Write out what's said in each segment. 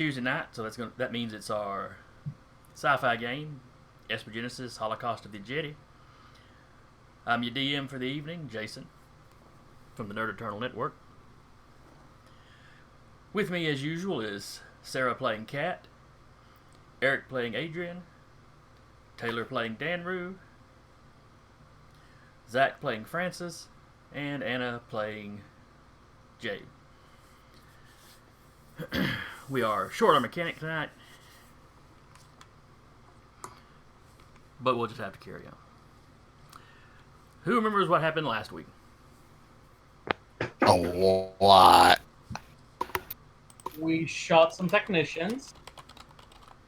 Tuesday night, so that means it's our sci-fi game, Esper Genesis: Holocaust of the Jedi. I'm your DM for the evening, Jason, from the Nerd Eternal Network. With me, as usual, is Sarah playing Kat, Eric playing Adrian, Taylor playing Danru, Zach playing Francis, and Anna playing Jade. We are short on mechanic tonight, but we'll just have to carry on. Who remembers what happened last week? A lot. We shot some technicians.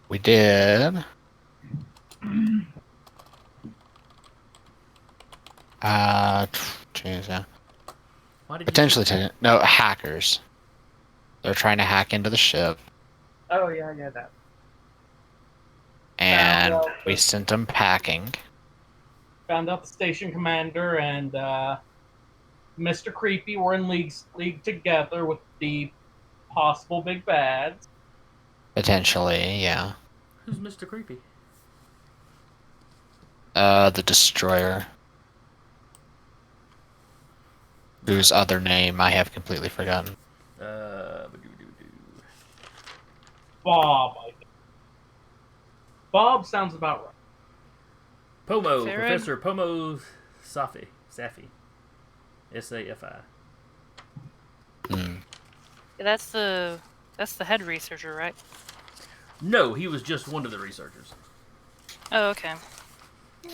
We did. Geez, yeah. Potentially no hackers. They're trying to hack into the ship. Oh yeah, that. And we sent them packing. Found out the station commander and Mr. Creepy were in league together with the possible big bads. Potentially, yeah. Who's Mr. Creepy? The destroyer. Whose other name I have completely forgotten. Bob, I think. Bob sounds about right. Pomo, Farad? Professor Pomo Safi. S-A-F-I. Yeah, that's the head researcher, right? No, he was just one of the researchers. Oh, okay.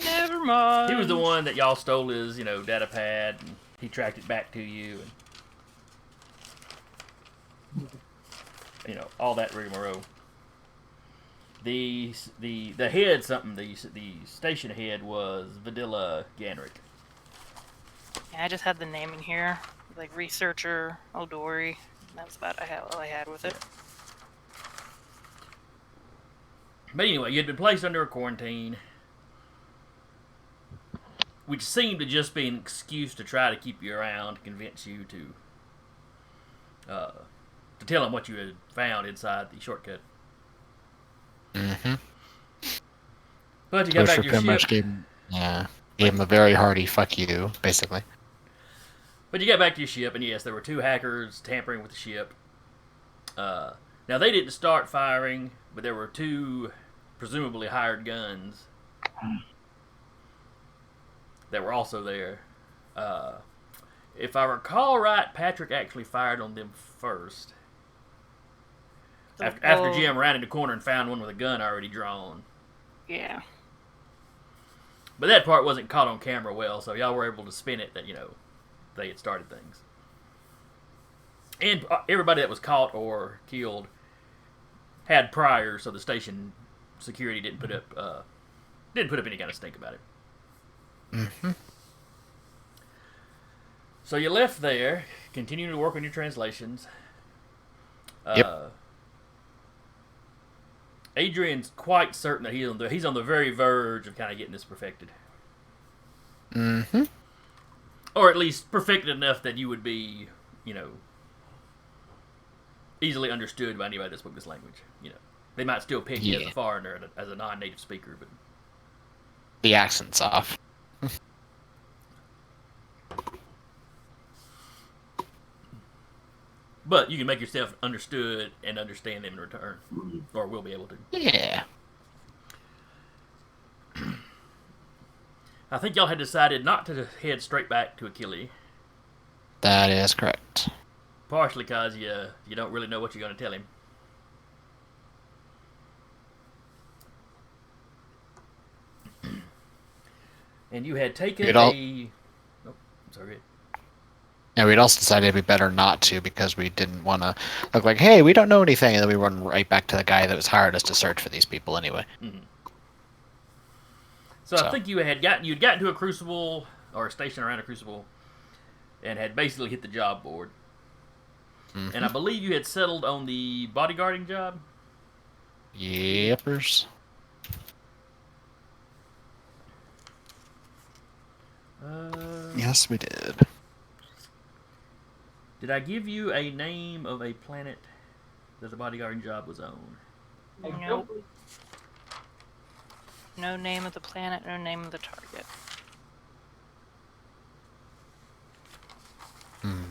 Never mind. He was the one that y'all stole his, data pad, and he tracked it back to you, and all that rigmarole. The head the station head was Vidilla Ganrick. Yeah, I just had the name in here, like researcher Odori. That's about all I had with it. But anyway, you had been placed under a quarantine, which seemed to just be an excuse to try to keep you around, to convince you to tell him what you had found inside the shortcut. Mm-hmm. But you got back to your ship. Much gave him a very hearty fuck you, basically. But you got back to your ship, and yes, there were 2 hackers tampering with the ship. Now, they didn't start firing, but there were 2 presumably hired guns that were also there. If I recall right, Patrick actually fired on them first. After Jim ran in the corner and found one with a gun already drawn. Yeah. But that part wasn't caught on camera well, so y'all were able to spin it that, they had started things. And everybody that was caught or killed had priors, so the station security didn't put up any kind of stink about it. Mm-hmm. So you left there, continuing to work on your translations. Yep. Adrian's quite certain that he's on the very verge of kind of getting this perfected. Mm-hmm. Or at least perfected enough that you would be, easily understood by anybody that spoke this language. They might still pick you as a foreigner, as a non-native speaker, but the accent's off. But you can make yourself understood and understand them in return, or will be able to. Yeah. I think y'all had decided not to head straight back to Achille. That is correct. Partially because you don't really know what you're going to tell him. And you had taken sorry. Yeah, we'd also decided it'd be better not to because we didn't want to look like, hey, we don't know anything, and then we run right back to the guy that was hired us to search for these people anyway. Mm-hmm. So I think you'd gotten to a crucible or a station around a crucible, and had basically hit the job board. Mm-hmm. And I believe you had settled on the bodyguarding job. Yepers. Yes, we did. Did I give you a name of a planet that the bodyguarding job was on. I Nope. don't believe- No name of the planet, no name of the target. Hmm.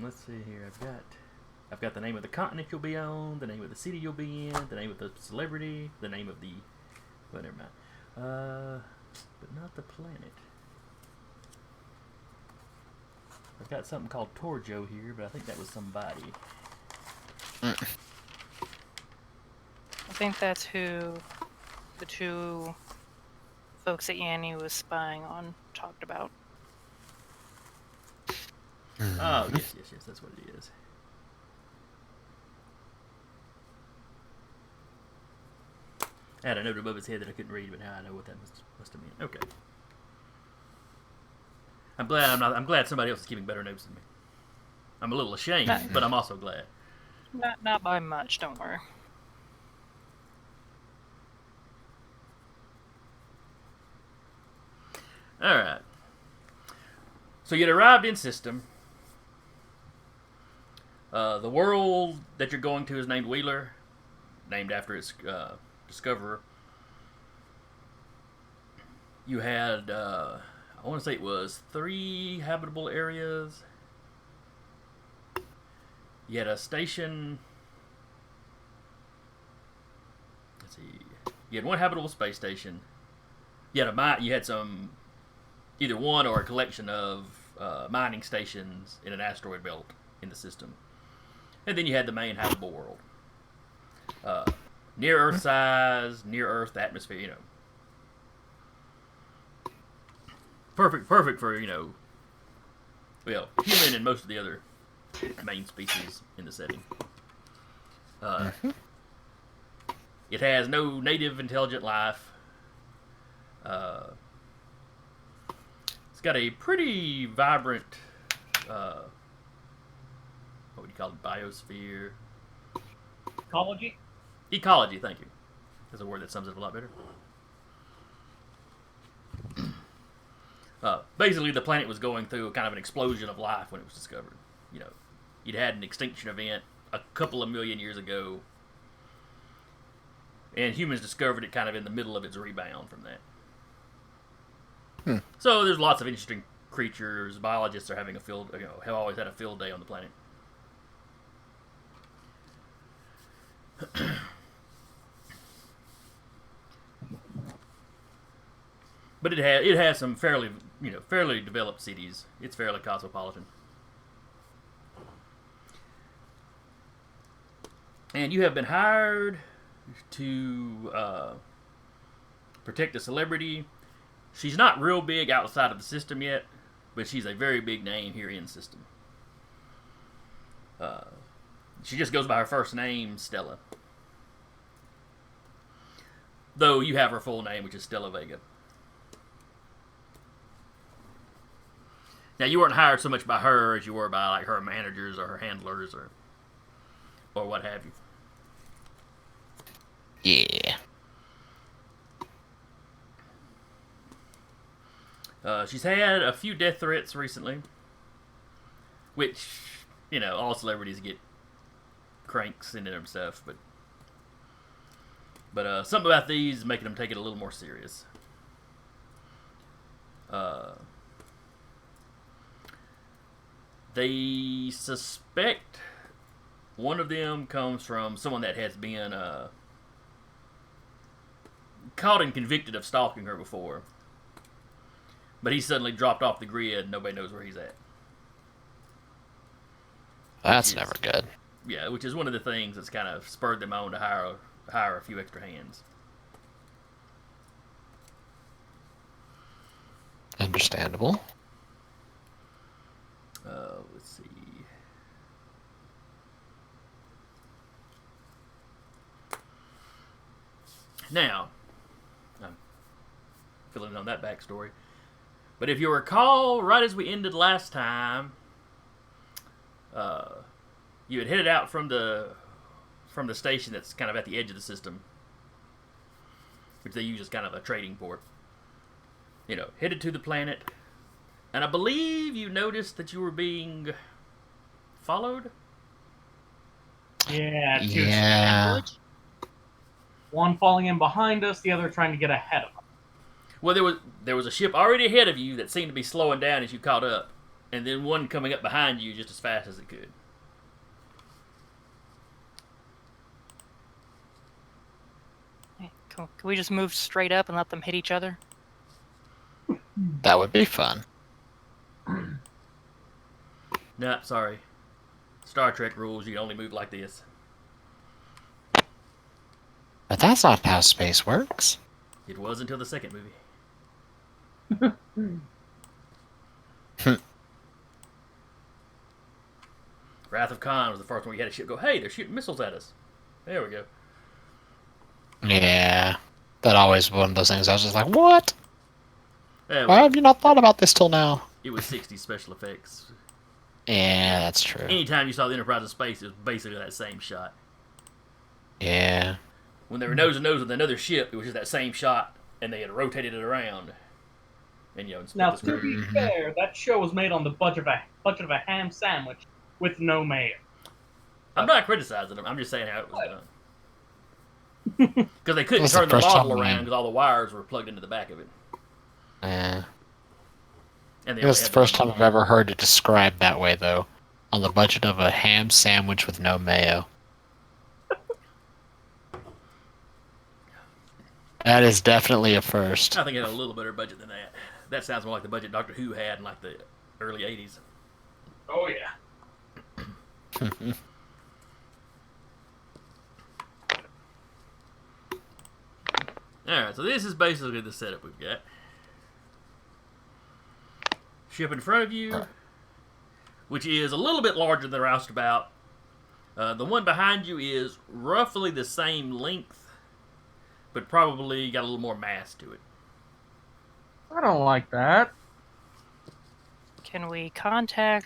Let's see here. I've got the name of the continent you'll be on, the name of the city you'll be in, the name of the celebrity, the name of the. Well, never mind. But not the planet. I've got something called Torjo here, but I think that was somebody. I think that's who the two folks that Yanni was spying on talked about. Oh, yes, that's what it is. I had a note above his head that I couldn't read, but now I know what that must have meant. Okay. I'm glad somebody else is keeping better notes than me. I'm a little ashamed, but I'm also glad. Not by much, don't worry. All right. So you'd arrived in system. The world that you're going to is named Wheeler, named after its discoverer. You had, I want to say it was 3 habitable areas. You had a station. Let's see. You had 1 habitable space station. You had some, either one or a collection of mining stations in an asteroid belt in the system. And then you had the main habitable world. Near Earth size, near Earth atmosphere, Perfect for, well, human and most of the other main species in the setting. It has no native intelligent life. It's got a pretty vibrant, what would you call it, biosphere? Ecology? Ecology, thank you. That's a word that sums it up a lot better. Basically, the planet was going through a kind of an explosion of life when it was discovered. You'd had an extinction event a couple of million years ago, and humans discovered it kind of in the middle of its rebound from that. So there's lots of interesting creatures. Biologists are having have always had a field day on the planet. But it has some fairly developed cities. It's fairly cosmopolitan. And you have been hired to protect a celebrity. She's not real big outside of the system yet, but she's a very big name here in system. She just goes by her first name, Stella. Though you have her full name, which is Stella Vega. Now, you weren't hired so much by her as you were by like her managers or her handlers or what have you. Yeah. She's had a few death threats recently, which, all celebrities get cranks into them stuff, but something about these is making them take it a little more serious. They suspect one of them comes from someone that has been caught and convicted of stalking her before. But he suddenly dropped off the grid and nobody knows where he's at. That's never good. Yeah, which is one of the things that's kind of spurred them on to hire a few extra hands. Understandable. Let's see. Now, I'm filling in on that backstory. But if you recall, right as we ended last time, you had headed out from the station that's kind of at the edge of the system, which they use as kind of a trading port. Headed to the planet And I believe you noticed that you were being followed? Yeah, two. Yeah. One falling in behind us, the other trying to get ahead of us. Well, there was a ship already ahead of you that seemed to be slowing down as you caught up, and then one coming up behind you just as fast as it could. Hey, can we just move straight up and let them hit each other? That would be fun. Nah, sorry. Star Trek rules, you can only move like this. But that's not how space works. It was until the second movie. Wrath of Khan was the first one we had a ship go, hey, they're shooting missiles at us. There we go. Yeah. That always one of those things I was just like, what? Yeah, Why well, have you not thought about this till now? it was 60s special effects. Yeah, that's true. Anytime you saw the Enterprise in space, it was basically that same shot. Yeah. When they were nose to nose with another ship, it was just that same shot, and they had rotated it around. And and split Now, the to screen. be fair, that show was made on the budget of a ham sandwich with no mayo. I'm not criticizing them. I'm just saying how it was done. Because they couldn't What's the turn the first model time around I- because all the wires were plugged into the back of it. Yeah. And they It was only the had first time I've ever heard it described that way, though. On the budget of a ham sandwich with no mayo. That is definitely a first. I think it had a little better budget than that. That sounds more like the budget Doctor Who had in like the early 80s. Oh, yeah. Alright, so this is basically the setup we've got. Ship in front of you, which is a little bit larger than the roustabout. The one behind you is roughly the same length, but probably got a little more mass to it. I don't like that. Can we contact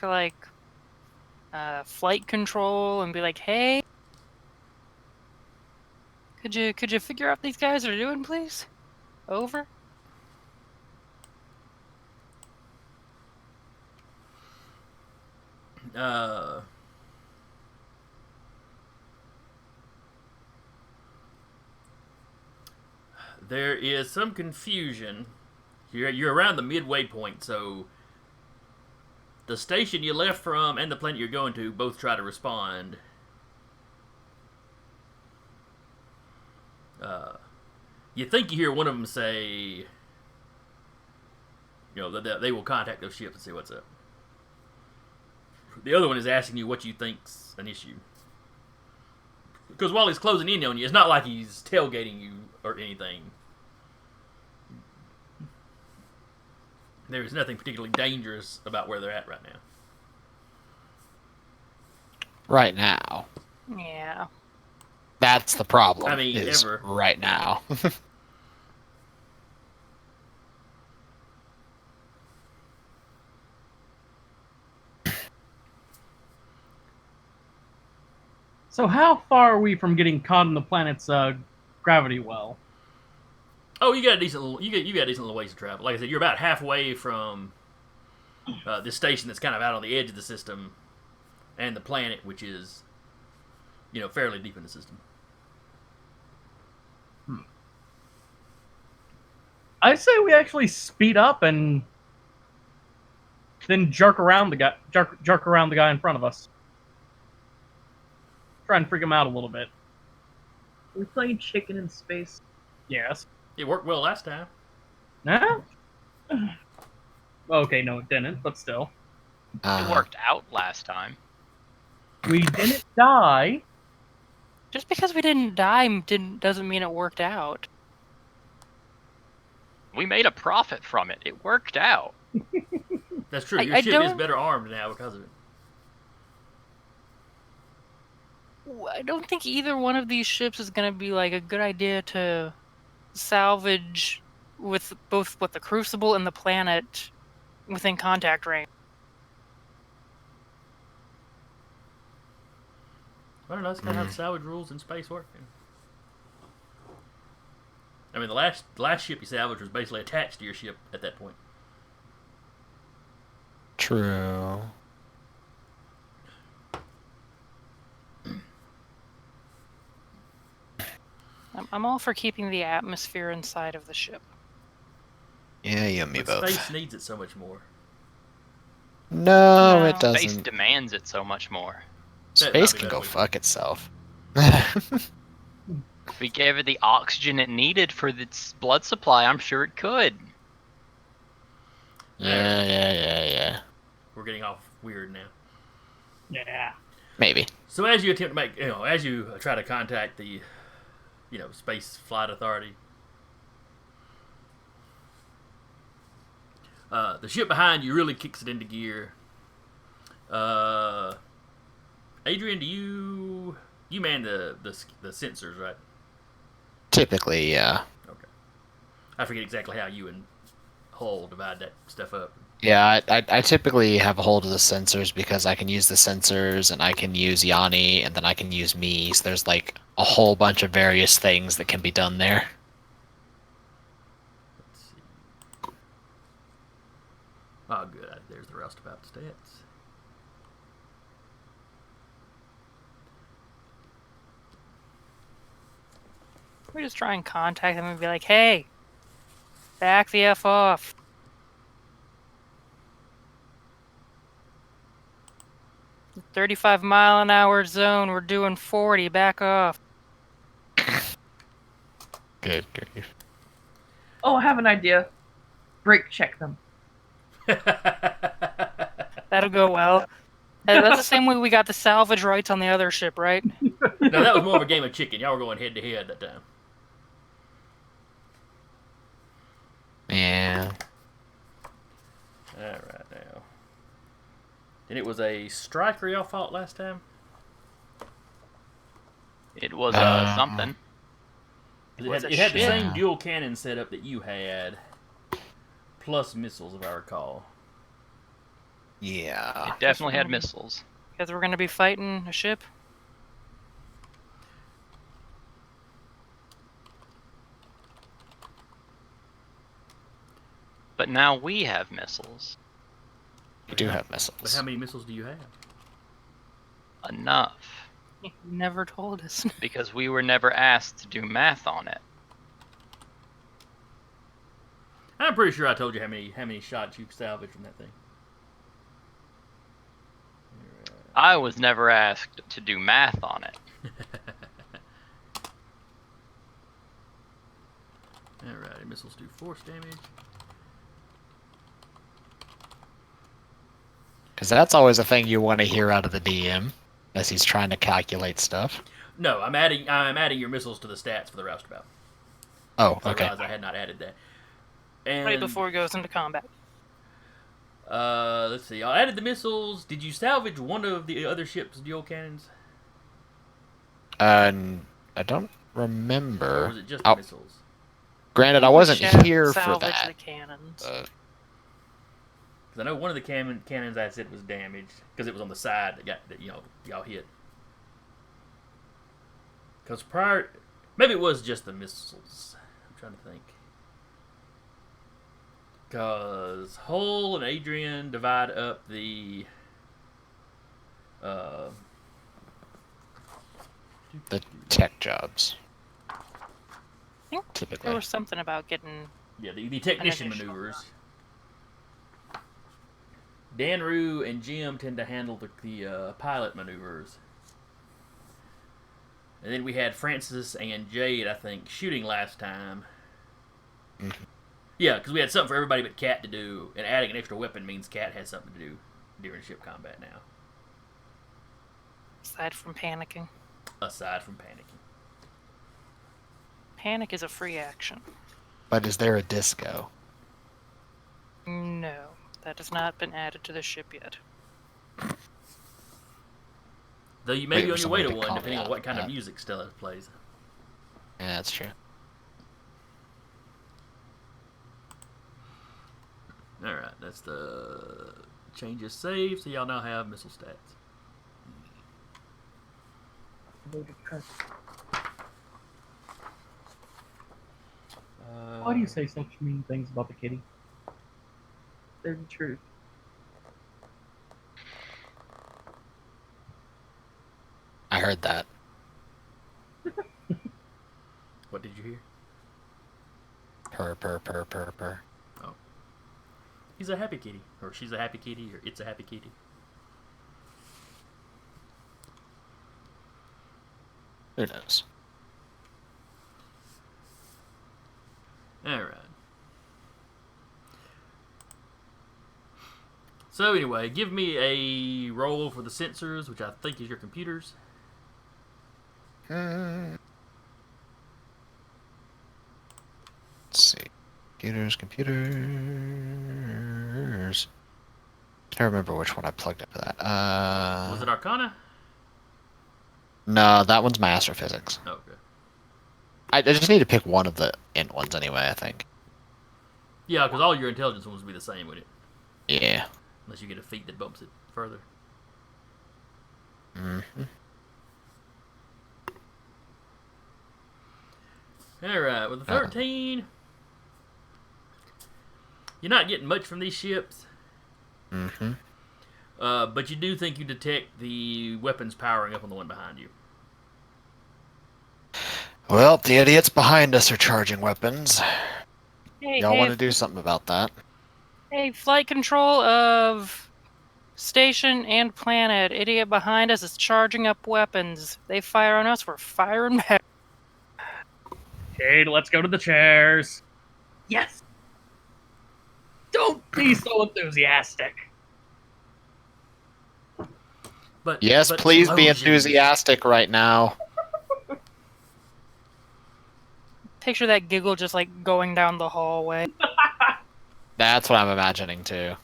flight control and be like, hey, could you figure out what these guys are doing, please? Over. There is some confusion. You're around the midway point, so the station you left from and the planet you're going to both try to respond. You think you hear one of them say, that they will contact those ships and see what's up. The other one is asking you what you think's an issue. Because while he's closing in on you, it's not like he's tailgating you or anything. There is nothing particularly dangerous about where they're at right now. Right now. Yeah. That's the problem. I mean, is ever. right now. So how far are we from getting caught in the planet's gravity well? Oh, you got a decent little, you got a decent little ways to travel. Like I said, you're about halfway from this station that's kind of out on the edge of the system, and the planet, which is, fairly deep in the system. I say we actually speed up and then jerk around the guy in front of us. Try and freak him out a little bit. We playing chicken in space. Yes. It worked well last time. Nah? Okay, no, it didn't, but still. It worked out last time. We didn't die. Just because we didn't die doesn't mean it worked out. We made a profit from it. It worked out. That's true. Your I ship is don't- better armed now because of it. I don't think either one of these ships is going to be like a good idea to salvage with both the Crucible and the planet within contact range. I don't know. That's kind of how the salvage rules in space work. I mean, the last ship you salvaged was basically attached to your ship at that point. True. I'm all for keeping the atmosphere inside of the ship. Yeah, you and me But both. space needs it so much more. No, No. it Space doesn't. demands it so much more. That might Space be can better go way to fuck itself. If we gave it the oxygen it needed for its blood supply, I'm sure it could. Yeah. We're getting off weird now. Yeah. Maybe. So as you attempt to make, as you try to contact the, Space Flight Authority, the ship behind you really kicks it into gear. Adrian, do you man the sensors, right? Typically, yeah. Okay. I forget exactly how you and Hull divide that stuff up. Yeah, I typically have a hold of the sensors because I can use the sensors and I can use Yanni and then I can use me. So there's like a whole bunch of various things that can be done there. Let's see. Oh, good. There's the roustabout stats. We just try and contact them and be like, hey, back the F off. The 35-mile-an-hour zone, we're doing 40, back off. Good grief. Oh, I have an idea. Brake check them. That'll go well. That's the same way we got the salvage rights on the other ship, right? No, that was more of a game of chicken. Y'all were going head to head that time. Yeah. All right, now. And it was a striker y'all fought last time? It was something. was a It had the ship. same dual cannon setup that you had, plus missiles, if I recall. Yeah. It definitely had missiles. Because we're going to be fighting a ship. But now we have missiles. We do have But missiles. how many missiles do you have? Enough. You never told us. Because we were never asked to do math on it. I'm pretty sure I told you how many shots you salvaged from that thing. I was never asked to do math on it. Alright, missiles do force damage. Because that's always a thing you want to hear out of the DM, as he's trying to calculate stuff. No, I'm adding your missiles to the stats for the roustabout. Oh, So I okay. realized I had not added that. And, Right before it goes into combat. let's see. I added the missiles. Did you salvage one of the other ship's dual cannons? I don't Or remember. was it just the missiles? Granted, I We wasn't should here for salvage that. the cannons. Because I know one of the cannons I said was damaged because it was on the side that y'all hit. Because maybe it was just the missiles. I'm trying to think. Because Hull and Adrian divide up the The tech jobs. I think Typically. there was something about getting... the technician additional maneuvers. Danru and Jim tend to handle the pilot maneuvers. And then we had Francis and Jade, I think, shooting last time. Mm-hmm. Yeah, because we had something for everybody but Cat to do, and adding an extra weapon means Cat has something to do during ship combat now. Aside from panicking. Aside from panicking. Panic is a free action. But is there a disco? No, that has not been added to the ship yet. Though you may Wait be for on your way to somebody to one, call me depending on out what kind on of that. music Stella plays. Yeah, that's true. Alright, that's the changes saved, so y'all now have missile stats. Why do you say such mean things about the kitty? They're the truth. I heard that. What did you hear? Purr. Oh. He's a happy kitty. Or she's a happy kitty, or it's a happy kitty. Who knows? Alright. So anyway, give me a roll for the sensors, which I think is your computers. Let's see. Computers. Can't remember which one I plugged into that. Was it Arcana? No, that one's my astrophysics. Oh, okay. I just need to pick one of the int ones anyway, I think. Yeah, because all your intelligence ones will be the same with it. Yeah. Unless you get a feat that bumps it further. Mm-hmm. Alright, with the 13... You're not getting much from these ships. Mm-hmm. But you do think you detect the weapons powering up on the one behind you. Well, the idiots behind us are charging weapons. Hey, Y'all hey, want to do something about that? hey, flight control of station and planet. Idiot behind us is charging up weapons. They fire on us, we're firing back. Okay, let's go to the chairs. Yes. Don't be so enthusiastic. But Yes, but please be explosions. enthusiastic right now. Picture that giggle just like going down the hallway. That's what I'm imagining too.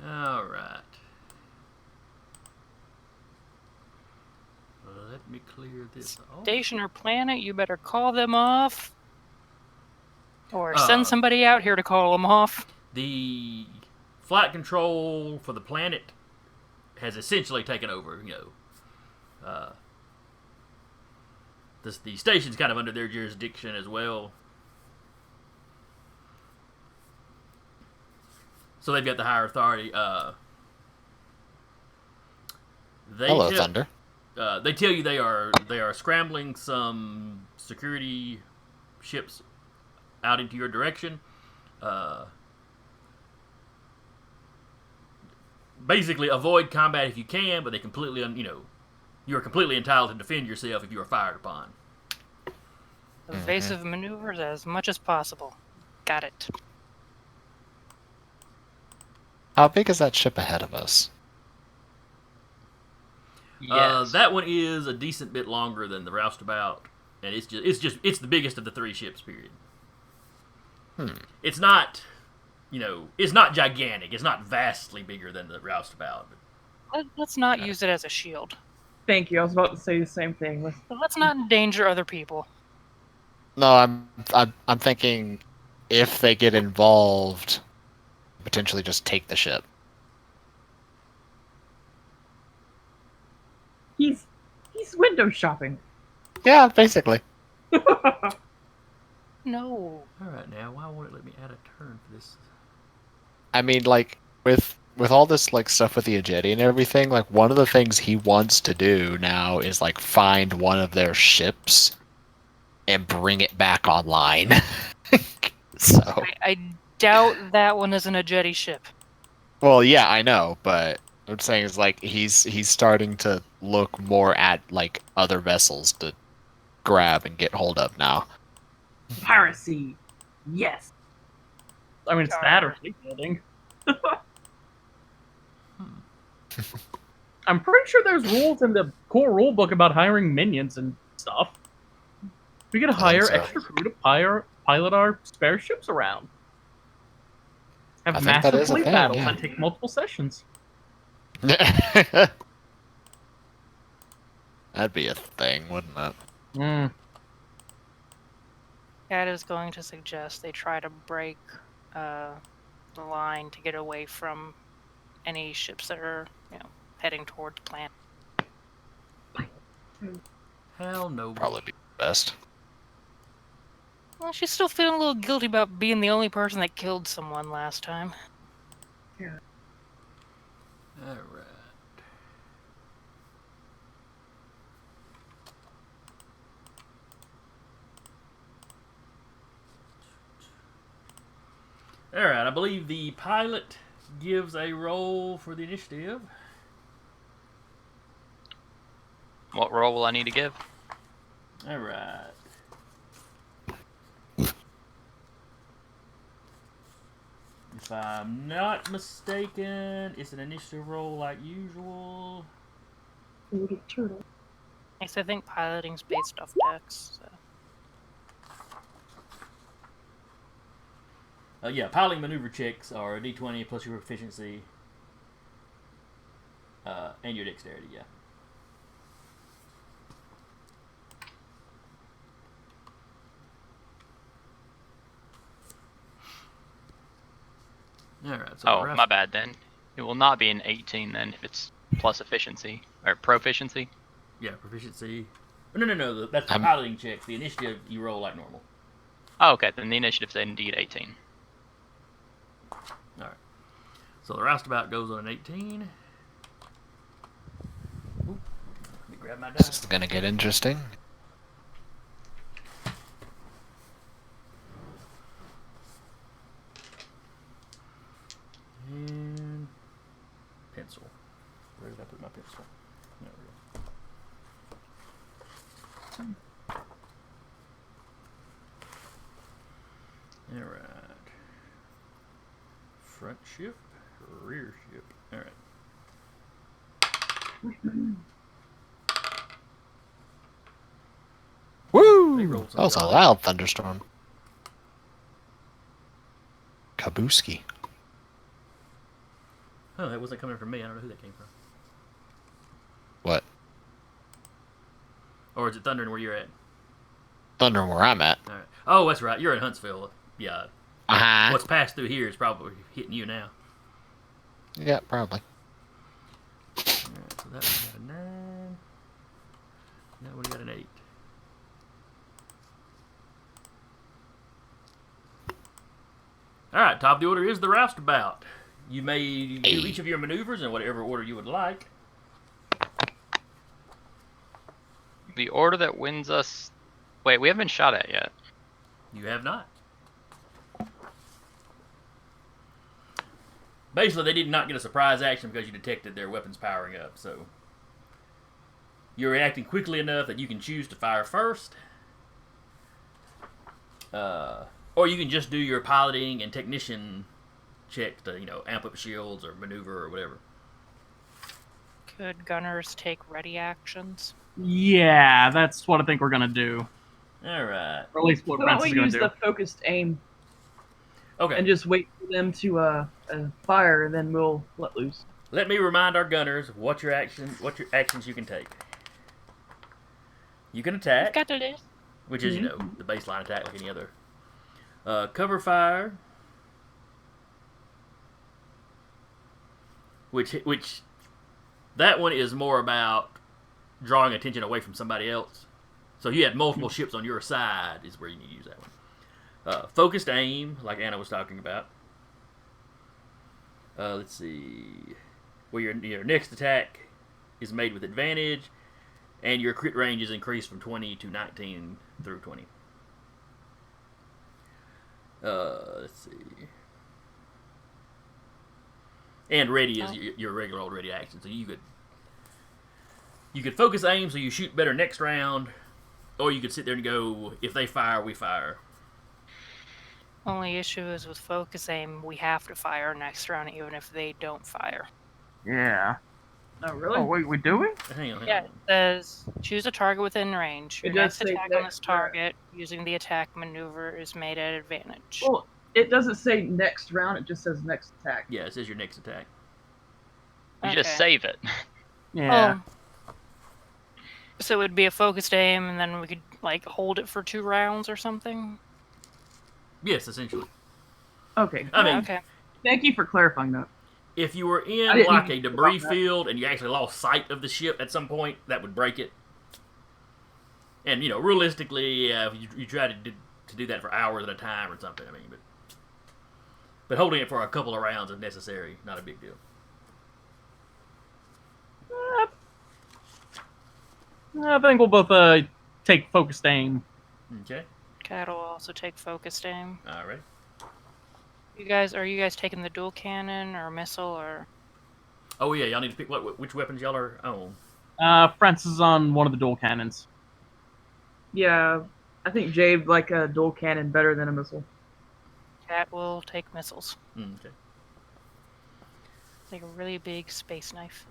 Alright. Let me clear this off. Station or planet, you better call them off. Or send somebody out here to call them off. The flight control for the planet has essentially taken over, the station's kind of under their jurisdiction as well. So they've got the higher authority. Hello, Thunder. They tell you they are scrambling some security ships out into your direction. Basically, avoid combat if you can, but they completely, you are completely entitled to defend yourself if you are fired upon. Evasive maneuvers as much as possible. Got it. How big is that ship ahead of us? Yes. That one is a decent bit longer than the roustabout, and it's the biggest of the three ships. Period. It's not, it's not gigantic. It's not vastly bigger than the roustabout. Let's not use it as a shield. Thank you. I was about to say the same thing. Let's not endanger other people. No, I'm thinking if they get involved, potentially just take the ship. He's window shopping. Yeah, basically. No. All right, now why won't it let me add a turn for this? I mean, like with all this like stuff with the Ajeti and everything, like one of the things he wants to do now is like find one of their ships and bring it back online. So, I doubt that one isn't a jetty ship. well, yeah, I know, but what I'm saying is like he's starting to look more at like other vessels to grab and get hold of now. Piracy. Yes. I mean, it's that or fleet building. I'm pretty sure there's rules in the core rule book about hiring minions and stuff. We could hire so. extra crew to pilot our spare ships around. I Have think that massive is a fleet thing, battles yeah. and take multiple sessions. That'd be a thing, wouldn't it? Mm. Cat is going to suggest they try to break the line to get away from any ships that are, heading towards the planet. Hell no. Probably be best. Well, she's still feeling a little guilty about being the only person that killed someone last time. All right. All right. I believe the pilot gives a roll for the initiative. What roll will I need to give? All right. If I'm not mistaken, it's an initiative roll like usual. Little turtle. Yes, I think piloting's based off dex. So. Yeah, piloting maneuver checks are a d20 plus your proficiency and your dexterity, yeah. Alright, so Oh, my bad then. It will not be an 18 then if it's plus efficiency or proficiency. Yeah, proficiency. No. That's the I'm- piloting check. The initiative, you roll like normal. Oh, okay, then the initiative's indeed 18. Alright. So the roustabout goes on an 18. Oop. Let me grab my This dice. is gonna get interesting. And pencil. Where did I put my pencil? There we go. Alright. Front ship, rear ship. Alright. They Woo! rolled some That was a dodge. loud thunderstorm. Kabuski. Oh, that wasn't coming from me. I don't know who that came from. What? Or is it thundering where you're at? Thunder where I'm at. Alright. Oh, that's right. You're in Huntsville. Yeah. Uh-huh. What's passed through here is probably hitting you now. Yeah, probably. Alright, so that one got a 9. That one got an 8. Alright, top of the order is the roustabout. You may do each of your maneuvers in whatever order you would like. The order that wins us... Wait, we haven't been shot at yet. You have not. Basically, they did not get a surprise action because you detected their weapons powering up, so... You're reacting quickly enough that you can choose to fire first. Or you can just do your piloting and technician check to, amp up shields or maneuver or whatever. Could gunners take ready actions? Yeah, that's what I think we're gonna do. Alright. Or at least what Why don't Brent's we gonna use do. the focused aim Okay. and just wait for them to fire, and then we'll let loose. Let me remind our gunners what your actions you can take. You can attack, Got to this. which is, the baseline attack like any other. Cover fire, which that one is more about drawing attention away from somebody else. So you had multiple ships on your side is where you need to use that one. Focused aim, like Anna was talking about. Let's see. Where your next attack is made with advantage, and your crit range is increased from 20 to 19 through 20. Let's see. And ready is your regular old ready action. So you could focus aim so you shoot better next round, or you could sit there and go, if they fire, we fire. Only issue is with focus aim, we have to fire next round even if they don't fire. Yeah. Oh, really? Oh, wait, we doing? Hang on. Yeah, it says choose a target within range. Your It does next say attack on next this target using the attack maneuver is made at advantage. Well, it doesn't say next round, it just says next attack. Yeah, it says your next attack. You just Okay. save it. Yeah. So it would be a focused aim, and then we could hold it for 2 rounds or something. Yes, essentially. Okay. I mean, Okay. Thank you for clarifying that. if you were I in didn't like a even think debris about that. field and you actually lost sight of the ship at some point, that would break it. And realistically, if you try to to do that for hours at a time or something. I mean, but holding it for a couple of rounds if necessary, not a big deal. I think we'll both take focused aim. Okay. Cat will also take focused aim. All right. Are you guys taking the dual cannon or missile or? Oh yeah, y'all need to pick which weapons y'all are on. Francis is on one of the dual cannons. Yeah, I think Jay would like a dual cannon better than a missile. Cat will take missiles. Okay. Like a really big space knife.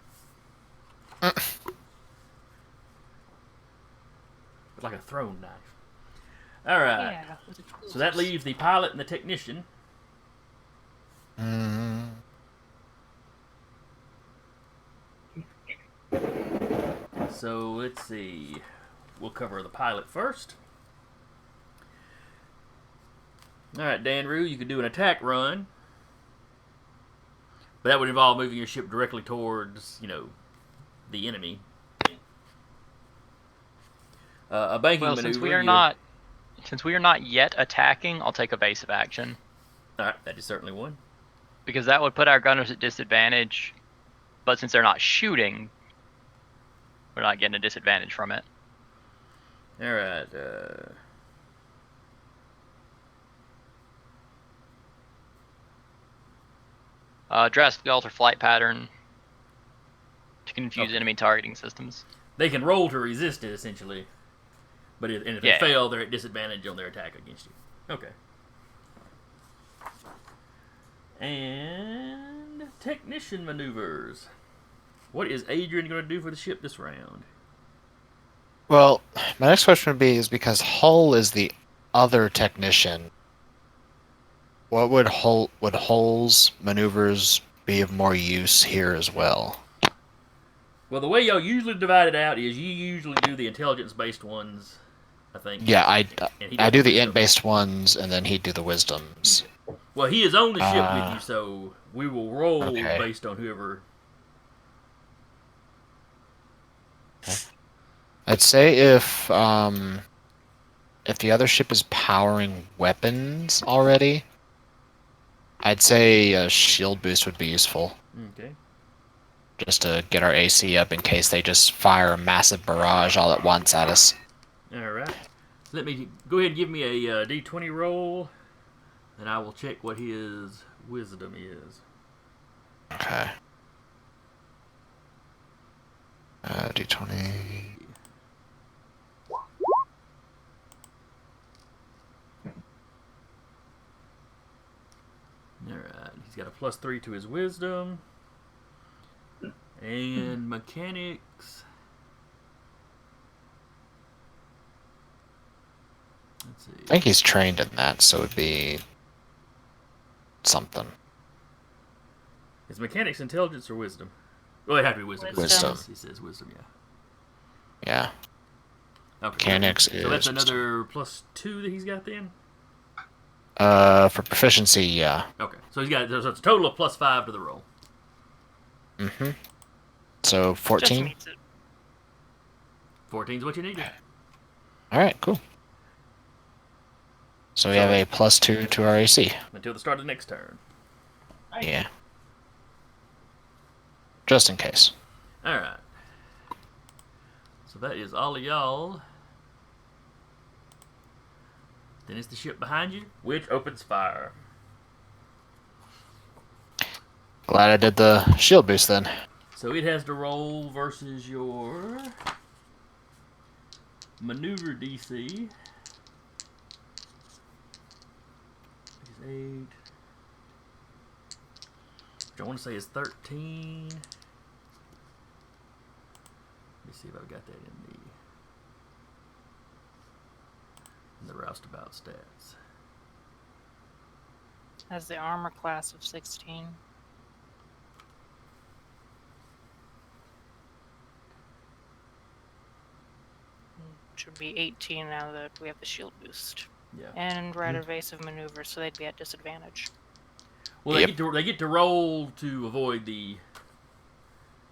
Like a thrown knife. All right. Yeah. So that leaves the pilot and the technician. So let's see. We'll cover the pilot first. All right, Dan Rue, you could do an attack run, but that would involve moving your ship directly towards, the enemy. A banking Well, maneuver. since we are not yet attacking, I'll take evasive action All right, that is certainly one. because that would put our gunners at disadvantage. But since they're not shooting, we're not getting a disadvantage from it. All right. Drastically alter flight pattern to confuse Okay. enemy targeting systems. They can roll to resist it, essentially. But if they Yeah. fail, they're at disadvantage on their attack against you. Okay. And technician maneuvers. What is Adrian going to do for the ship this round? Well, my next question would be is because Hull is the other technician. What would Hull's maneuvers be of more use here as well? Well, the way y'all usually divide it out is you usually do the intelligence-based ones, I think. Yeah, And he I does do the wisdom. int-based ones, and then he'd do the wisdoms. Well, he is on the ship with you, so we will roll Okay. based on whoever. I'd say if the other ship is powering weapons already, I'd say a shield boost would be useful, Okay. just to get our AC up in case they just fire a massive barrage all at once at us. All right. Let me go ahead and give me a D20 roll, and I will check what his wisdom is. Okay. D20. Alright, he's got a +3 to his wisdom. And mechanics. Let's see. I think he's trained in that, so it'd be something. Is mechanics intelligence or wisdom? Well, it'd have to be wisdom. 'cause Wisdom. He says wisdom, yeah. Yeah. Okay. Mechanics So that's is another +2 that he's got then? for proficiency, yeah. Okay. So he's got, so it's a total of +5 to the roll. Mm-hmm. So Just 14? meets it. 14 is what you needed. Alright, cool. So we have a +2 to our AC. Until the start of the next turn. Yeah. Just in case. Alright. So that is all of y'all. Then it's the ship behind you, which opens fire. Glad I did the shield boost then. So it has to roll versus your maneuver DC. Which is 8. Which I want to say is 13. Let me see if I've got that in the roustabout stats. Has the armor class of 16. Should be 18 now that we have the shield boost. Yeah. And right evasive maneuver, so they'd be at disadvantage. Well, Yep. they get to roll to avoid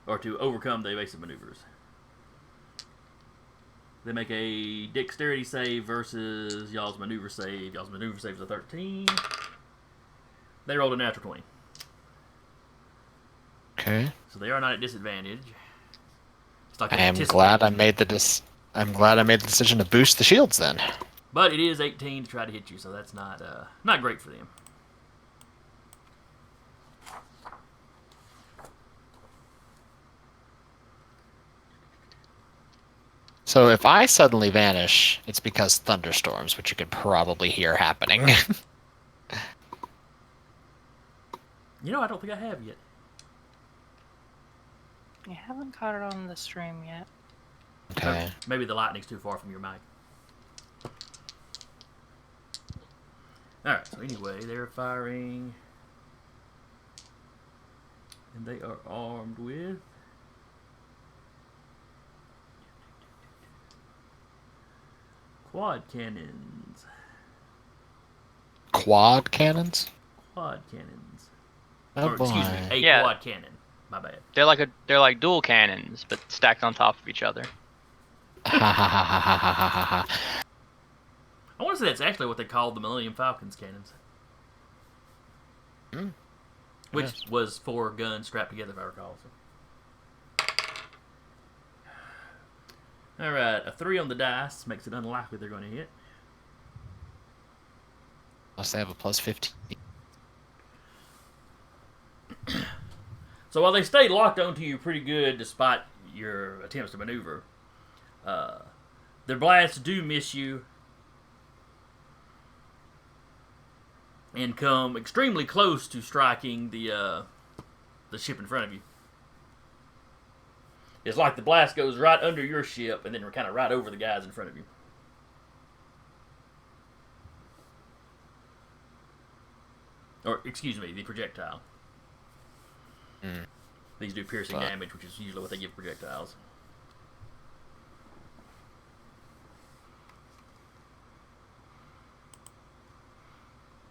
or to overcome the evasive maneuvers. They make a dexterity save versus y'all's maneuver save. Y'all's maneuver save is a 13. They rolled a natural 20. Okay. So they are not at disadvantage. It's like I they am anticipate glad I it. made I'm glad I made the decision to boost the shields then. But it is 18 to try to hit you, so that's not great for them. So if I suddenly vanish, it's because thunderstorms, which you could probably hear happening. You know, I don't think I have yet. You haven't caught it on the stream yet. Okay. Maybe the lightning's too far from your mic. Alright, so anyway, they're firing. And they are armed with quad cannons. Quad cannons? Quad cannons. Oh Or, boy. excuse me, a Yeah. quad cannon. My bad. They're like dual cannons, but stacked on top of each other. Ha ha ha ha ha ha ha ha. I want to say that's actually what they called the Millennium Falcon's cannons. Hmm. Which Yes. was 4 guns strapped together, if I recall. So. Alright, a 3 on the dice makes it unlikely they're going to hit. Unless they have a plus 15. So while they stay locked onto you pretty good despite your attempts to maneuver, their blasts do miss you and come extremely close to striking the ship in front of you. It's like the blast goes right under your ship and then kind of right over the guys in front of you. Or, excuse me, the projectile. Mm. These do piercing But- damage, which is usually what they give projectiles.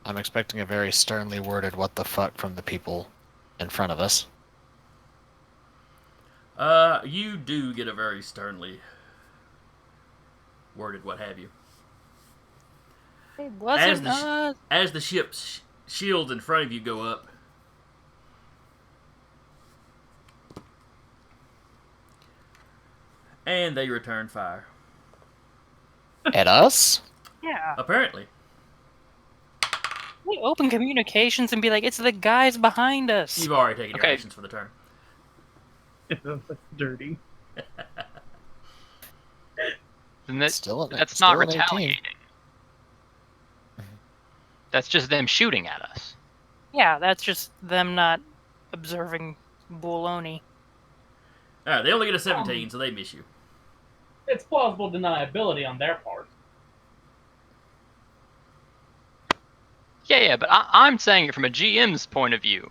I'm expecting a very sternly worded what the fuck from the people in front of us. You do get a very sternly worded what have you. It wasn't the sh- us. As the ship's shields in front of you go up, and they return fire. At us? Yeah. Apparently. We open communications and be like, it's the guys behind us. You've already taken your Okay. actions for the turn. That's dirty. And that's Still an not 18. retaliating. That's just them shooting at us. Yeah, that's just them not observing baloney. Alright, they only get a 17, so they miss you. It's plausible deniability on their part. Yeah, but I'm saying it from a GM's point of view.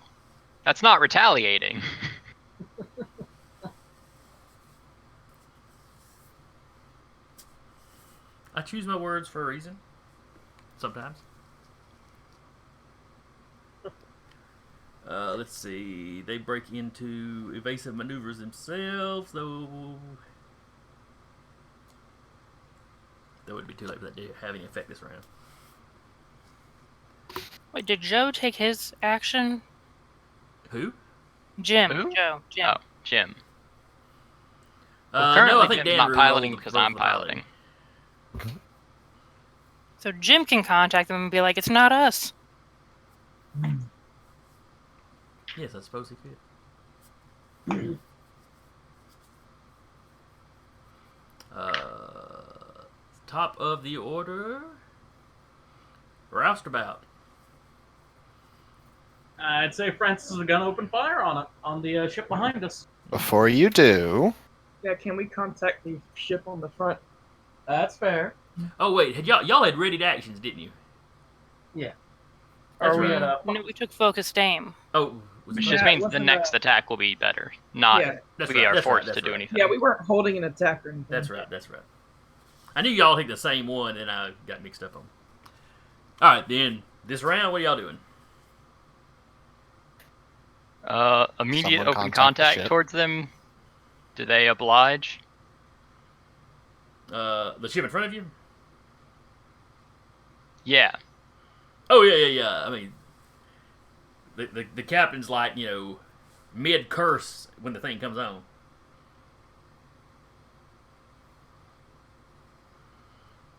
That's not retaliating. I choose my words for a reason. Sometimes. Let's see. They break into evasive maneuvers themselves, though. That would be too late for that to have any effect this round. Wait, did Joe take his action? Who? Jim. Who? Joe. Jim. Oh, Jim. Well, No, I currently think Jim's Dan not piloting rolled because both I'm of the piloting. piloting. So Jim can contact them and be like, it's not us. Yes, I suppose he could. Top of the order. Roustabout. I'd say Francis is gonna open fire on the ship behind us. Before you do, Yeah, can we contact the ship on the front? That's fair. Oh wait, y'all had readied actions, didn't you? That's Are we right. at a? No, we took focused aim. Oh, was Which it? just Yeah, it means the wasn't next attack will be better. Not Yeah. That's we right, are that's forced right, to that's do right. anything. Yeah, we weren't holding an attack or anything. That's right. That's right. I knew y'all picked the same one, and I got mixed up on. All right, then this round, what are y'all doing? Immediate Someone open contact the contact ship. towards them. Do they oblige? The ship in front of you? Yeah. Oh, yeah. I mean, the captain's like, mid-curse when the thing comes on.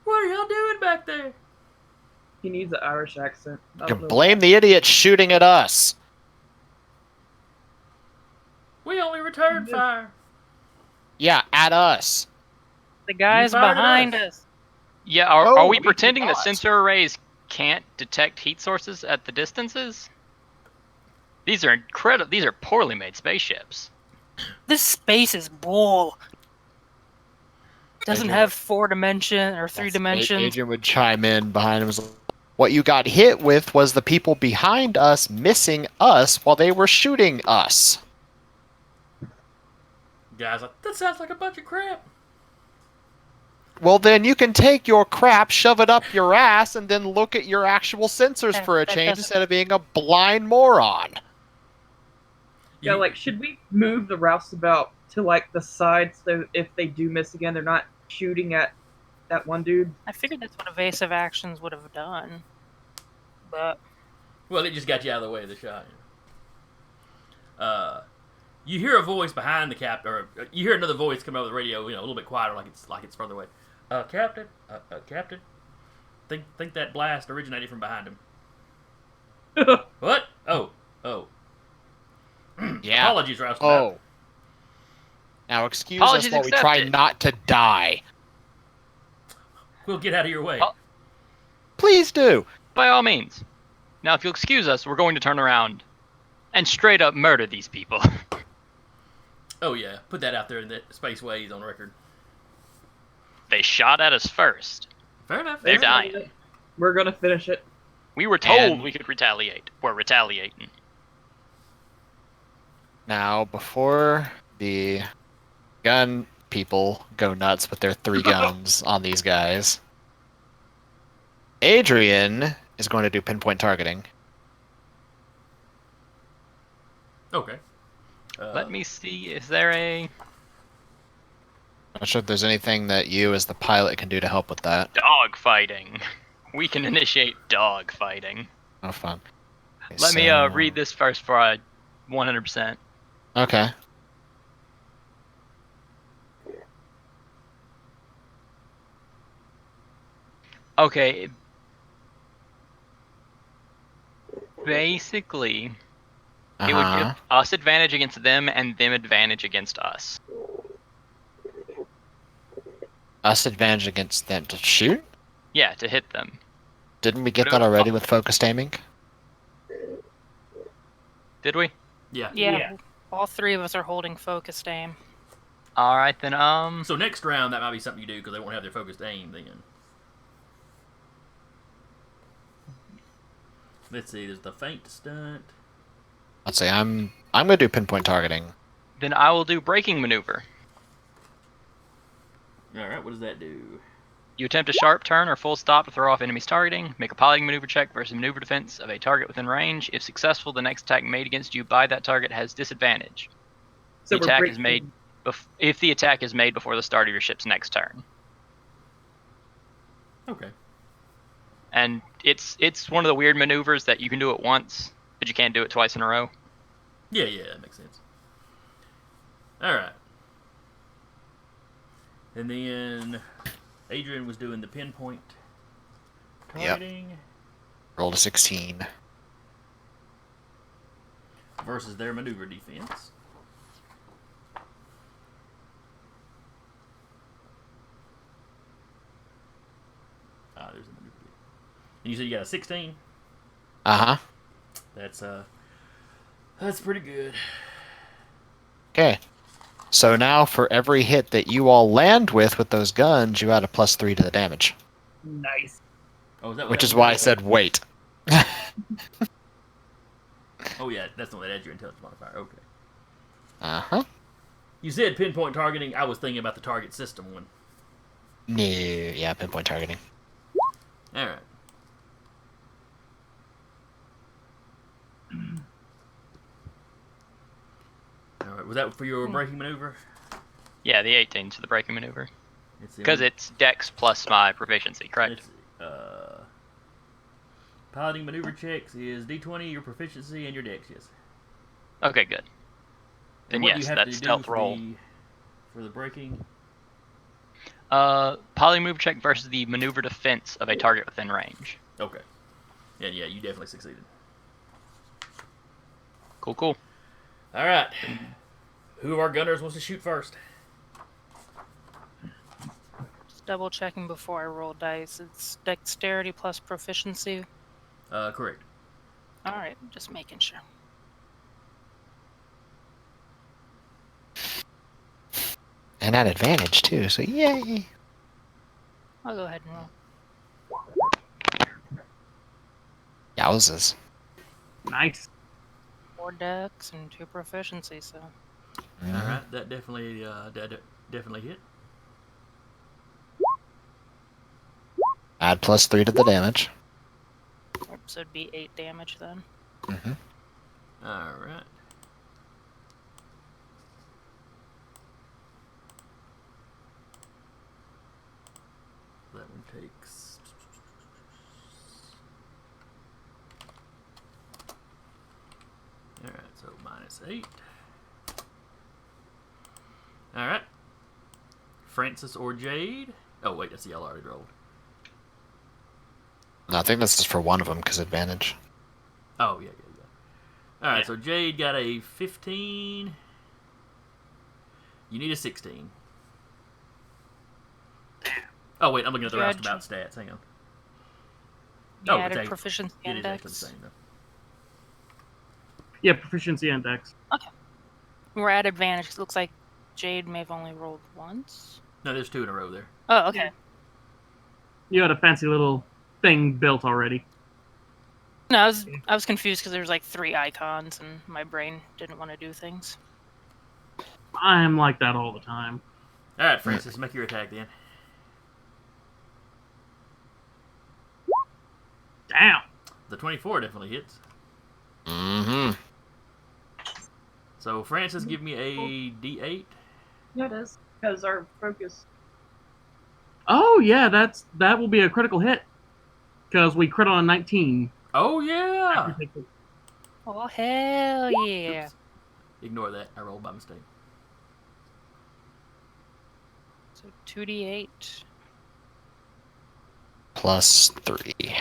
What are y'all doing back there? He needs an Irish accent. You can blame the idiot shooting at us. We only returned fire. Yeah, at us. The guys fired at behind us. us. Yeah, are No, we we pretending did that not. sensor arrays can't detect heat sources at the distances? These are incredible. These are poorly made spaceships. This space is bull. Doesn't Adrian have 4 dimension or 3 dimensions. Adrian would chime in behind him. Was, what you got hit with was the people behind us missing us while they were shooting us. Guys, like, that sounds like a bunch of crap. Well, then you can take your crap, shove it up your ass, and then look at your actual sensors for a That change doesn't- instead of being a blind moron. Yeah, like, should we move the roustabout to, like, the side so if they do miss again, they're not shooting at that one dude? I figured that's what evasive actions would have done. But Well, it just got you out of the way of the shot. You hear a voice behind the captain, or you hear another voice come over the radio, a little bit quieter, like it's further away. Captain, Captain, think that blast originated from behind him. What? Oh. Yeah. Apologies, Roustabout. Oh. Now excuse Apologies us while we try accepted. not to die. We'll get out of your way. Oh. Please do. By all means. Now, if you'll excuse us, we're going to turn around and straight up murder these people. Oh yeah, put that out there in the spaceways on record. They shot at us first. Fair enough. They're Fair enough. dying. We're gonna finish it. We were told And- we could retaliate. We're retaliating. Now, before the gun people go nuts with their 3 guns on these guys, Adrian is going to do pinpoint targeting. Okay. Let me see. Is there a Not sure if there's anything that you, as the pilot, can do to help with that. dog fighting? We can initiate dog fighting. Oh, fun. Okay, Let me so- read this first for I 100%. Okay. Okay. Basically, it would give us advantage against them and them advantage against us. Us advantage against them to shoot? Yeah, to hit them. Didn't we get that already with focused aiming? Did we? Yeah. yeah, all 3 of us are holding focused aim. All right then. So next round, that might be something you do because they won't have their focused aim then. Let's see. There's the feint stunt. Let's say I'm gonna do pinpoint targeting. Then I will do braking maneuver. All right. What does that do? You attempt a sharp turn or full stop to throw off enemy's targeting. Make a piloting maneuver check versus maneuver defense of a target within range. If successful, the next attack made against you by that target has disadvantage. So The attack is made if the attack is made before the start of your ship's next turn. Okay. And it's one of the weird maneuvers that you can do it once, but you can't do it twice in a row. Yeah, that makes sense. All right. And then Adrian was doing the pinpoint targeting Roll a 16. versus their maneuver defense. There's a maneuver defense. And you said you got a 16? Uh-huh. That's pretty good. Okay. So now for every hit that you all land with those guns, you add a +3 to the damage. Nice. Oh, is that what Which that is was? why I said wait. Oh yeah, that's the one that adds your intelligence modifier. Okay. Uh-huh. You said pinpoint targeting. I was thinking about the target system one. No, yeah, pinpoint targeting. All right. All right. Was that for your braking maneuver? Yeah, the 18's for the braking maneuver. Because it's Dex plus my proficiency, correct? It's, piloting maneuver checks is D20, your proficiency, and your dex, yes. Okay, good. And Then what do yes, you have that's to do stealth roll. for the breaking? Piloting maneuver check versus the maneuver defense of a target within range. Okay. And yeah, you definitely succeeded. Cool. All right. Who of our gunners wants to shoot first? Just double checking before I roll dice. It's dexterity plus proficiency. Correct. All right, just making sure. And at advantage too, so yay! I'll go ahead and roll. Yowzes. Nice. 4 dex and 2 proficiency, so All right, that definitely hit. Add +3 to the damage. so it'd be 8 damage then. Mm-hmm. All right. That one takes. All right, so -8. All right. Francis or Jade? Oh wait, that's the yellow I already rolled. No, I think this is for one of them because advantage. Oh yeah. All right, Yeah. so Jade got a 15. You need a 16. Oh wait, I'm looking at the You add roustabout stats. Hang on. You Oh, added it's proficiency it and is actually the dex. same though. Yeah, proficiency and dex. We're at advantage 'cause it looks like Jade may have only rolled once. No, there's 2 in a row there. Oh, okay. You had a fancy little thing built already. No, I was confused because there's like 3 icons and my brain didn't want to do things. I'm like that all the time. All right, Francis, make your attack then. Damn. The 24 definitely hits. Mm-hmm. So Francis, give me a D8. Yeah, it is. Because our focus. Oh yeah, that will be a critical hit. Because we crit on a 19. Oh yeah. Oh, hell yeah. Oops. Ignore that. I rolled by mistake. So 2d8. +3.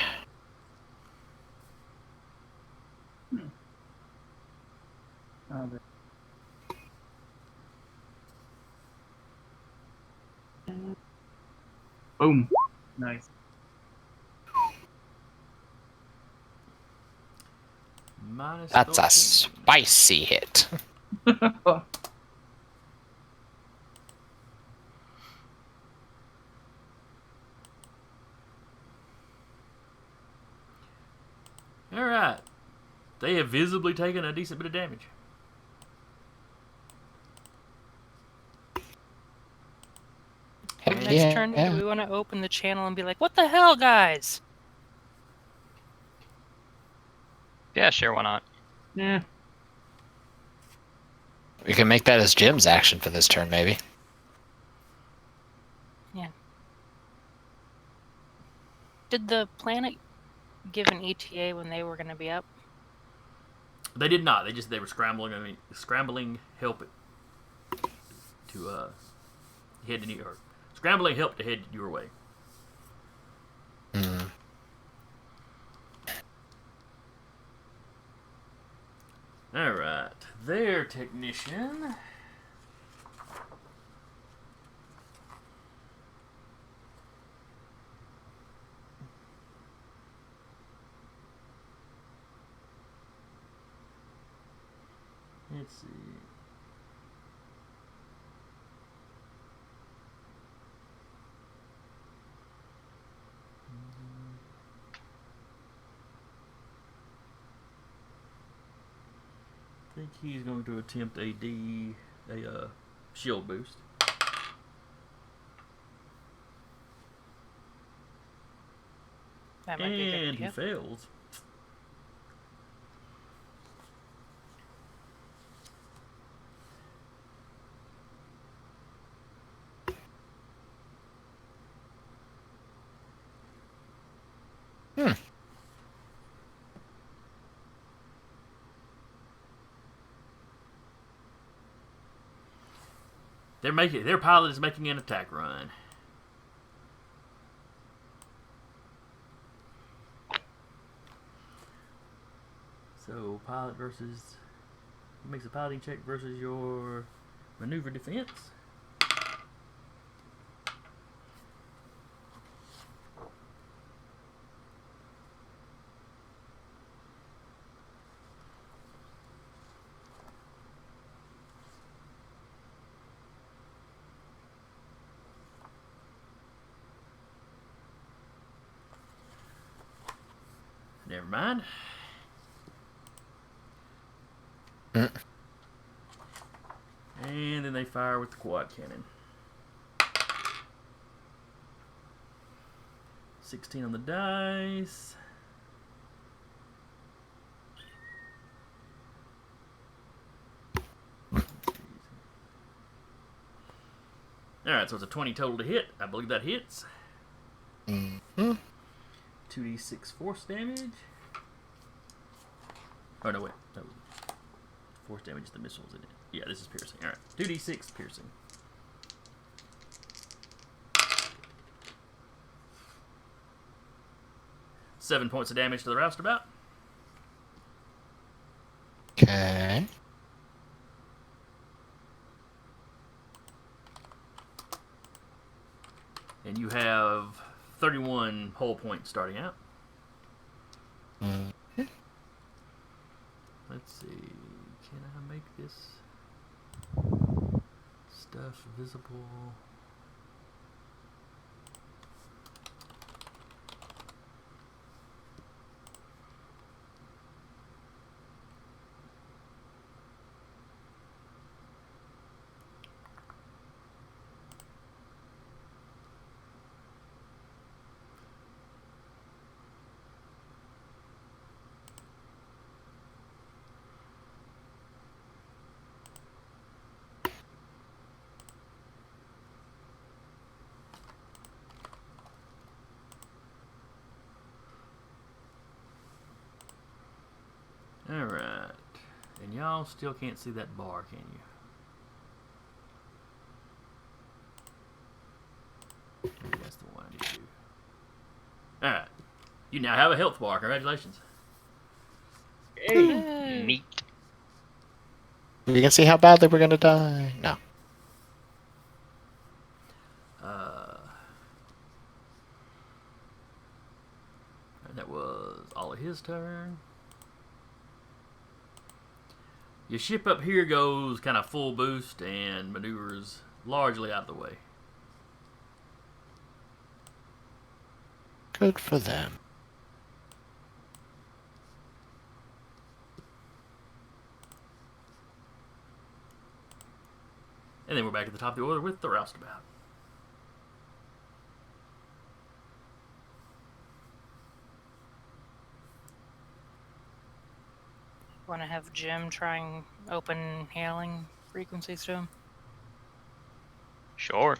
Boom. Nice. Minus That's a 13. spicy hit. All right. They have visibly taken a decent bit of damage. Heck Next yeah. turn, do we want to open the channel and be like, what the hell, guys? Yeah, sure, why not? Yeah. We can make that as Jim's action for this turn, maybe. Did the planet give an ETA when they were going to be up? They did not. They were scrambling. I mean, scrambling help to head to New York. Scrambling help to head your way. Hmm. All right, their technician. Let's see. I think he's going to attempt a shield boost. That might be a good And he idea. fails. Their pilot is making an attack run. So pilot versus makes a piloting check versus your maneuver defense. Never mind. And then they fire with the quad cannon. 16 on the dice. Alright, so it's a 20 total to hit. I believe that hits. 2d6 force damage. Oh, no, wait. That was force damage is the missiles, isn't it? Yeah, this is piercing. Alright, 2d6 piercing. Seven points of damage to the roustabout. Okay. And you have 31 hull points starting out. Let's see. Can I make this stuff visible? Alright. And y'all still can't see that bar, can you? Maybe that's the one I need to do. Alright. You now have a health bar. Congratulations. Hey, Neat. You can see how badly we're gonna die. No. And that was all of his turn. Your ship up here goes kind of full boost and maneuvers largely out of the way. Good for them. And then we're back at the top of the order with the roustabout. Want to have Jim trying open hailing frequencies to him? Sure.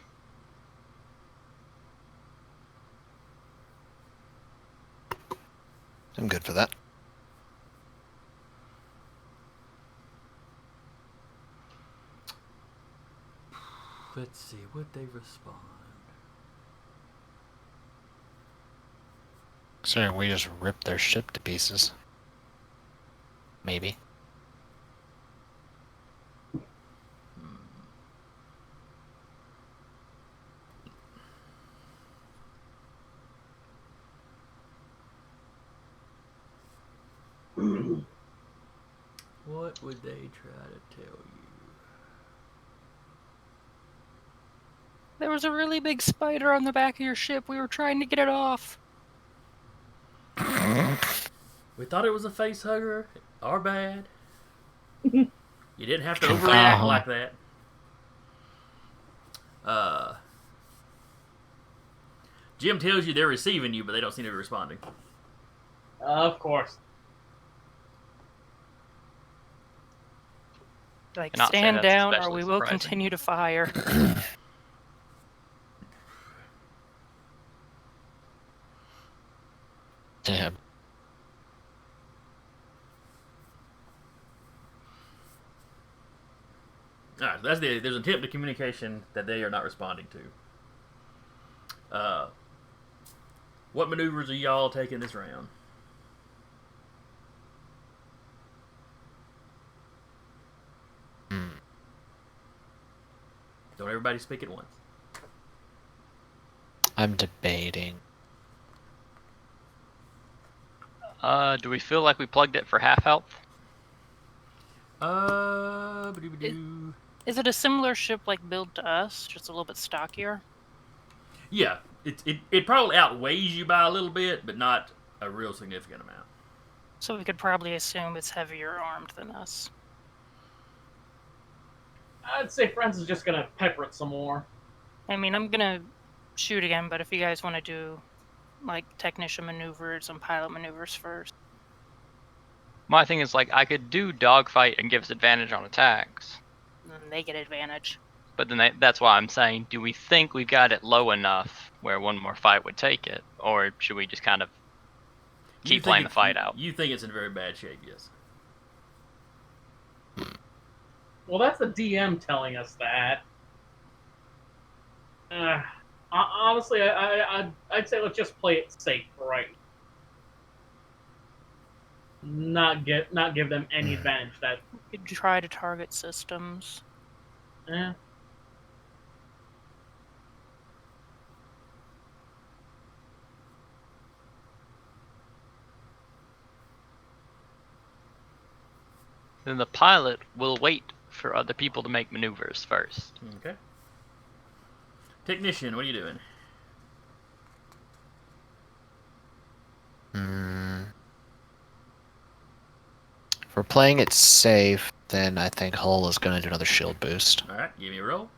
I'm good for that. Let's see, would they respond? Considering we just ripped their ship to pieces. Maybe. What would they try to tell you? There was a really big spider on the back of your ship. We were trying to get it off. We thought it was a face hugger. Our bad. You didn't have to overreact like that. Jim tells you they're receiving you, but they don't seem to be responding. of course. Like, Cannot say stand that's down or especially we will surprising. continue to fire. Damn. All right, so there's an attempt to communication that they are not responding to. What maneuvers are y'all taking this round? Don't everybody speak at once. I'm debating. Do we feel like we plugged it for half health? Ba-doo-ba-doo. Is it a similar ship like build to us, just a little bit stockier? Yeah, it probably outweighs you by a little bit, but not a real significant amount. So we could probably assume it's heavier armed than us. I'd say Friends is just gonna pepper it some more. I mean, I'm gonna shoot again, but if you guys want to do like technician maneuvers and pilot maneuvers first. My thing is, like, I could do dogfight and give us advantage on attacks. Then they get advantage. But then that's why I'm saying, do we think we've got it low enough where one more fight would take it? Or should we just kind of keep playing the fight out? You think it's in very bad shape, yes. Well, that's the DM telling us that. Honestly, I'd say let's just play it safe for right now. Not give them any advantage. That You could try to target systems. eh. Then the pilot will wait for other people to make maneuvers first. Okay. Technician, what are you doing? If we're playing it safe, then I think Hull is going to do another shield boost. All right, give me a roll.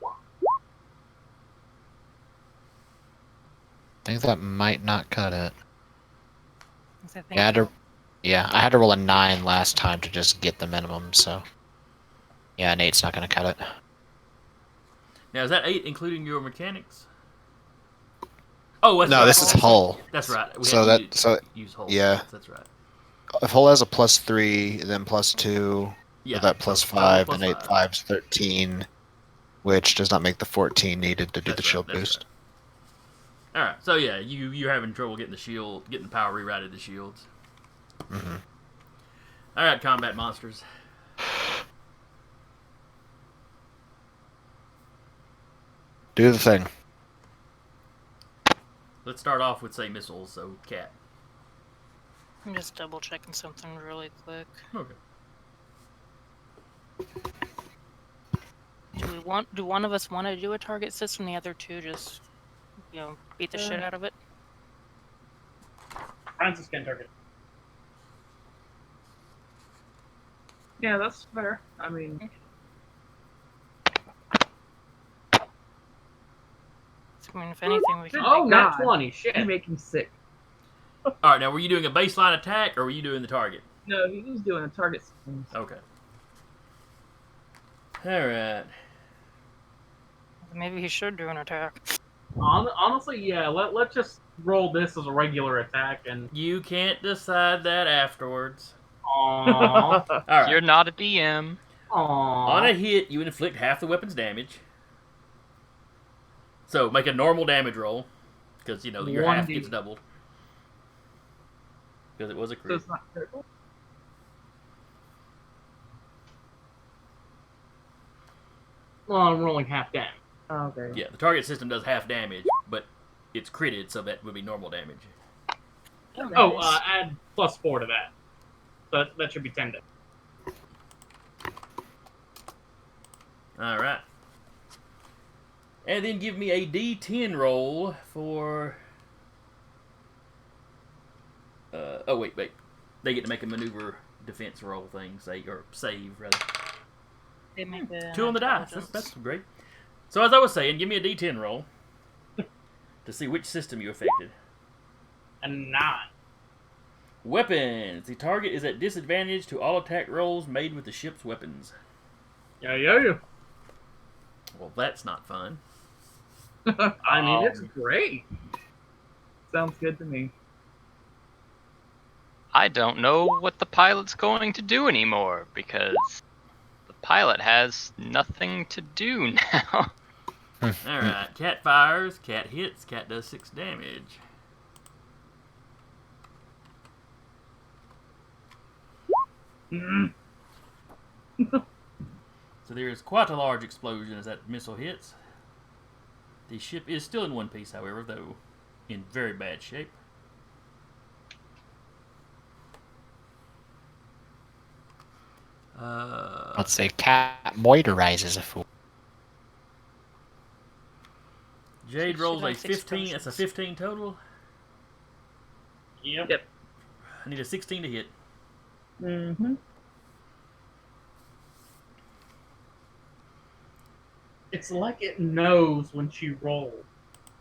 I think that might not cut it. I think Yeah, I had to roll a 9 last time to just get the minimum, so... Yeah, an 8's not going to cut it. Now, is that 8 including your mechanics? Oh, that's No, right. this is Hull. That's right. We So had to that- so- use Hull. yeah. That's right. If Hull has a +3, then +2, Yeah. with that so +5, plus then 8 5. 5's 13, which does not make the 14 needed to do That's the right, shield that's boost. All right. So yeah, you're having trouble getting the power rerouted to shields. Mm-hmm. All right, combat monsters. Do the thing. Let's start off with say missiles. So cat. I'm just double checking something really quick. Okay. Do one of us want to do a target system? The other two just, beat the shit out of it. Francis can target. Yeah, that's fair. I mean, I mean, if anything, we can. Oh, not God. 20. Shit. you make him sick. All right. Now, were you doing a baseline attack or were you doing the target? No, he was doing a target system. Okay. All right. Maybe he should do an attack. Honestly, yeah. Let's just roll this as a regular attack and. You can't decide that afterwards. Aww. All right. You're not a DM. On a Aww. hit, you inflict half the weapon's damage. So make a normal damage roll, because your 1d. half gets doubled. Because it was a So crit. it's not critical. Well, I'm rolling half damage. Oh, okay. Yeah, the target system does half damage, but it's critted, so that would be normal damage. Oh, nice. add +4 to that. So that should be 10 damage. All right. And then give me a D10 roll for. Oh wait. They get to make a maneuver defense roll thing, or save rather. They make a 2 on the dice. intelligence. That's great. So as I was saying, give me a D10 roll to see which system you affected. A 9. Weapons. The target is at disadvantage to all attack rolls made with the ship's weapons. Yeah. Well, that's not fun. I mean, it's great. Sounds good to me. I don't know what the pilot's going to do anymore, because the pilot has nothing to do now. Alright, cat fires, cat hits, cat does 6 damage. Mm. So there is quite a large explosion as that missile hits. The ship is still in one piece, however, though in very bad shape. Let's say cat moisturizes a fool. Jade She rolls a likes 15. That's a explosions. 15 total. Yep. Yep. I need a 16 to hit. Mm-hmm. It's like it knows when she rolls.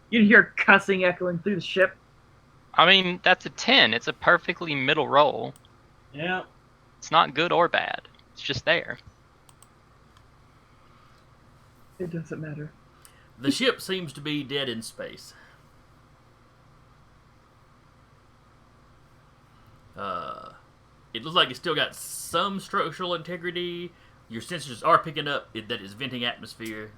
You can hear cussing echoing through the ship. I mean, that's a 10. It's a perfectly middle roll. Yeah. It's not good or bad. It's just there. It doesn't matter. The ship seems to be dead in space. It looks like it's still got some structural integrity. Your sensors are picking up that it's venting atmosphere.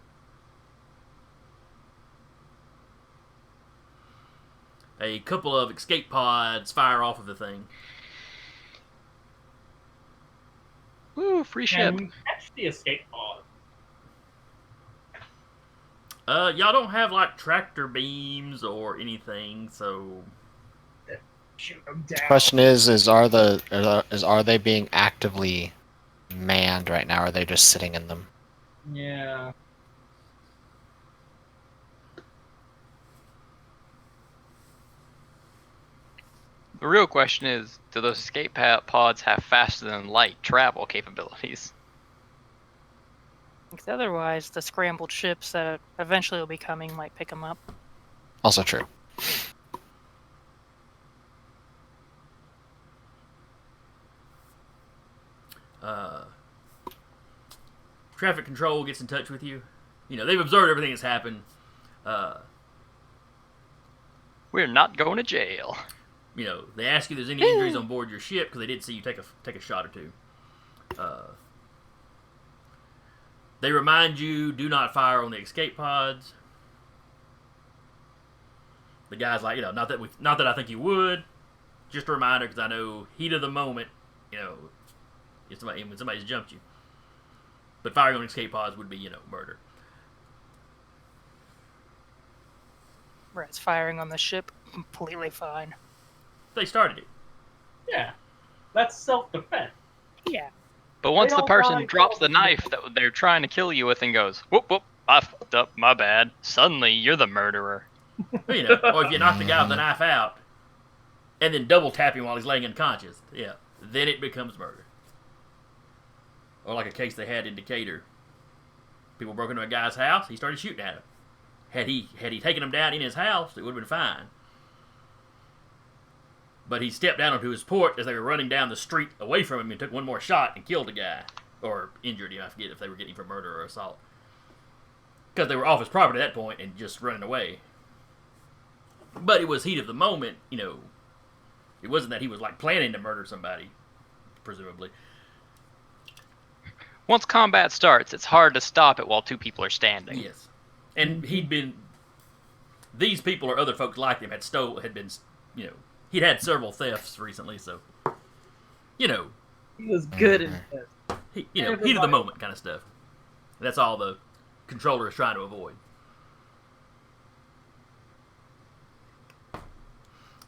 A couple of escape pods fire off of the thing. Woo, free ship. Can we catch the escape pod? Y'all don't have like tractor beams or anything, so Shoot them down. Question is are they being actively manned right now? Or are they just sitting in them? Yeah. The real question is, do those escape pods have faster than light travel capabilities? Because otherwise, the scrambled ships that eventually will be coming might pick them up. Also true. Traffic control gets in touch with you. You know, they've observed everything that's happened. We're not going to jail. You know, they ask you if there's any injuries on board your ship because they did see you take a shot or two. They remind you, do not fire on the escape pods. The guy's like, you know, not that I think you would. Just a reminder because I know heat of the moment, you know, when somebody's jumped you. But firing on escape pods would be, you know, murder. Whereas firing on the ship, completely fine. They started it. Yeah. That's self-defense. Yeah. But once They the don't person die drops the for- knife that they're trying to kill you with and goes, whoop, whoop, I fucked up, my bad. Suddenly, you're the murderer. You know, or if you knock the guy with the knife out and then double tap him while he's laying unconscious, yeah, then it becomes murder. Or like a case they had in Decatur. People broke into a guy's house, he started shooting at him. Had he taken him down in his house, it would have been fine. But he stepped down onto his porch as they were running down the street away from him and took one more shot and killed the guy. Or injured him, I forget if they were getting him for murder or assault. Because they were off his property at that point and just running away. But it was heat of the moment, you know. It wasn't that he was like planning to murder somebody, presumably. Once combat starts, it's hard to stop it while two people are standing. Yes. And these people or other folks like him had been, you know, he'd had several thefts recently, so, you know, He was good in this. heat of the moment kind of stuff. That's all the controller is trying to avoid.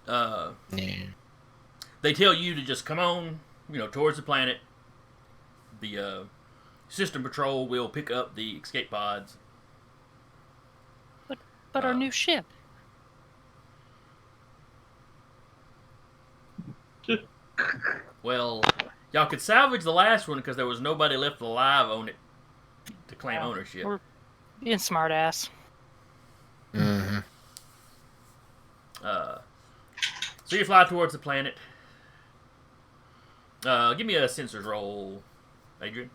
Yeah. They tell you to just come on, you know, towards the planet. The system patrol will pick up the escape pods. But our new ship. Well, y'all could salvage the last one because there was nobody left alive on it to claim ownership. We're being smartass. Mm-hmm. So you fly towards the planet. Give me a sensors roll, Adrian.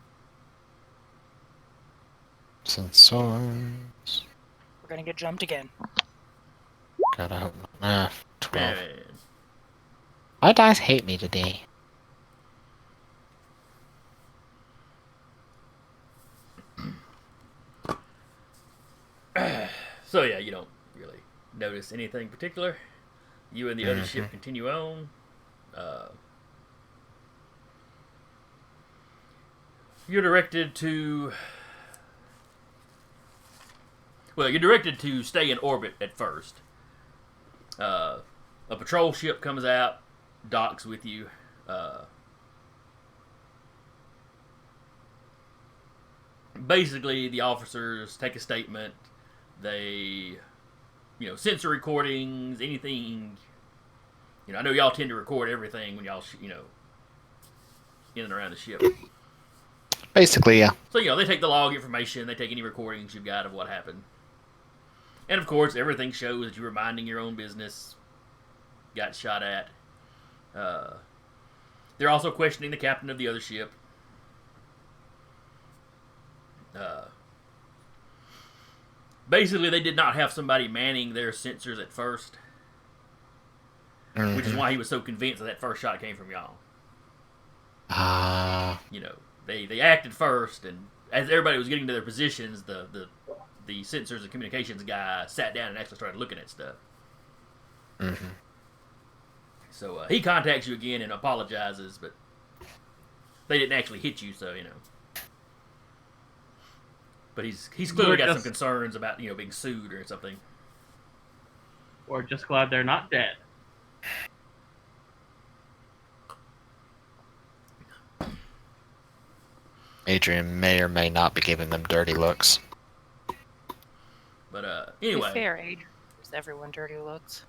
Sensors. We're gonna get jumped again. Gotta hope not. 12. Man. My dice hate me today. So yeah, you don't really notice anything particular. You and the other ship continue on. You're directed to. Well, you're directed to stay in orbit at first. A patrol ship comes out, docks with you. Basically, the officers take a statement. They, censor recordings, anything. I know y'all tend to record everything when y'all, in and around the ship. Basically, yeah. So, they take the log information, they take any recordings you've got of what happened. And, of course, everything shows that you were minding your own business, got shot at. They're also questioning the captain of the other ship. Basically, they did not have somebody manning their sensors at first, which is why he was so convinced that first shot came from y'all. They acted first, and as everybody was getting to their positions, the sensors and communications guy sat down and actually started looking at stuff. So he contacts you again and apologizes, but they didn't actually hit you, so But he's clearly got some concerns about being sued or something. We're just glad they're not dead. Adrian may or may not be giving them dirty looks. But To be anyway, fair, Adrian gives everyone dirty looks.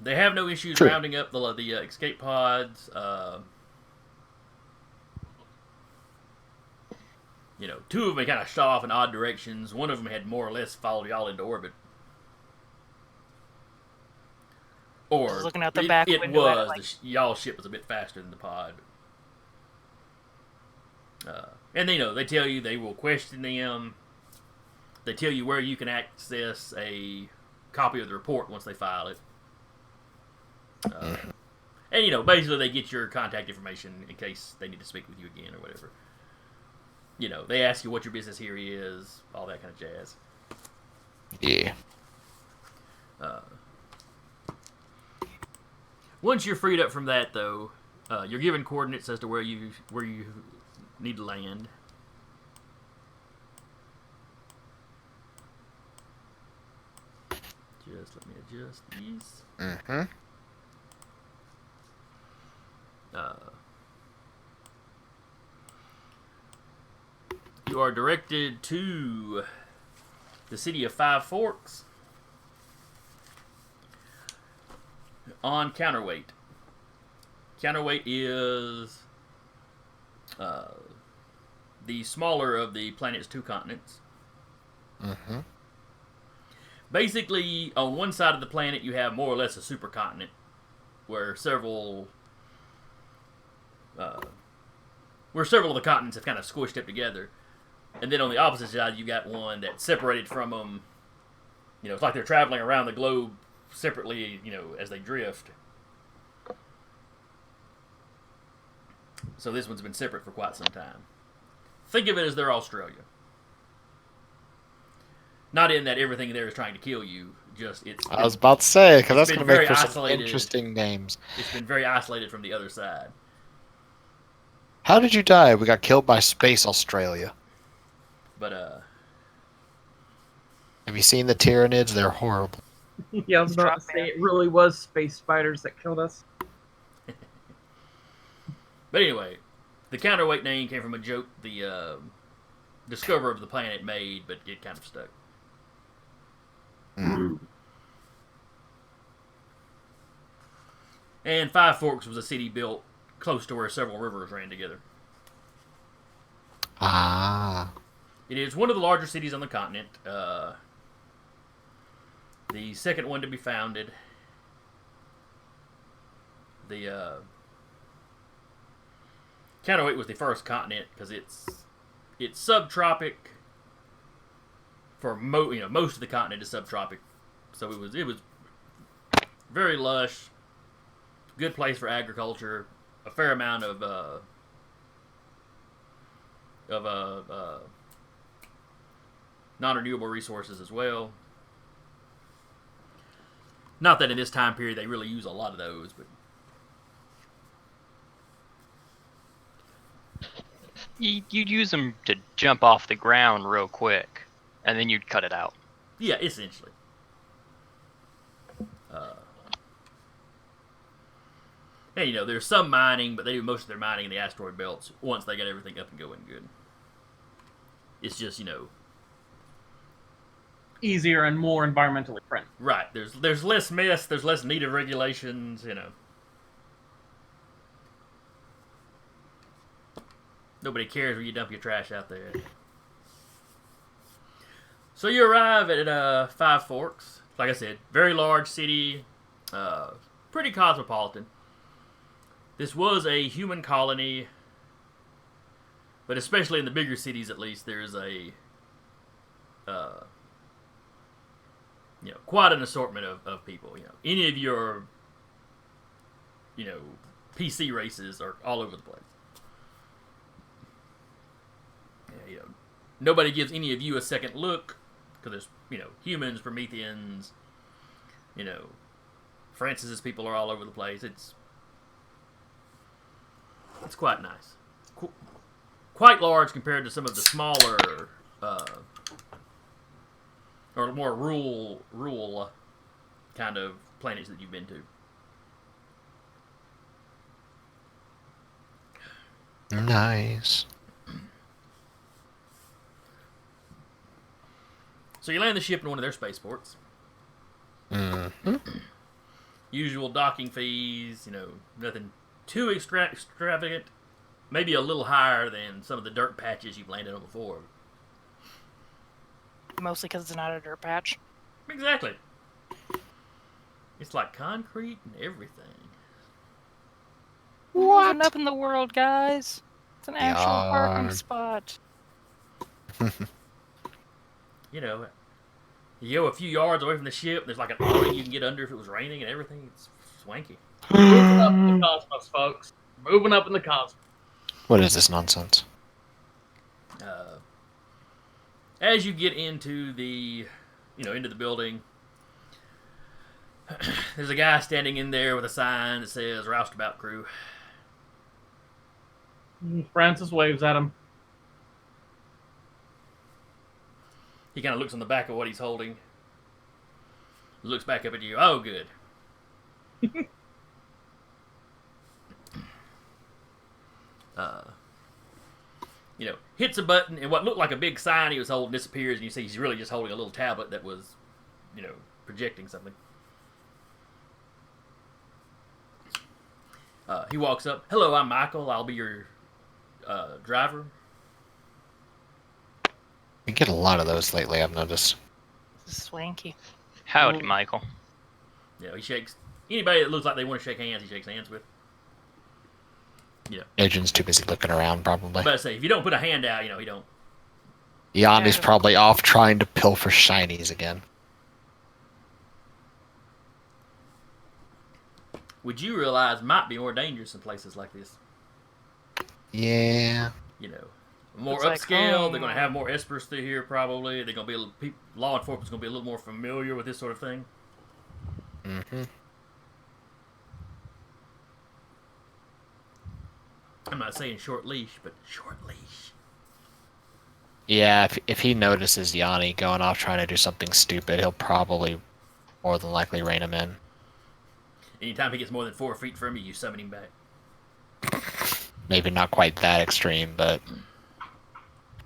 they have no issues True. rounding up the escape pods. Two of them kind of shot off in odd directions. One of them had more or less followed y'all into orbit. Or Just looking out the back window at it, like- y'all's ship was a bit faster than the pod. And they tell you they will question them. They tell you where you can access a copy of the report once they file it. And basically they get your contact information in case they need to speak with you again or whatever. They ask you what your business here is, all that kind of jazz. Yeah. Once you're freed up from that, though, you're given coordinates as to where you need to land. Just let me adjust these. You are directed to the city of Five Forks on counterweight. Counterweight is the smaller of the planet's two continents. Basically, on one side of the planet, you have more or less a supercontinent where several of the continents have kind of squished up together. And then on the opposite side, you got one that's separated from them. It's like they're traveling around the globe separately, as they drift. So this one's been separate for quite some time. Think of it as they're Australia. Not in that everything there is trying to kill you, just it's... I was about to say, because that's been going to make very for some isolated. interesting names. It's been very isolated from the other side. How did you die? We got killed by Space Australia. But, Have you seen the Tyranids? They're horrible. Yeah, I was about to say, it really was space spiders that killed us. But anyway, the counterweight name came from a joke the discoverer of the planet made, but it kind of stuck. And Five Forks was a city built close to where several rivers ran together. Ah. It is one of the larger cities on the continent. The second one to be founded. The Counterweight was the first continent because it's subtropic. For most of the continent is subtropic, so it was very lush, good place for agriculture, a fair amount of non-renewable resources as well. Not that in this time period they really use a lot of those, but You'd use them to jump off the ground real quick, and then you'd cut it out. yeah, essentially. And, there's some mining, but they do most of their mining in the asteroid belts once they get everything up and going good. It's just, Easier and more environmentally friendly. right. There's less mess, there's less native regulations, Nobody cares where you dump your trash out there. So you arrive at Five Forks. Like I said, very large city, pretty cosmopolitan. This was a human colony, but especially in the bigger cities, at least, there's a quite an assortment of people. Any of your PC races are all over the place. Yeah, nobody gives any of you a second look because there's humans, Prometheans, Francis's people are all over the place. It's quite nice. Quite large compared to some of the smaller or more rural kind of planets that you've been to. Nice. So you land the ship in one of their spaceports. Mm-hmm. Usual docking fees, nothing too extravagant. Maybe a little higher than some of the dirt patches you've landed on before. Mostly because it's not a dirt patch. Exactly. It's like concrete and everything. We're moving up in the world, guys. It's an actual parking Yard. spot. You go a few yards away from the ship, there's like an awning you can get under if it was raining and everything. It's swanky. Moving up in the cosmos, folks. Moving up in the cosmos. What is this nonsense? As you get into the building, there's a guy standing in there with a sign that says "Roustabout Crew." Francis waves at him. He kind of looks on the back of what he's holding. Looks back up at you. Oh, good. Hits a button, and what looked like a big sign he was holding disappears, and you see he's really just holding a little tablet that was, projecting something. He walks up. Hello, I'm Michael. I'll be your driver. We get a lot of those lately, I've noticed. Swanky. Howdy, Michael. He shakes. Anybody that looks like they want to shake hands, he shakes hands with. Agent's too busy looking around, probably. But I say, if you don't put a hand out, he don't. Yanni's Yeah. probably off trying to pilfer shinies again. Would you realize might be more dangerous in places like this? Yeah. More It's like upscale. home. They're going to have more espers through here, probably. They're going to be law enforcement's going to be a little more familiar with this sort of thing. Mm-hmm. I'm not saying short leash, but short leash. Yeah, if he notices Yanni going off trying to do something stupid, he'll probably more than likely rein him in. Anytime he gets more than 4 feet from you, you summon him back. Maybe not quite that extreme, but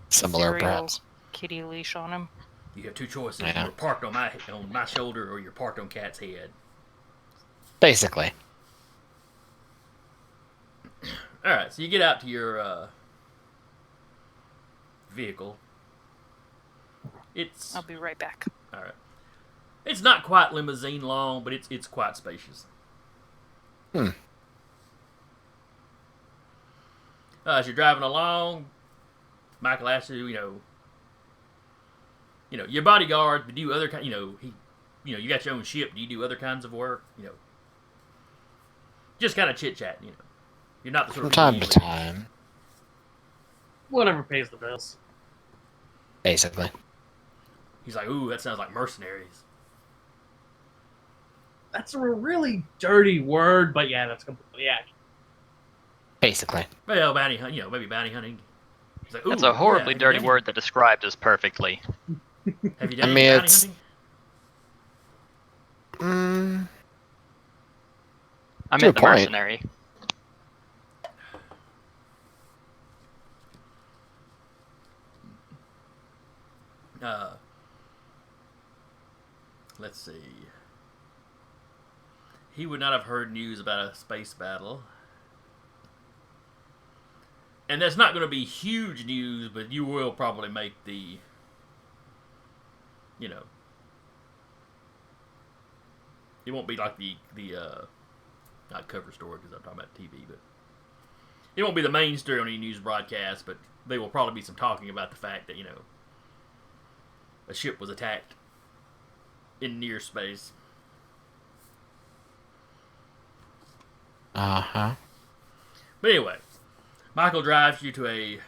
similar Serial perhaps. kitty leash on him. You have two choices. Yeah. You're parked on my shoulder, or you're parked on Cat's head. Basically. All right, so you get out to your vehicle. It's I'll be right back. all right. It's not quite limousine long, but it's quite spacious. As you're driving along, Michael asks you, your bodyguard do other kind. You got your own ship. Do you do other kinds of work? just kind of chit chat. You know, you're not the sort From of people time to usually- time, Whatever pays the bills. basically. He's like, ooh, that sounds like mercenaries. That's a really dirty word, but yeah, that's completely accurate. Basically. Well, bounty hunt, you know, maybe bounty hunting. He's like, ooh, That's a horribly yeah, dirty word that described us perfectly. Have you done I any mean, bounty it's- hunting? Mm, I To meant a the point. mercenary. Let's see. He would not have heard news about a space battle. And that's not going to be huge news, but you will probably make the, you know, it won't be like the not cover story because I'm talking about TV, but it won't be the main story on any news broadcast, but there will probably be some talking about the fact that, you know, a ship was attacked in near space. uh-huh. But anyway, Michael drives you to a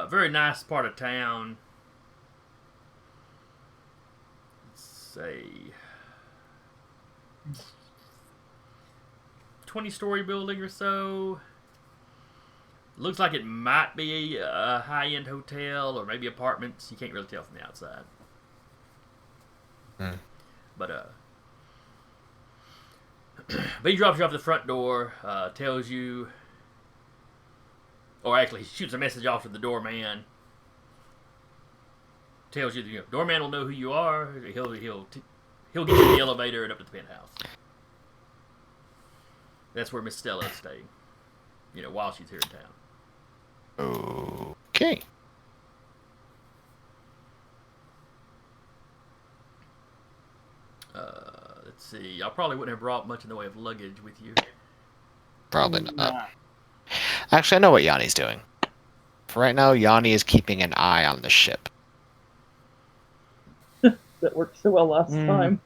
very nice part of town. Let's say 20-story building or so. Looks like it might be a high-end hotel or maybe apartments. You can't really tell from the outside. Hmm. But but he drops you off the front door, tells you, or actually he shoots a message off to the doorman. Tells you, the doorman will know who you are. He'll get you in the elevator and up to the penthouse. That's where Miss Stella is staying. You know, while she's here in town. Okay. Let's see. Y'all probably wouldn't have brought much in the way of luggage with you. Probably not. Nah. Actually, I know what Yanni's doing. For right now, Yanni is keeping an eye on the ship. That worked so well last time.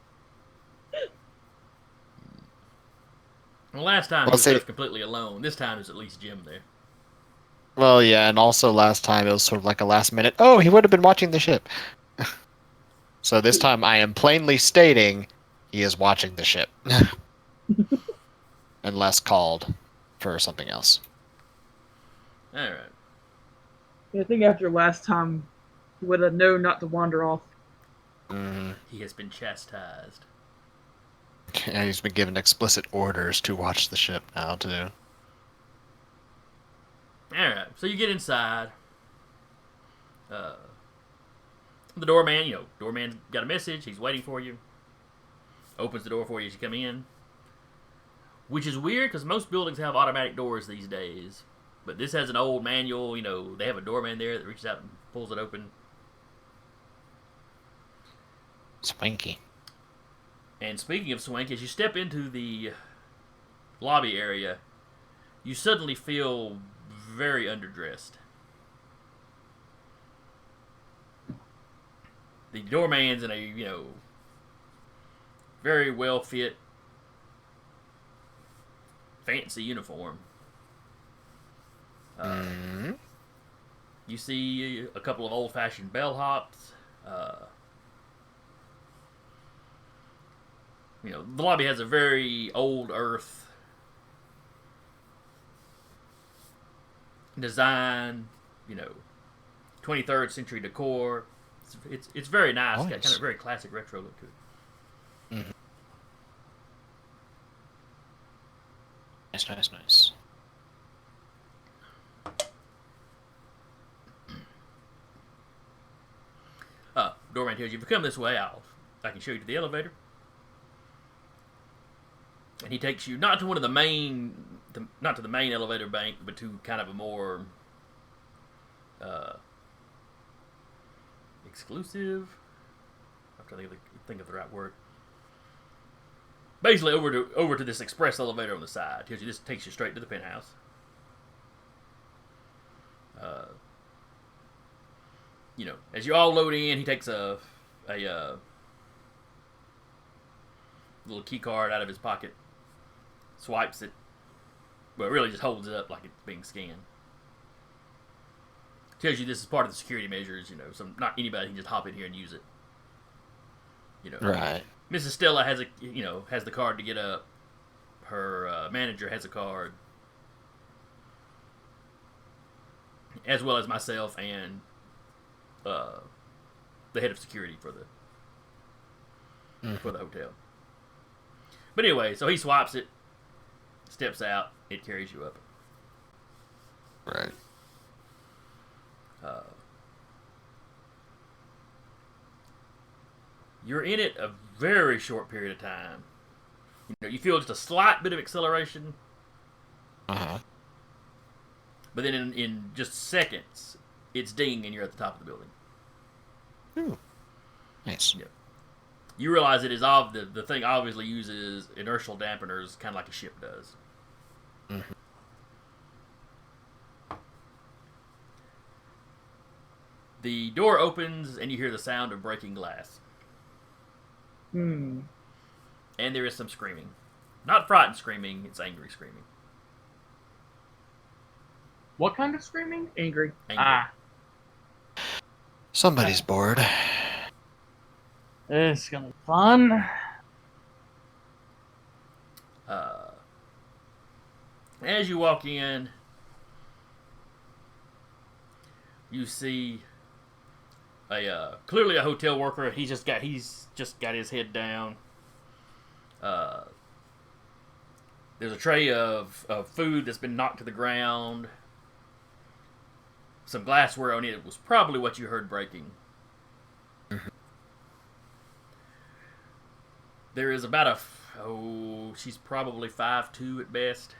Well, last time Well, he was see- left completely alone. This time there's at least Jim there. Well, yeah, and also last time it was sort of like a last minute, oh, he would have been watching the ship. So this time I am plainly stating he is watching the ship. Unless called for something else. All right. I think after last time, he would have known not to wander off. Mm, He has been chastised. yeah, he's been given explicit orders to watch the ship now, too. Alright, so you get inside. The doorman, doorman's got a message. He's waiting for you. Opens the door for you as you come in. Which is weird because most buildings have automatic doors these days. But this has an old manual, they have a doorman there that reaches out and pulls it open. Swanky. And speaking of swank, as you step into the lobby area, you suddenly feel very underdressed. The doorman's in a, very well fit, fancy uniform. You see a couple of old-fashioned bellhops. The lobby has a very old earth design, 23rd century decor. It's very nice. Nice. Got kind of very classic retro look to it. Mm-hmm. Nice. Doorman tells you, if you come this way, I can show you to the elevator. And he takes you not to one of the main, not to the main elevator bank, but to kind of a more exclusive. I'm trying to think of the right word. Basically, over to this express elevator on the side. Tells you this takes you straight to the penthouse. As you all load in, he takes a little key card out of his pocket, swipes it. Well, it really just holds it up like it's being scanned. Tells you this is part of the security measures. Not anybody can just hop in here and use it. Right. Mrs. Stella has has the card to get up. Her manager has a card, as well as myself and the head of security for the hotel. But anyway, so he swipes it, steps out, it carries you up. Right. You're in it a very short period of time. You feel just a slight bit of acceleration, Uh-huh. but then in just seconds, it's ding and you're at the top of the building. Ooh. Nice. Yeah. You realize it is the thing obviously uses inertial dampeners, kind of like a ship does. Mm-hmm. The door opens and you hear the sound of breaking glass. Hmm. And there is some screaming. Not frightened screaming, it's angry screaming. What kind of screaming? Angry. Angry. Somebody's bored. This is gonna be fun. As you walk in, you see clearly a hotel worker. He's just got his head down. There's a tray of food that's been knocked to the ground. Some glassware on it was probably what you heard breaking. There is about she's probably 5'2" at best.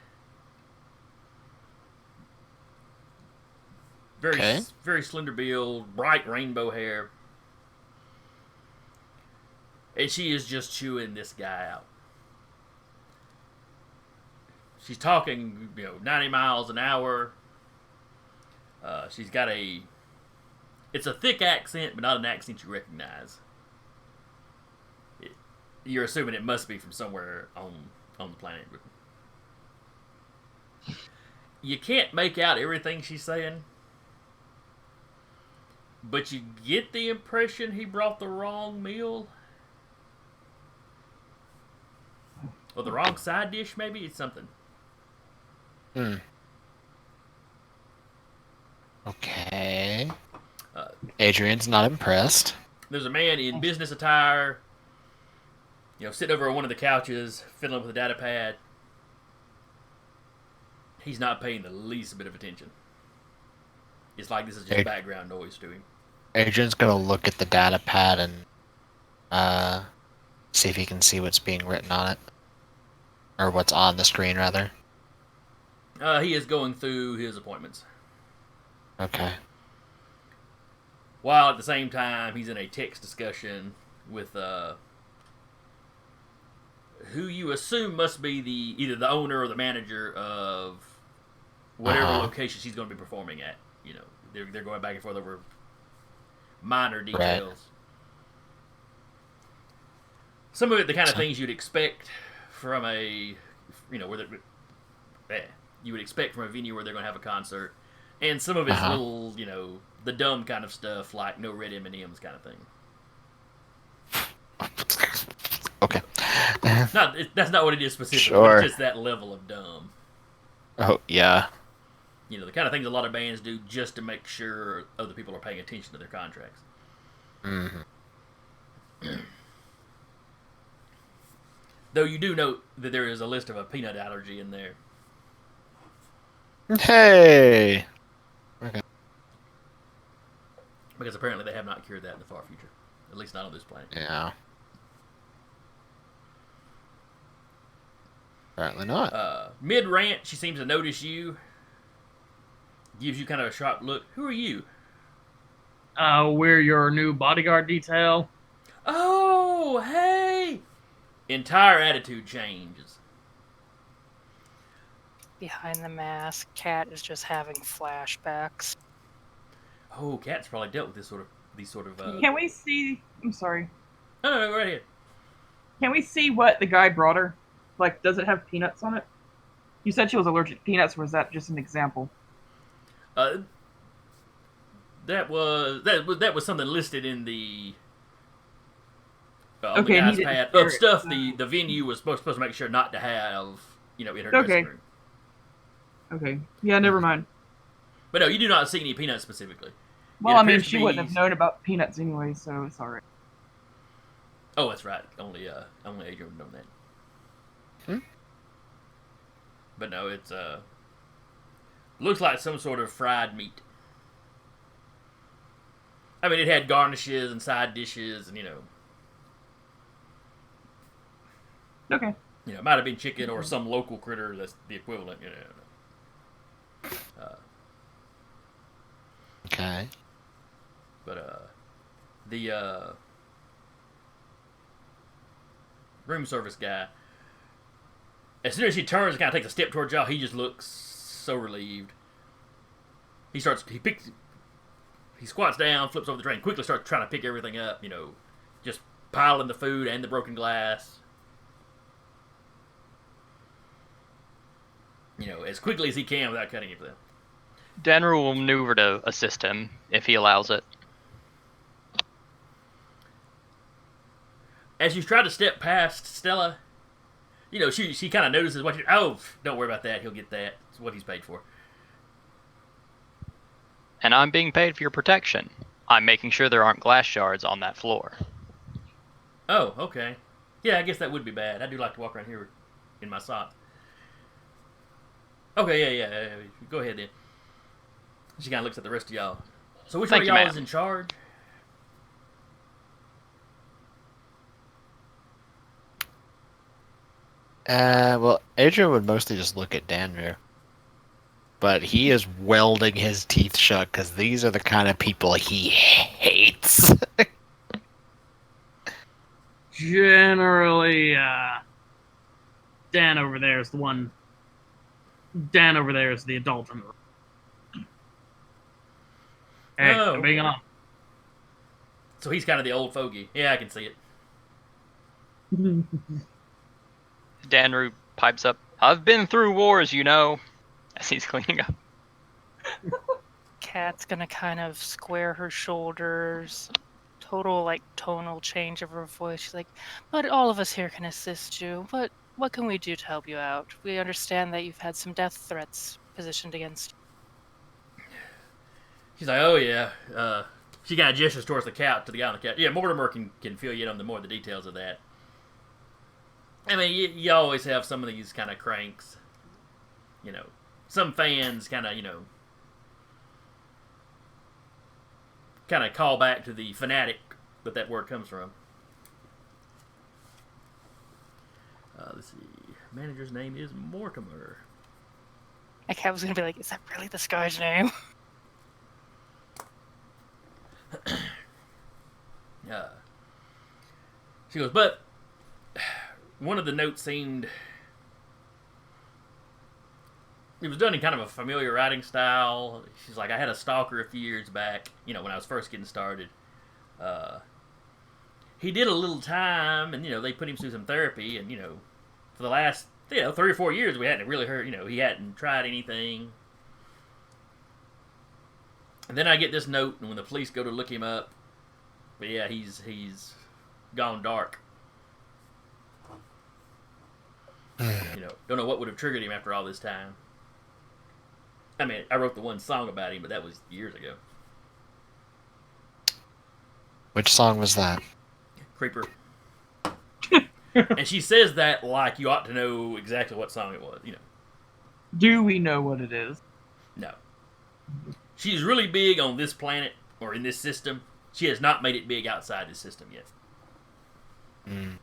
Very slender build, bright rainbow hair. And she is just chewing this guy out. She's talking, 90 miles an hour. She's got it's a thick accent, but not an accent you recognize. You're assuming it must be from somewhere on the planet. You can't make out everything she's saying, but you get the impression he brought the wrong meal. Or the wrong side dish, maybe? It's something. Okay. Adrian's not impressed. There's a man in business attire, sitting over on one of the couches, fiddling with a data pad. He's not paying the least bit of attention. It's like this is just background noise to him. Adrian's gonna look at the data pad and see if he can see what's being written on it. Or what's on the screen, rather. He is going through his appointments. Okay. While at the same time, he's in a text discussion with who you assume must be either the owner or the manager of whatever location she's going to be performing at. They're going back and forth over minor details. Right. Some of it, the kind of things you'd expect from you would expect from a venue where they're going to have a concert, and some of it's little, the dumb kind of stuff like no red M&Ms kind of thing. Okay. That's not what it is specifically. Sure. It's just that level of dumb. Oh yeah. The kind of things a lot of bands do just to make sure other people are paying attention to their contracts. Mm-hmm. Though you do note that there is a list of a peanut allergy in there. Hey! Okay. Because apparently they have not cured that in the far future. At least not on this planet. Yeah. Apparently not. Mid-rant, she seems to notice you. Gives you kind of a sharp look. Who are you? We're your new bodyguard detail. Oh, hey! Entire attitude changes. Behind the mask, Cat is just having flashbacks. Oh, Cat's probably dealt with these sort of. Can we see? I'm sorry. No, go right ahead. Can we see what the guy brought her? Like, does it have peanuts on it? You said she was allergic to peanuts, or was that just an example? That was something listed in the on Okay, the and he guy's didn't pad share of it, stuff so- the venue was supposed to make sure not to have, in her Okay. dressing room. Okay. Yeah, never mind. But no, you do not see any peanuts specifically. Well, It I mean, appears to she be- wouldn't have known about peanuts anyway, so it's alright. Oh, that's right. Only Adrian would know that. Hmm? But no, it's looks like some sort of fried meat. I mean, it had garnishes and side dishes, and Okay. it might have been chicken or some local critter that's the equivalent. Okay. But the room service guy, as soon as she turns and kind of takes a step towards y'all, he just looks so relieved. He squats down, flips over the tray, and quickly starts trying to pick everything up. Just piling the food and the broken glass. As quickly as he can without cutting anything. Danru will maneuver to assist him if he allows it. As you try to step past Stella, she kind of notices what you. Oh, don't worry about that. He'll get that. It's what he's paid for. And I'm being paid for your protection. I'm making sure there aren't glass shards on that floor. Oh, okay. Yeah, I guess that would be bad. I do like to walk around here in my socks. Okay, yeah. Go ahead then. She kind of looks at the rest of y'all. So which one of Thank you, y'all ma'am. is in charge? Well, Adrian would mostly just look at Danru. But he is welding his teeth shut because these are the kind of people he hates. Generally, Dan over there is the one. Dan over there is the adult in the room. Hey, Oh, I'm being okay. on. So he's kind of the old fogey. Yeah, I can see it. Danru pipes up, I've been through wars, as he's cleaning up. Kat's gonna kind of square her shoulders. Total tonal change of her voice. She's like, "But all of us here can assist you. What can we do to help you out? We understand that you've had some death threats positioned against you." She's like, oh yeah. She kind of gestures towards the couch, to the guy on the couch. Yeah, Mortimer can fill you in on the more the details of that. I mean, you always have some of these kind of cranks. Some fans kind of, kind of call back to the fanatic that word comes from. Let's see. Manager's name is Mortimer. Kat was gonna be like, "Is that really this guy's name?" She goes, but one of the notes seemed. It was done in kind of a familiar writing style. She's like, I had a stalker a few years back, when I was first getting started. He did a little time, and, they put him through some therapy, and, for the last, 3 or 4 years, we hadn't really heard, he hadn't tried anything. And then I get this note, and when the police go to look him up, but yeah, he's gone dark. Don't know what would have triggered him after all this time. I mean, I wrote the one song about him, but that was years ago. Which song was that? Creeper. And she says that like you ought to know exactly what song it was, Do we know what it is? No. She's really big on this planet, or in this system. She has not made it big outside this system yet. Mm.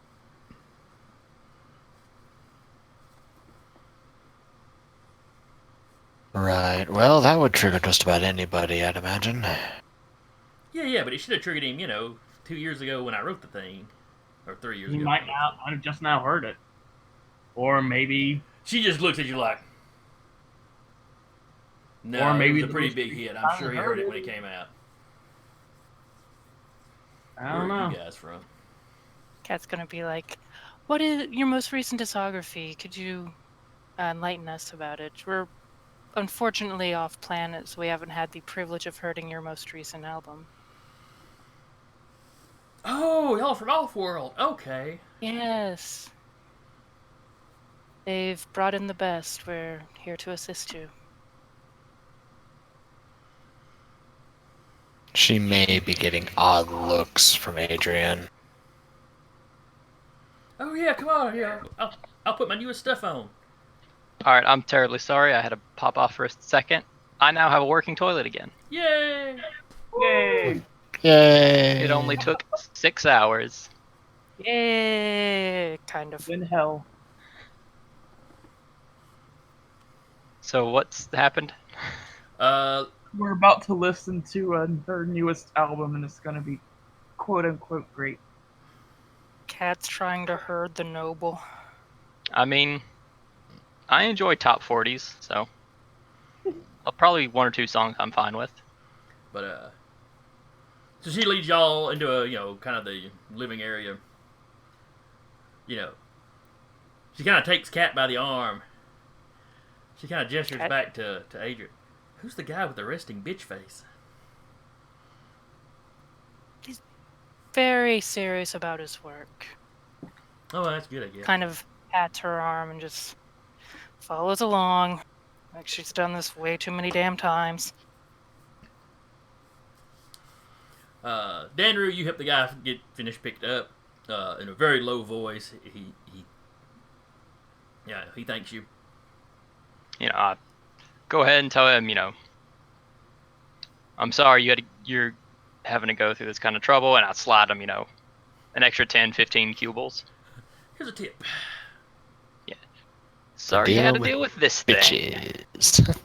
Right. Well, that would trigger just about anybody, I'd imagine. Yeah, but it should have triggered him, 2 years ago when I wrote the thing. Or 3 years You ago. might have just now heard it, or maybe, She just looks at you like, no, Or maybe it was a the pretty most big hit. I'm recent sure he time heard I it when heard it came out. I don't Where are know. you guys from? Kat's gonna be like, What is your most recent discography? Could you enlighten us about it? We're unfortunately off planet, so we haven't had the privilege of hearing your most recent album. Oh, y'all from Off-World. Okay. Yes. They've brought in the best. We're here to assist you. She may be getting odd looks from Adrian. Oh yeah, come on. Yeah, I'll put my newest stuff on. Alright, I'm terribly sorry. I had to pop off for a second. I now have a working toilet again. Yay! Yay! Yay! It only took 6 hours. Yay! Kind of. In hell. So what's happened? We're about to listen to her newest album, and it's gonna be quote unquote great. Cat's trying to herd the noble. I mean, I enjoy top 40s, so probably 1 or 2 songs I'm fine with. But so she leads y'all into a kind of the living area. She kind of takes Cat by the arm. She kind of gestures Cat? back to Adrian. Who's the guy with the resting bitch face? Very serious about his work. Oh, that's good, I guess. Kind of pats her arm and just follows along. Like she's done this way too many damn times. Danru, you help the guy get finished picked up in a very low voice. He thanks you. I go ahead and tell him, I'm sorry you're having to go through this kind of trouble, and I slide him, an extra 10, 15 cubles. Here's a tip. Sorry you had to deal with this thing. Bitches.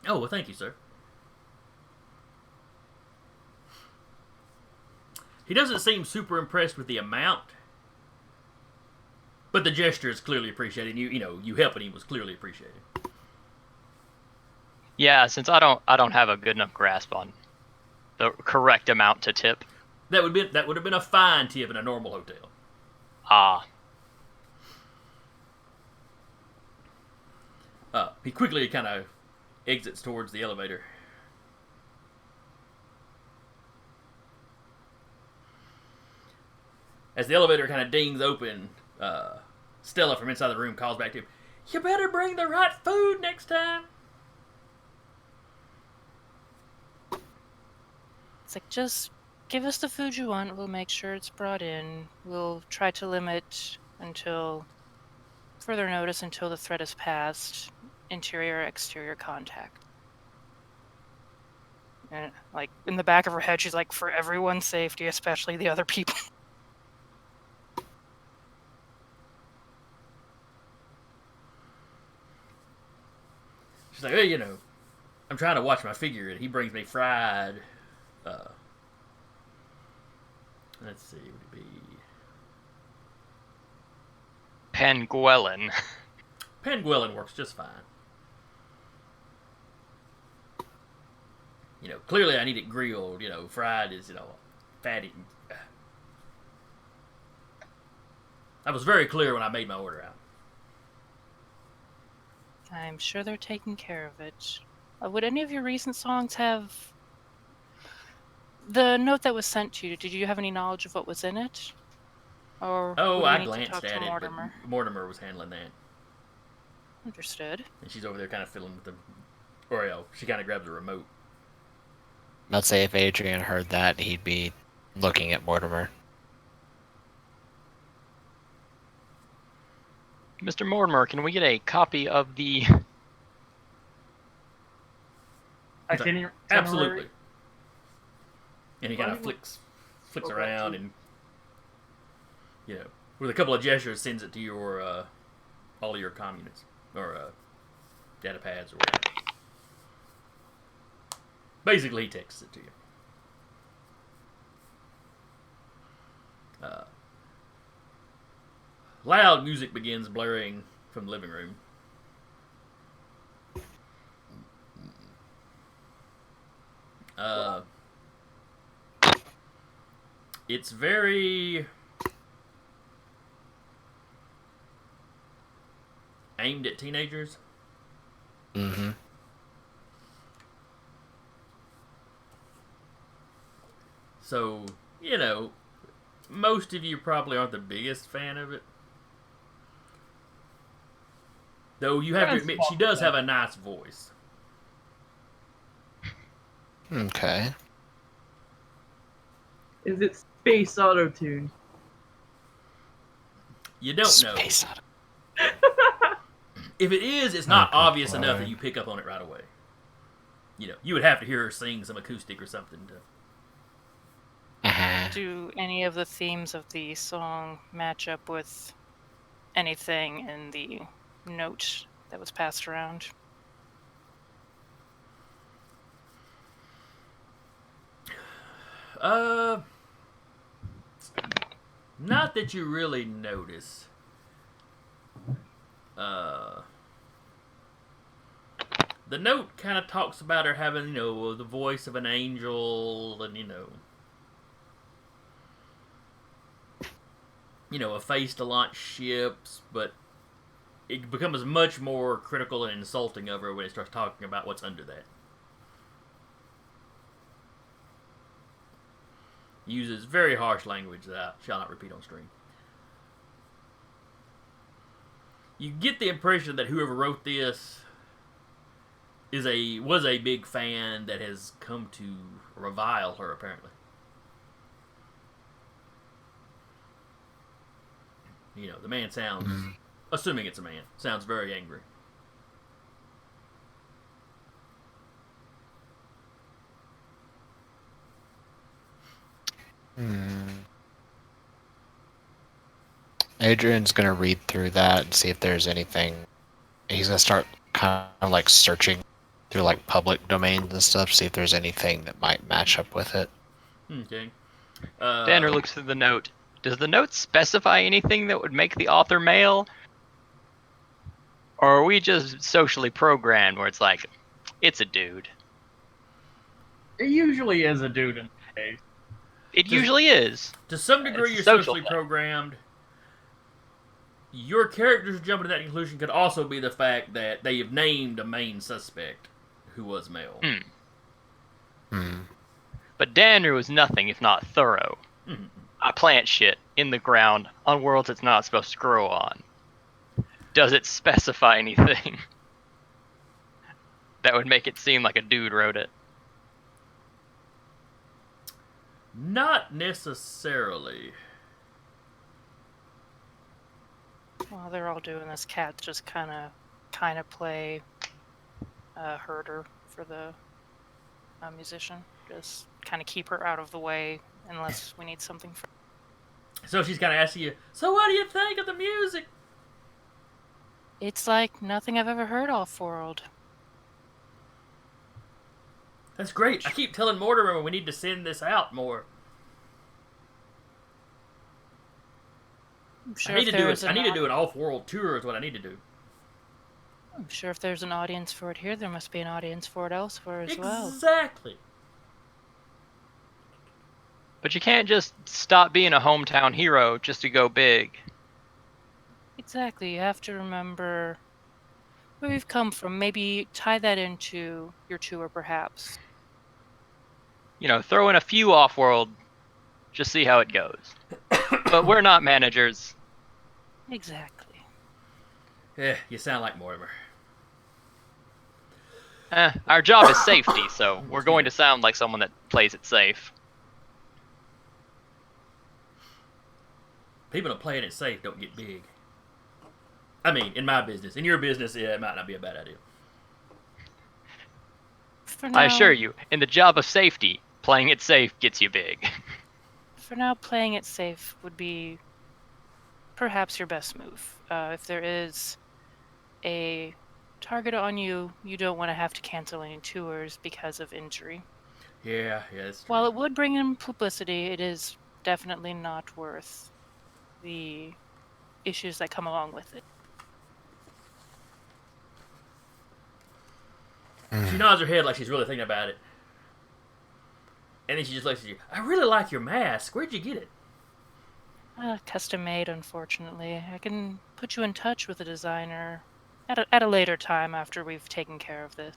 Oh, well, thank you, sir. He doesn't seem super impressed with the amount, but the gesture is clearly appreciated. You helping him was clearly appreciated. Yeah, since I don't have a good enough grasp on the correct amount to tip. That would have been a fine tip in a normal hotel. He quickly kind of exits towards the elevator. As the elevator kind of dings open, Stella from inside the room calls back to him, "You better bring the right food next time." It's like, just give us the food you want. We'll make sure it's brought in. We'll try to limit until further notice until the threat is passed. Interior, exterior contact. And like in the back of her head, she's like, for everyone's safety, especially the other people. She's like, "Hey, I'm trying to watch my figure, and he brings me fried. Let's see, would it be Penguellin. Penguellin works just fine. Clearly I need it grilled. Fried is fatty. I was very clear when I made my order out. I'm sure they're taking care of it. Would any of your recent songs have the note that was sent to you? Did you have any knowledge of what was in it? Or Oh, would we I need to glanced talk at to it, Mortimer? but Mortimer was handling that. Understood. And she's over there kind of fiddling with them. Or, she kind of grabs the remote. Let's say if Adrian heard that, he'd be looking at Mortimer. Mr. Mortimer, can we get a copy of the... Itinerary. Absolutely. And he kind of Well, flicks okay, around too. and, with a couple of gestures, sends it to your, all of your comm units. Or, data pads or whatever. Basically, he texts it to you. Loud music begins blaring from the living room. It's very aimed at teenagers. Mm-hmm. So, you know, most of you probably aren't the biggest fan of it. Though you have to admit, she does have a nice voice. Okay. Is it space auto tune? You don't know. Space Odyssey. If it is, it's not Okay, obvious enough that fine. you pick up on it right away. You know, you would have to hear her sing some acoustic or something to. Uh-huh. Do any of the themes of the song match up with anything in the note that was passed around? Not that you really notice. The note kind of talks about her having, the voice of an angel, and a face to launch ships, but it becomes much more critical and insulting of her when it starts talking about what's under that. Uses very harsh language that I shall not repeat on stream. You get the impression that whoever wrote this was a big fan that has come to revile her, apparently. The man sounds, assuming it's a man, sounds very angry. Adrian's gonna read through that and see if there's anything. He's gonna start kind of like searching through like public domains and stuff, see if there's anything that might match up with it. Okay. Danner looks through the note. Does the note specify anything that would make the author male? Or are we just socially programmed where it's like, it's a dude? It usually is a dude in the case. It usually is. To some degree, It's a you're social socially thing. programmed. Your characters jumping to that conclusion could also be the fact that they have named a main suspect who was male. But Danner was nothing if not thorough. I plant shit in the ground on worlds it's not supposed to grow on. Does it specify anything that would make it seem like a dude wrote it? Not necessarily. While they're all doing this, Cat just kind of play herder for the musician. Just kind of keep her out of the way unless we need something. So she's kind of asking you, so what do you think of the music? It's like nothing I've ever heard off-world. That's great. I keep telling Mortimer we need to send this out more. I'm sure I need if to do there's it. I need to do an off-world tour. Is what I need to do. I'm sure if there's an audience for it here, there must be an audience for it elsewhere as well. Exactly. But you can't just stop being a hometown hero just to go big. Exactly. You have to remember where we've come from. Maybe tie that into your tour, perhaps. Throw in a few off-world, just see how it goes. But we're not managers. Exactly. Yeah, you sound like Mortimer. Our job is safety, so we're going to sound like someone that plays it safe. People that playing it safe don't get big. I mean, in my business. In your business, yeah, it might not be a bad idea. For now, I assure you, in the job of safety, playing it safe gets you big. For now, playing it safe would be perhaps your best move. If there is a target on you, you don't want to have to cancel any tours because of injury. Yeah, that's true. While it would bring in publicity, it is definitely not worth the issues that come along with it. She nods her head like she's really thinking about it. And then she just looks at you. I really like your mask. Where'd you get it? Custom made, unfortunately. I can put you in touch with a designer At a later time after we've taken care of this.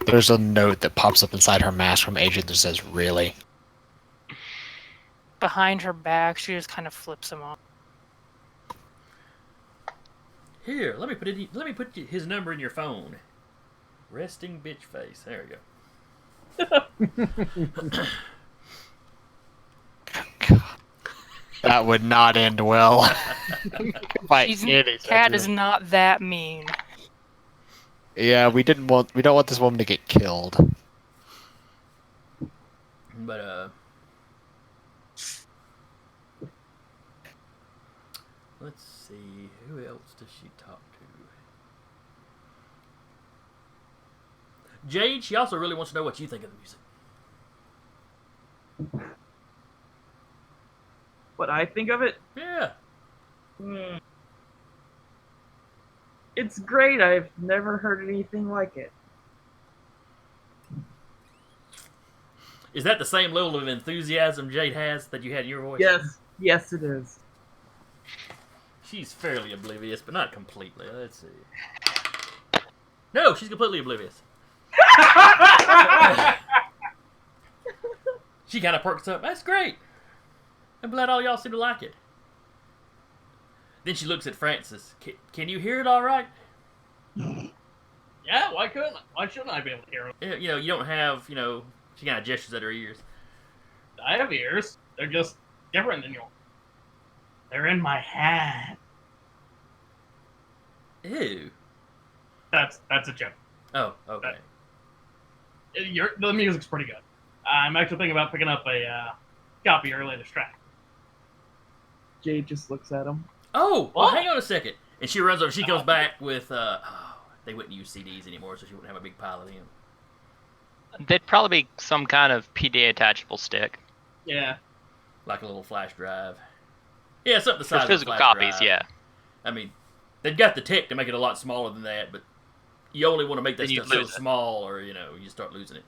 There's a note that pops up inside her mask from Adrian that says, "Really?" Behind her back, she just kind of flips him off. Here, let me put his number in your phone. Resting bitch face. There we go. That would not end well. By any Cat stretch is of- not that mean. Yeah, we don't want this woman to get killed. But let's see, who else does she talk to? Jade, she also really wants to know what you think of the music. What I think of it? Yeah. It's great. I've never heard anything like it. Is that the same level of enthusiasm Jade has that you had in your voice? Yes, it is. She's fairly oblivious, but not completely. Let's see. No, she's completely oblivious. She kind of perks up. That's great. I'm glad all y'all seem to like it. Then she looks at Francis. Can you hear it all right? Yeah, why couldn't I? Why shouldn't I be able to hear them? You know, you don't have, she kind of gestures at her ears. I have ears. They're just different than yours. They're in my hand. Ew. That's a joke. Oh, okay. The music's pretty good. I'm actually thinking about picking up a copy of your latest track. Jade just looks at him. Oh, well, What? hang on a second. And she runs over. She comes back with, they wouldn't use CDs anymore, so she wouldn't have a big pile of them. They'd probably be some kind of PD attachable stick. Yeah. Like a little flash drive. Yeah, something the For size of a physical flash copies, drive. yeah. I mean, they've got the tech to make it a lot smaller than that, but you only want to make that Then you'd stuff so lose it. small, or you start losing it.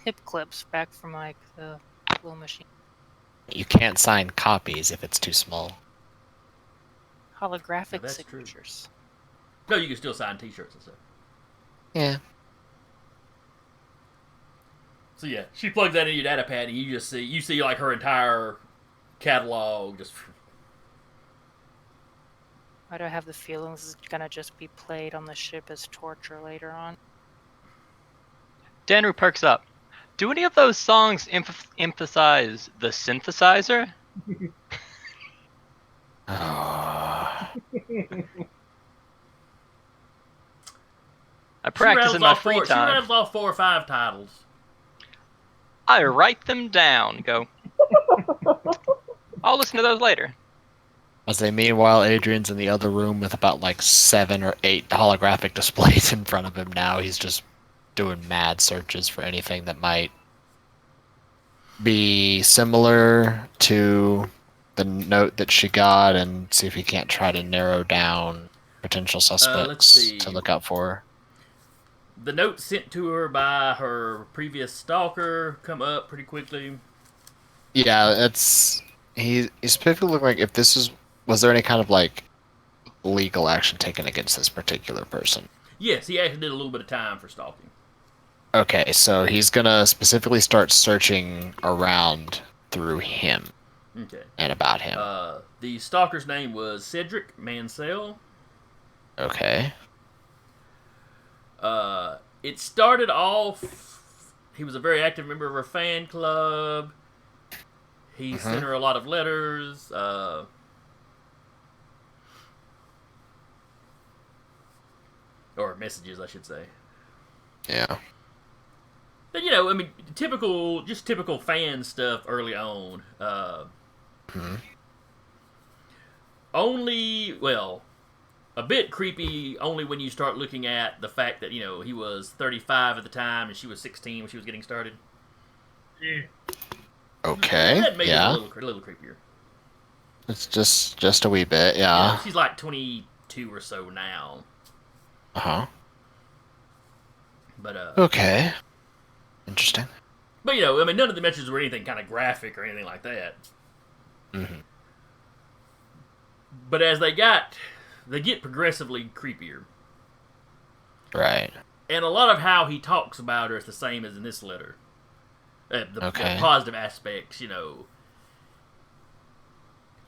Hip clips back from like the little machine. You can't sign copies if it's too small. Holographic that's true. signatures. No, you can still sign T-shirts and stuff. Yeah. So yeah, she plugs that in your data pad, and you see like her entire catalog just. Why do I have the feeling this is gonna just be played on the ship as torture later on? Danru perks up. Do any of those songs emphasize the synthesizer? Oh. I practice in my free She time. rattles off 4 or 5 titles. I write them down. Go. I'll listen to those later. As they meanwhile, Adrian's in the other room with about like 7 or 8 holographic displays in front of him now. He's just doing mad searches for anything that might be similar to the note that she got and see if he can't try to narrow down potential suspects see. to look out for. The note sent to her by her previous stalker come up pretty quickly. Yeah, he's specifically looking like if this was there any kind of like legal action taken against this particular person? Yes, he actually did a little bit of time for stalking. Okay, so he's gonna specifically start searching around through him Okay. and about him. The stalker's name was Cedric Mansell. Okay. It started off. He was a very active member of her fan club. He sent her a lot of letters. Or messages, I should say. Yeah. But, I mean, typical fan stuff early on. Only, well, a bit creepy only when you start looking at the fact that, he was 35 at the time and she was 16 when she was getting started. Okay. That made Yeah. it a little creepier. It's just a wee bit. Yeah. She's like 22 or so now. Uh-huh. But, Okay. Interesting. But, I mean, none of the messages were anything kind of graphic or anything like that. Mm-hmm. But, Mm-hmm. But, you know, I mean, none of the Okay. messages were anything kind of graphic or anything like that. Interesting. But as they get progressively creepier. Right. And a lot of how he talks about her is the same as in this letter. The positive aspects, you know.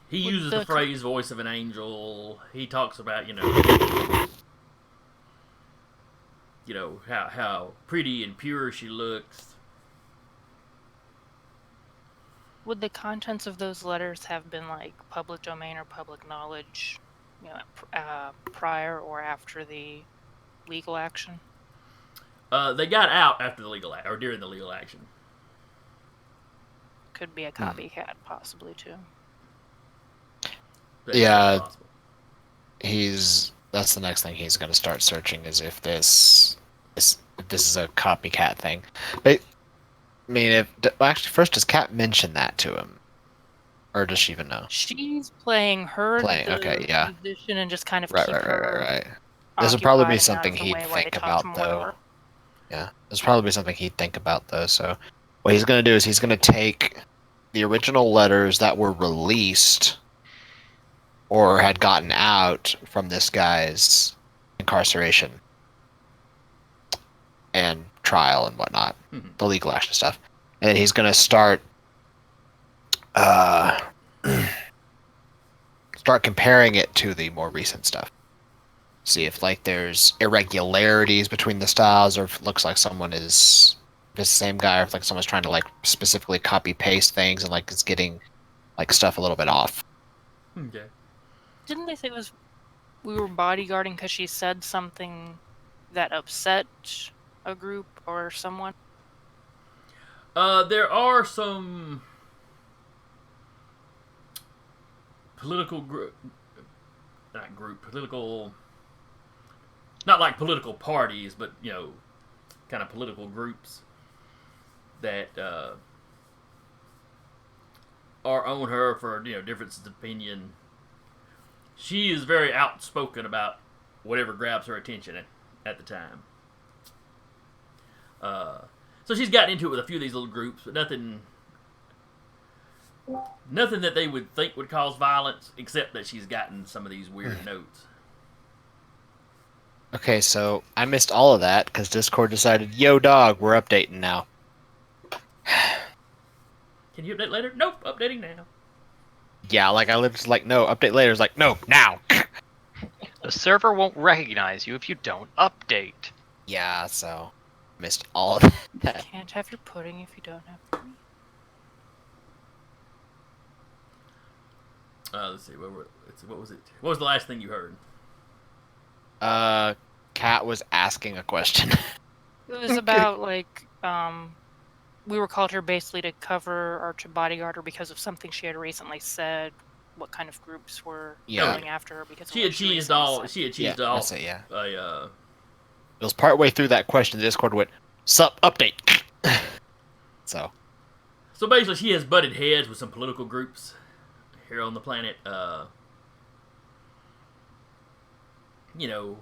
He uses the phrase "voice of an angel." He talks about, you know, how pretty and pure she looks. Would the contents of those letters have been like public domain or public knowledge, you know, prior or after the legal action? They got out after the legal or during the legal action. Could be a copycat, possibly too. Yeah, that's the next thing he's going to start searching, is if this is a copycat thing. But I mean, actually, first, does Kat mention that to him, or does she even know? She's playing her musician and just kind of keep her right. This would probably be something he'd think about, though. Yeah, this would probably be something he'd think about, though. So, what he's going to do is he's going to take the original letters that were released or had gotten out from this guy's incarceration and trial and whatnot, the legal action stuff, and then he's going to start comparing it to the more recent stuff. See if like there's irregularities between the styles, or if it looks like someone is the same guy, or if like someone's trying to like specifically copy paste things and like it's getting like stuff a little bit off. Okay. Didn't they say we were bodyguarding because she said something that upset a group or someone? There are some political not like political parties, but, you know, kind of political groups that are on her for, you know, differences of opinion. She is very outspoken about whatever grabs her attention at the time. So she's gotten into it with a few of these little groups, but nothing that they would think would cause violence, except that she's gotten some of these weird notes. Okay, so I missed all of that because Discord decided, yo dog, we're updating now. Can you update later? Nope, updating now. Yeah, like I lived like, no, update later. It's like, no, now. The server won't recognize you if you don't update. Yeah, so missed all of that. You can't have your pudding if you don't have pudding. Let's see, what was it? What was the last thing you heard? Kat was asking a question. It was about like we were called here basically to cover or to bodyguard her because of something she had recently said. What kind of groups were going after her because she had cheesed all. That's it, yeah. It was partway through that question. The Discord went, "Sup, update." So basically, she has butted heads with some political groups here on the planet. You know,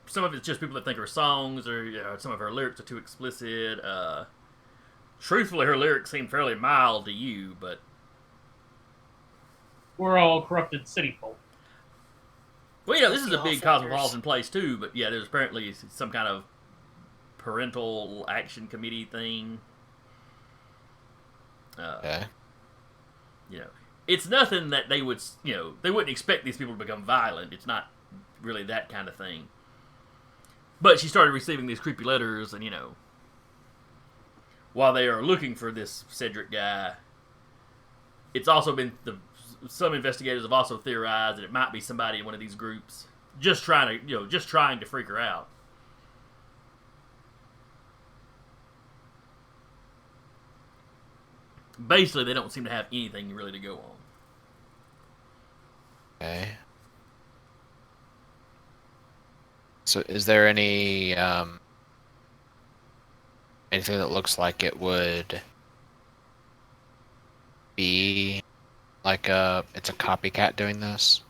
some of it's just people that think her songs or some of her lyrics are too explicit. Truthfully, her lyrics seem fairly mild to you, but we're all corrupted city folk. Well, you know, this is a big cosmopolitan place too, but yeah, there's apparently some kind of parental action committee thing. Okay. You know, it's nothing that they would, you know, they wouldn't expect these people to become violent. It's not really that kind of thing. But she started receiving these creepy letters, and, you know, while they are looking for this Cedric guy, it's also been some investigators have also theorized that it might be somebody in one of these groups just trying to freak her out. Basically, they don't seem to have anything really to go on. Okay. So, is there any anything that looks like it would be like it's a copycat doing this?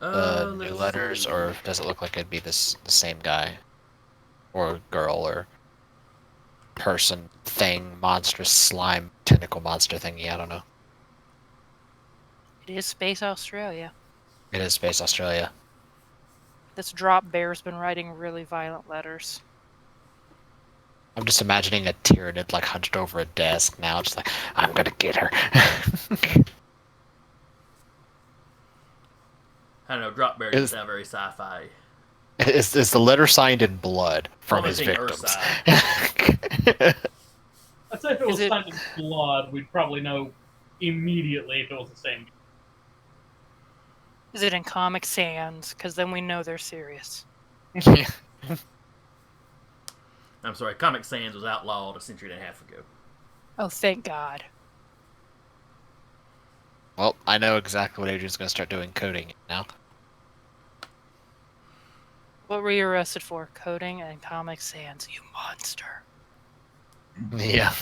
New letters, or does it look like it'd be the same guy, or girl, or person, thing, monstrous slime, tentacle monster thingy? I don't know. It is Space Australia. It is Space Australia. This drop bear's been writing really violent letters. I'm just imagining a Tyranid like hunched over a desk now, just like, I'm gonna get her. I don't know, drop bear doesn't sound very sci-fi. Is the letter signed in blood from his Plummeting victims? I'd say if it was Is it- signed in blood, we'd probably know immediately if it was the same. Is it in Comic Sans? Because then we know they're serious. I'm sorry, Comic Sans was outlawed a century and a half ago. Oh, thank God. Well, I know exactly what Adrian's gonna start doing, coding it now. What were you arrested for? Coding and Comic Sans, you monster. Yeah.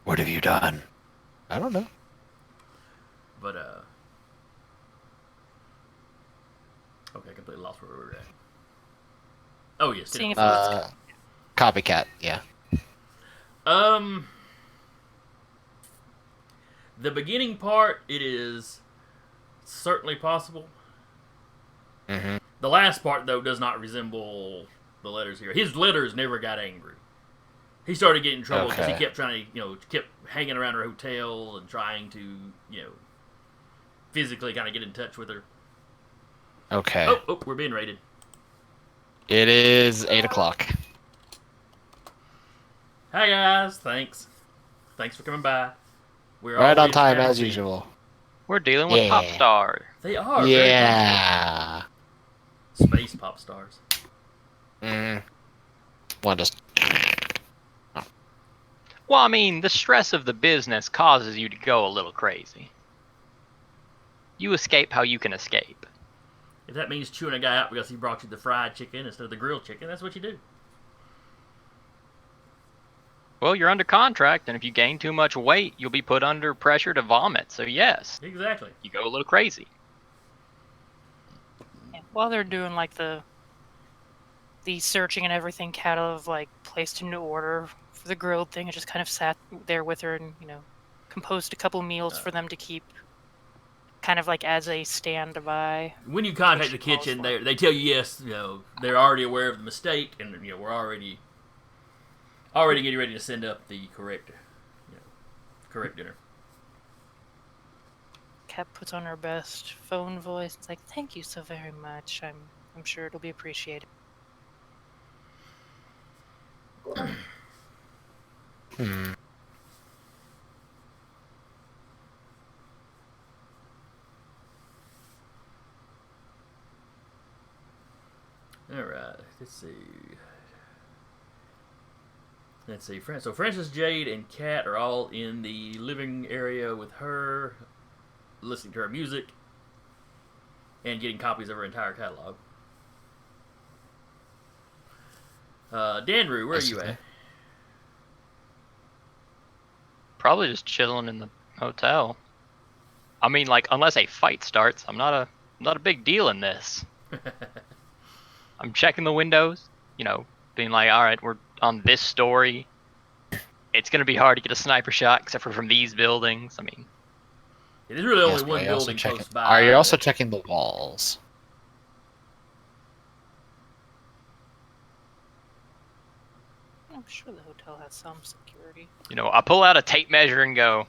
What have you done? I don't know. But, okay, I completely lost where we were at. Oh, yes. Seeing if it was Copycat, yeah. The beginning part, it is certainly possible. Mm-hmm. The last part, though, does not resemble the letters here. His letters never got angry. He started getting in trouble because he Okay. kept trying to, kept hanging around her hotel and trying to, physically kind of get in touch with her. Okay. Oh, we're being raided. It is 8 o'clock. Hi, guys. Thanks for coming by. We're Right on already time at as the- usual. We're dealing with Yeah. pop stars. They are. very Yeah. popular. Space pop stars. One just. Well, I mean, the stress of the business causes you to go a little crazy. You escape how you can escape. If that means chewing a guy out because he brought you the fried chicken instead of the grilled chicken, that's what you do. Well, you're under contract, and if you gain too much weight, you'll be put under pressure to vomit. So yes, Exactly. you go a little crazy. Yeah, while they're doing like the searching and everything, Cat like placed into order for the grilled thing and just kind of sat there with her and composed a couple meals for them to keep, kind of like as a standby. When you contact the Which calls kitchen, for they tell you yes, they're already aware of the mistake, and we're already getting ready to send up the correct dinner. Cat puts on her best phone voice. It's like, thank you so very much. I'm sure it'll be appreciated. All right, let's see. So Francis, Jade, and Kat are all in the living area with her, listening to her music, and getting copies of her entire catalog. Danru, where are you at? Probably just chilling in the hotel. I mean, like, unless a fight starts, I'm not a big deal in this. I'm checking the windows, being like, all right, we're on this story. It's gonna be hard to get a sniper shot, except for from these buildings. I mean, It is really Yes, only one but also building checking- close by. Are you also that- checking the walls? I'm sure the hotel has some security. I pull out a tape measure and go,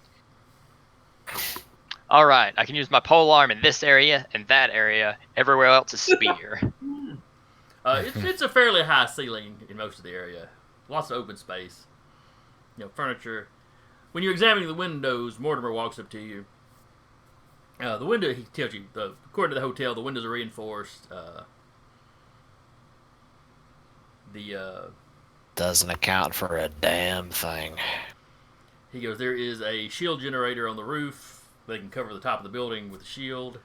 all right, I can use my pole arm in this area and that area. Everywhere else is spear. It's a fairly high ceiling in most of the area. Lots of open space. Furniture. When you're examining the windows, Mortimer walks up to you. The window, he tells you, according to the hotel, the windows are reinforced. Doesn't account for a damn thing. He goes, there is a shield generator on the roof. They can cover the top of the building with a shield.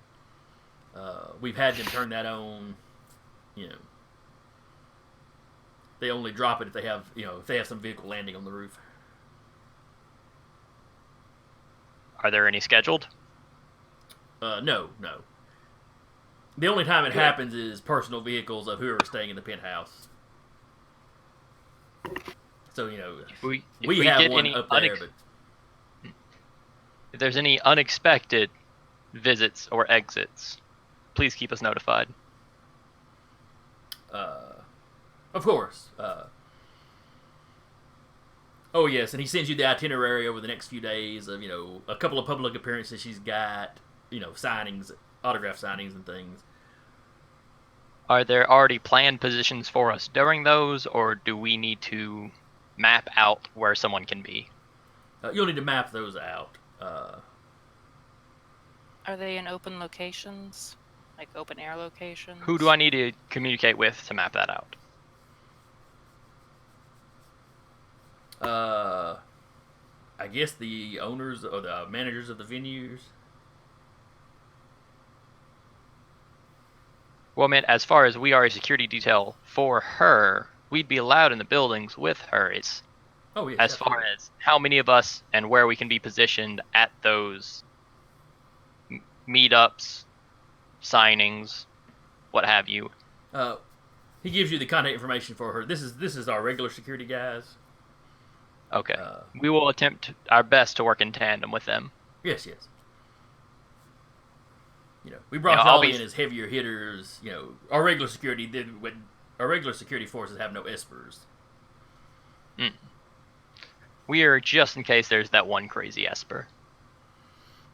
We've had them turn that on. They only drop it if they have, if they have some vehicle landing on the roof. Are there any scheduled? No. The only time it Good. happens is personal vehicles of whoever's staying in the penthouse. So, If we we have get one any up there, but If there's any unexpected visits or exits, please keep us notified. Of course. Oh yes, and he sends you the itinerary over the next few days of a couple of public appearances she's got, signings, autograph signings, and things. Are there already planned positions for us during those, or do we need to map out where someone can be? You'll need to map those out. Are they in open locations? Like open air locations? Who do I need to communicate with to map that out? I guess the owners or the managers of the venues. Well, man, as far as we are a security detail for her, we'd be allowed in the buildings with her. It's Oh yes. as far as how many of us and where we can be positioned at those meetups, signings, what have you. He gives you the contact information for her. This is our regular security guys. Okay. We will attempt our best to work in tandem with them. Yes. We brought I'll y'all be in as heavier hitters. Our regular security our regular security forces have no espers. We are just in case there's that one crazy Esper.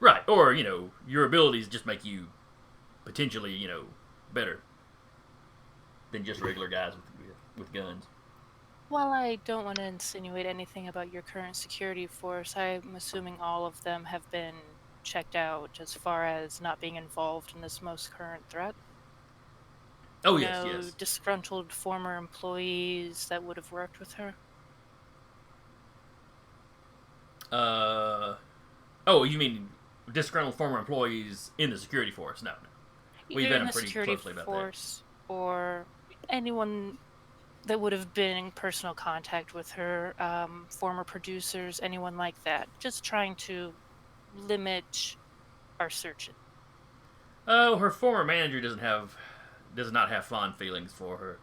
Right, or your abilities just make you potentially better than just regular guys with guns. While I don't want to insinuate anything about your current security force, I'm assuming all of them have been checked out as far as not being involved in this most current threat. Oh No yes. disgruntled former employees that would have worked with her. Oh, you mean disgruntled former employees in the security force? No. We've Either been in the pretty security closely about force or anyone that would have been in personal contact with her, former producers, anyone like that. Just trying to limit our searches. Oh, her former manager does not have fond feelings for her.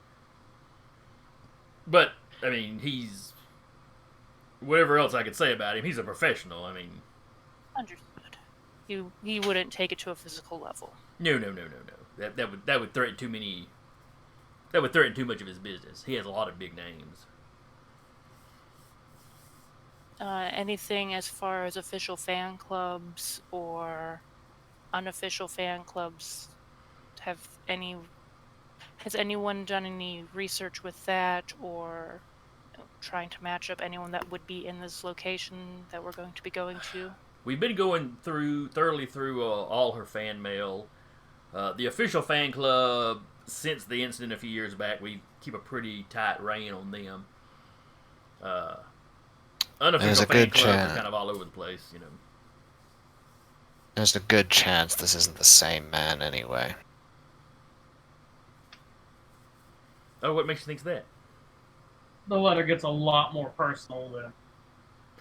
But I mean, he's whatever else I could say about him. He's a professional. I mean, Understood. He wouldn't take it to a physical level. no. That would threaten too many. That would threaten too much of his business. He has a lot of big names. Anything as far as official fan clubs or unofficial fan clubs? Has anyone done any research with that, or trying to match up anyone that would be in this location that we're going to be going to? We've been going thoroughly through all her fan mail. The official fan club, since the incident a few years back, we keep a pretty tight rein on them. Unofficial fan clubs are kind of all over the place, There's a good chance this isn't the same man anyway. Oh, what makes you think that? The letter gets a lot more personal than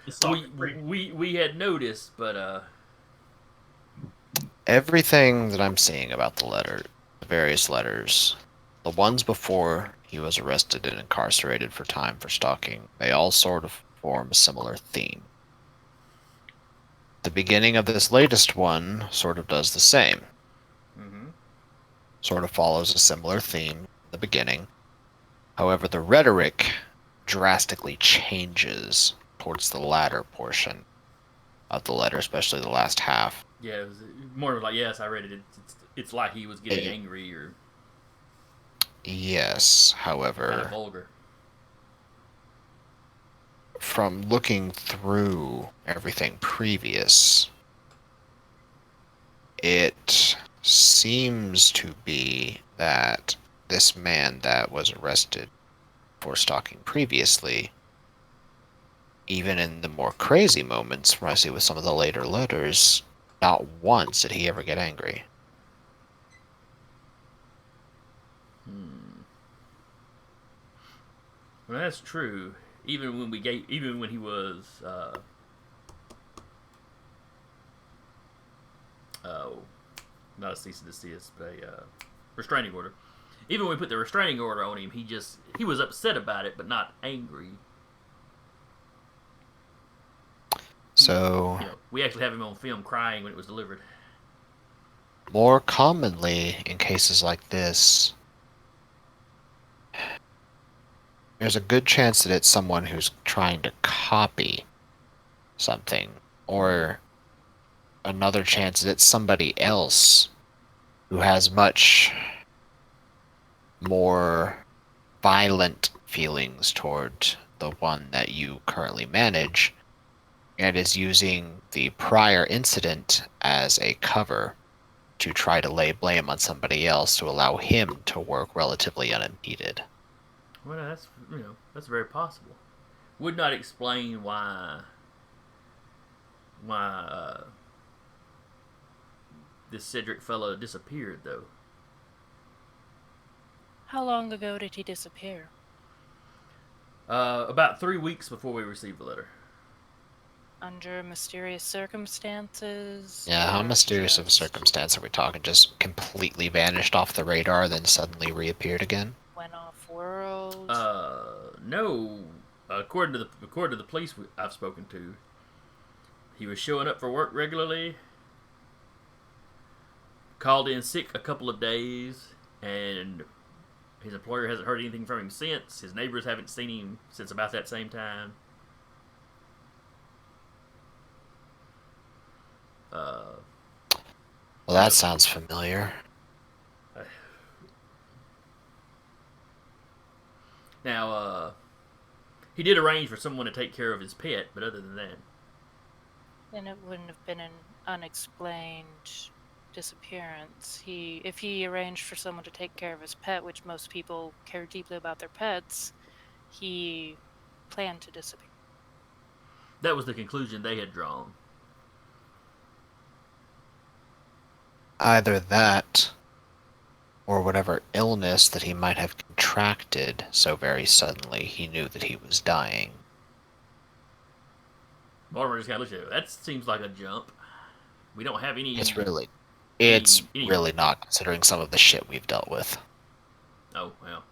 the soccer creep. We had noticed, but Everything that I'm seeing about the various letters, the ones before he was arrested and incarcerated for time for stalking, they all sort of form a similar theme. The beginning of this latest one sort of does the same. Sort of follows a similar theme in the beginning. However, the rhetoric drastically changes towards the latter portion of the letter, especially the last half. Yeah, it was more like, yes, I read it. It's like he was getting angry or Yes, however, kind of vulgar. From looking through everything previous, it seems to be that this man that was arrested for stalking previously, even in the more crazy moments, from I see with some of the later letters, not once did he ever get angry. Well, that's true. Even when he was not a cease and desist, but a restraining order. Even when we put the restraining order on him, he was upset about it, but not angry. So We actually have him on film crying when it was delivered. More commonly, in cases like this, there's a good chance that it's someone who's trying to copy something, or another chance that it's somebody else who has much more violent feelings toward the one that you currently manage and is using the prior incident as a cover to try to lay blame on somebody else to allow him to work relatively unimpeded. Well, that's very possible. Would not explain why this Cedric fellow disappeared, though. How long ago did he disappear? About 3 weeks before we received the letter. Under mysterious circumstances? Yeah, how or mysterious of a just circumstance are we talking? Just completely vanished off the radar, then suddenly reappeared again? went off world? No. According to the police I've spoken to, he was showing up for work regularly. Called in sick a couple of days, and his employer hasn't heard anything from him since. His neighbors haven't seen him since about that same time. Well, that sounds familiar. Now, he did arrange for someone to take care of his pet, but other than that, Then it wouldn't have been an unexplained disappearance. If he arranged for someone to take care of his pet, which most people care deeply about their pets, he planned to disappear. that was the conclusion they had drawn. Either that, or whatever illness that he might have contracted so very suddenly he knew that he was dying. Mortimer just kind of looked at it. That seems like a jump. We don't have any. It's really not, considering some of the shit we've dealt with. Oh well,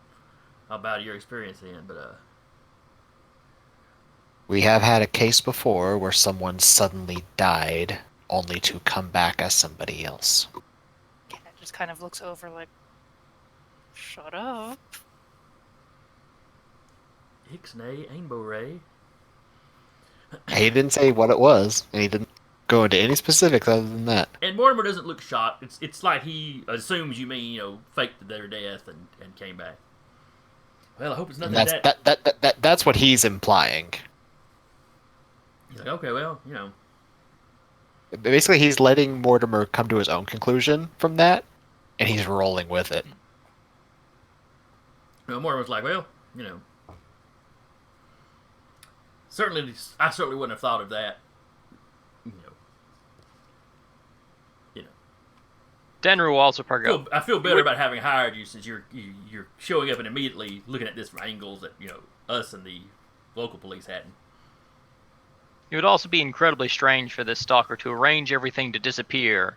how about your experience then? But We have had a case before where someone suddenly died only to come back as somebody else. Cat just kind of looks over like, shut up. Ixnay, Ainbo Ray. He didn't say what it was, and he didn't go into any specifics other than that. And Mortimer doesn't look shocked. It's like he assumes you mean faked their death and came back. Well, I hope it's nothing And that. that's what he's implying. He's like, okay, well, Basically, he's letting Mortimer come to his own conclusion from that, and he's rolling with it. Mortimer's like, well, certainly, I certainly wouldn't have thought of that. Denru will also perk up. I feel better about having hired you since you're showing up and immediately looking at this from angles that us and the local police hadn't. It would also be incredibly strange for this stalker to arrange everything to disappear,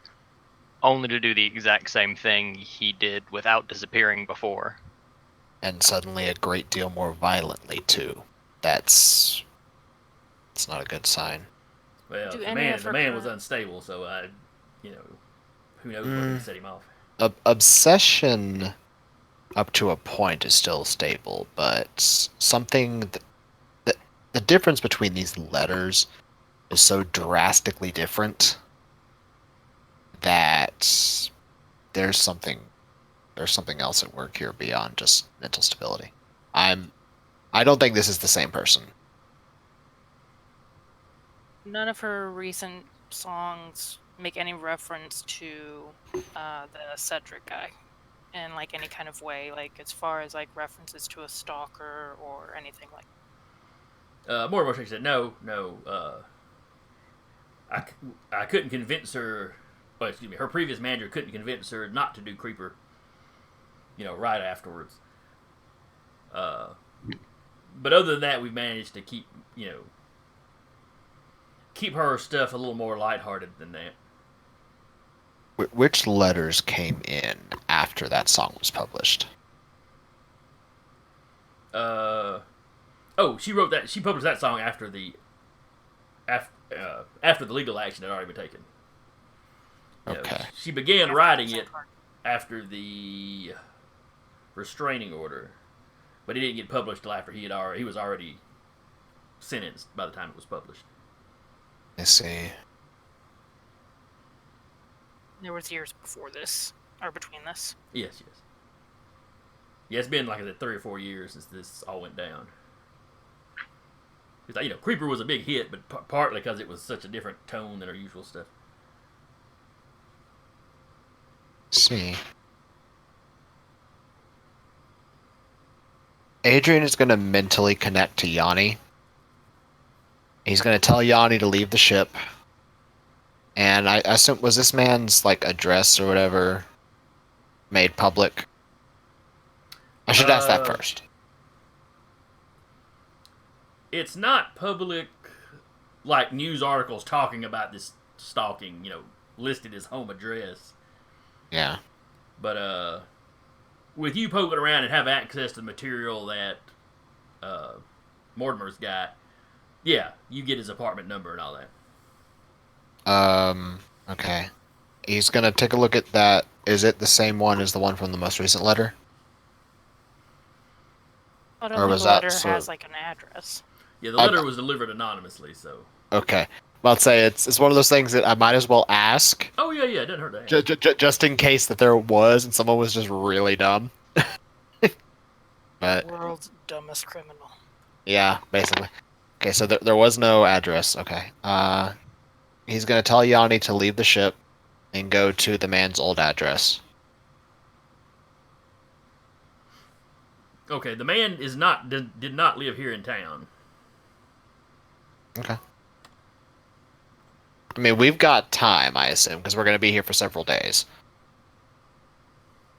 only to do the exact same thing he did without disappearing before. And suddenly a great deal more violently, too. It's not a good sign. Well, Do the any of her man was current- unstable, so who knows what set him off. Obsession, up to a point, is still stable, but something the difference between these letters is so drastically different that there's something else at work here beyond just mental stability. I don't think this is the same person. None of her recent songs make any reference to the Cedric guy in like any kind of way, like as far as like references to a stalker or anything like that. Mortimer said, no. I couldn't convince her. Well, excuse me. Her previous manager couldn't convince her not to do Creeper. Right afterwards. But other than that, we managed to keep her stuff a little more lighthearted than that. Which letters came in after that song was published? She wrote that. She published that song after after the legal action had already been taken. You know, Okay. she began After writing the it after the restraining order, but it didn't get published till after he was already sentenced by the time it was published. I see. There was years before this, or between this. Yes. Yeah, it's been like I said 3 or 4 years since this all went down. Because you know, Creeper was a big hit, but partly because it was such a different tone than our usual stuff. See. Adrian is going to mentally connect to Yanni. He's going to tell Yanni to leave the ship. And I assume, was this man's like address or whatever made public? I should ask that first. It's not public, like news articles talking about this stalking, you know, listed as home address. Yeah. But with you poking around and have access to the material that Mortimer's got, yeah, you get his apartment number and all that. Okay. He's gonna take a look at that. Is it the same one as the one from the most recent letter? But Or only was the that letter sort has of- like an address. Yeah, the letter was delivered anonymously, so. Okay. Well, I'd say it's one of those things that I might as well ask, Oh yeah, it doesn't hurt to ask. just in case that there was and someone was just really dumb. But World's dumbest criminal. yeah, basically. Okay, so there was no address. Okay. He's gonna tell Yanni to leave the ship and go to the man's old address. Okay, the man did not live here in town. Okay. I mean, we've got time, I assume, because we're gonna be here for several days.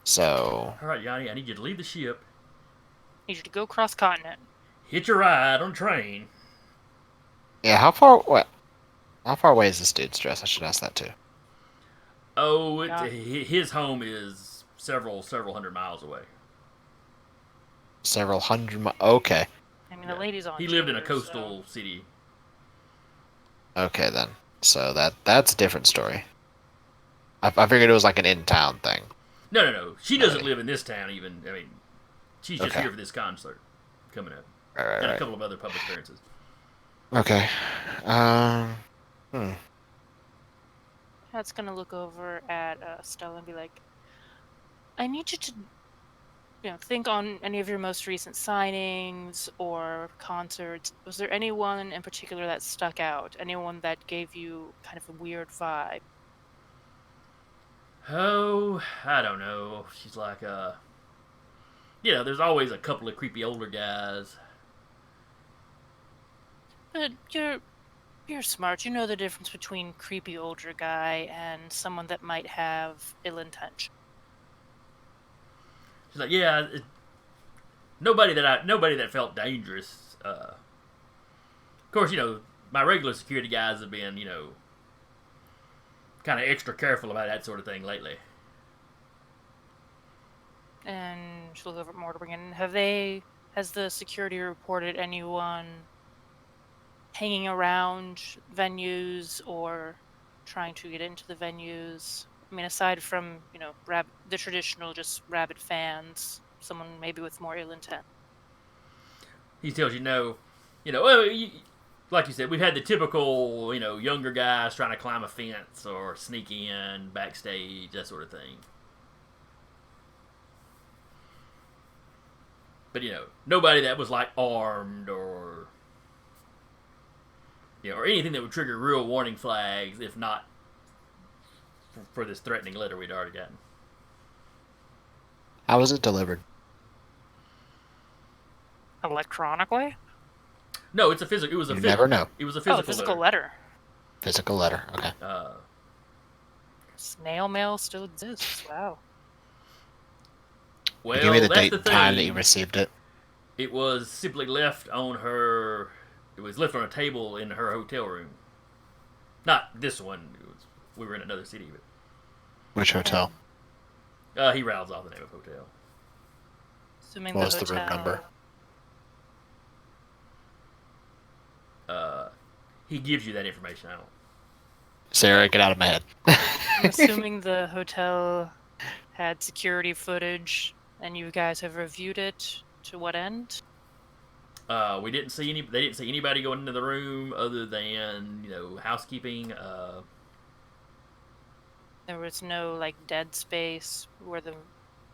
So All right, Yanni, I need you to leave the ship, Need you to go cross continent. hit your ride on a train. yeah, how far away is this dude's address? I should ask that too. Oh, Yeah. his home is several hundred miles away. Several hundred Okay. I mean, the lady's on. He lived in a tour, coastal city. Okay then. So that's a different story. I figured it was like an in-town thing. No. She doesn't Okay. live in this town even. I mean, she's just Okay. here for this concert coming up. Right. And a couple of other public appearances. Okay. Pat's gonna look over at Stella and be like, "I need you to, think on any of your most recent signings or concerts. Was there anyone in particular that stuck out? Anyone that gave you kind of a weird vibe?" Oh, I don't know. She's like, there's always a couple of creepy older guys. But you're smart. You know the difference between creepy older guy and someone that might have ill intention. She's like, yeah, nobody that felt dangerous. Of course, my regular security guys have been, kind of extra careful about that sort of thing lately. And she'll look over at Mortimer. Has the security reported anyone hanging around venues or trying to get into the venues? I mean, aside from, the traditional just rabid fans, someone maybe with more ill intent. He tells you no. Well, like you said, we've had the typical, younger guys trying to climb a fence or sneak in backstage, that sort of thing. But, nobody that was, like, armed or anything that would trigger real warning flags, if not for this threatening letter we'd already gotten. How was it delivered? Electronically? No, it's a physical. It was a. You never know. It was a Oh, physical. physical letter. Physical letter. Okay. Snail mail still exists. Wow. Well, Give me the that's date the and time that thing. you received it. It was simply left on her. It was left on a table in her hotel room. Not this one. We were in another city, Which hotel? but he rattles off the name of hotel. Assuming What was the the room hotel. number? He gives you that information. I don't. Sarah, get out of my head. I'm assuming the hotel had security footage, and you guys have reviewed it. To what end? We didn't see any. They didn't see anybody going into the room other than housekeeping. There was no like dead space where the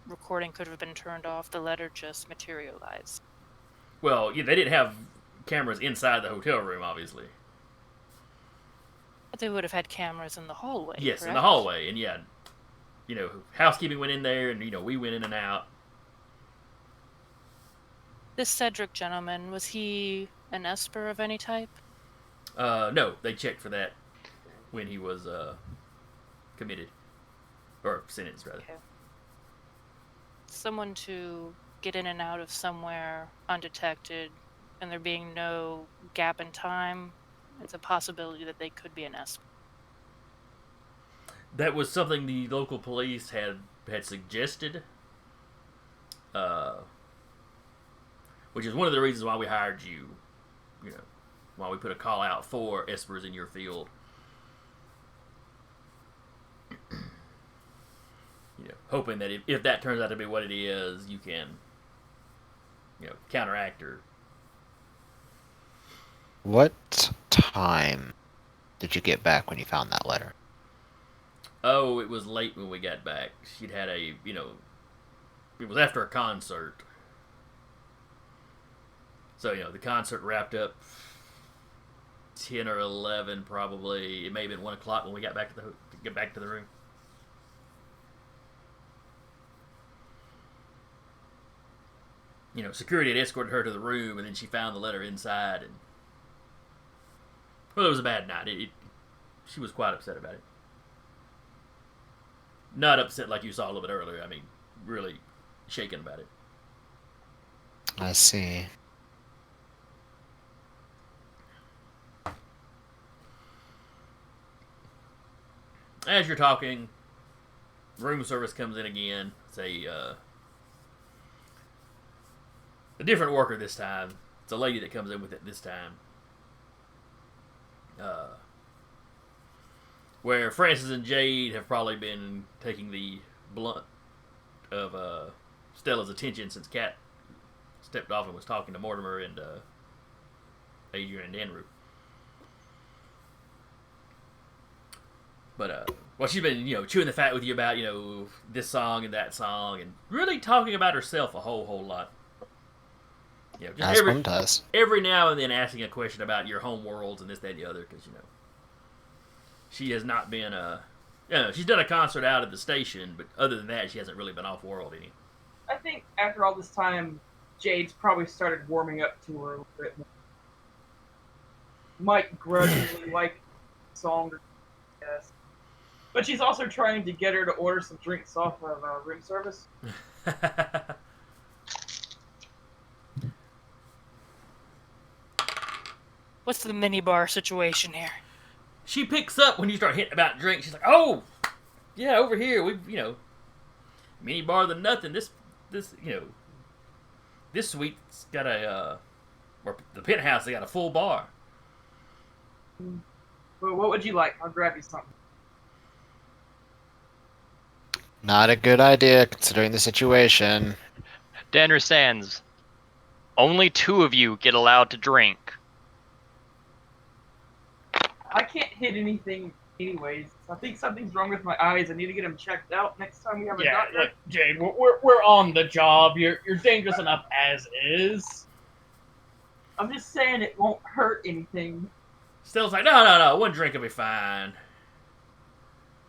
recording could have been turned off. The letter just materialized. Well, yeah, they didn't have cameras inside the hotel room, obviously. But they would have had cameras in the hallway. Yes, correct? in the hallway, and yeah, housekeeping went in there, and we went in and out. This Cedric gentleman, was he an Esper of any type? No, they checked for that when he was committed or sentenced, rather. Okay. Someone to get in and out of somewhere undetected, and there being no gap in time, it's a possibility that they could be an Esper. That was something the local police had suggested, which is one of the reasons why we hired you. Why we put a call out for Espers in your field. Hoping that if that turns out to be what it is, you can, counteract her. What time did you get back when you found that letter? Oh, it was late when we got back. She'd had it was after a concert. So, the concert wrapped up 10 or 11 probably. It may have been 1 o'clock when we got back to get back to the room. Security had escorted her to the room, and then she found the letter inside. And well, it was a bad night. She was quite upset about it. Not upset like you saw a little bit earlier. I mean, really shaken about it. I see. As you're talking, room service comes in again. It's a different worker this time. It's a lady that comes in with it this time. Where Francis and Jade have probably been taking the blunt of Stella's attention since Kat stepped off and was talking to Mortimer and Adrian and Andrew. But she's been chewing the fat with you about this song and that song, and really talking about herself a whole lot. Just As one does. every now and then asking a question about your home worlds and this, that, and the other, because she has not been she's done a concert out at the station, but other than that, she hasn't really been off world any. I think after all this time, Jade's probably started warming up to her a little bit more. Might grudgingly like the song, yes. But she's also trying to get her to order some drinks off of room service. What's the minibar situation here? She picks up when you start hitting about drinks. She's like, "Oh, yeah, over here we've mini bar than nothing. This suite's got or the penthouse they got a full bar." Well, what would you like? I'll grab you something. Not a good idea considering the situation. Danner Sands, only 2 of you get allowed to drink. I can't hit anything anyways. I think something's wrong with my eyes. I need to get them checked out next time we have a Yeah, doctor. look, Jade, we're on the job. You're dangerous enough as is. I'm just saying it won't hurt anything. Stella's like, no, 1 drink will be fine.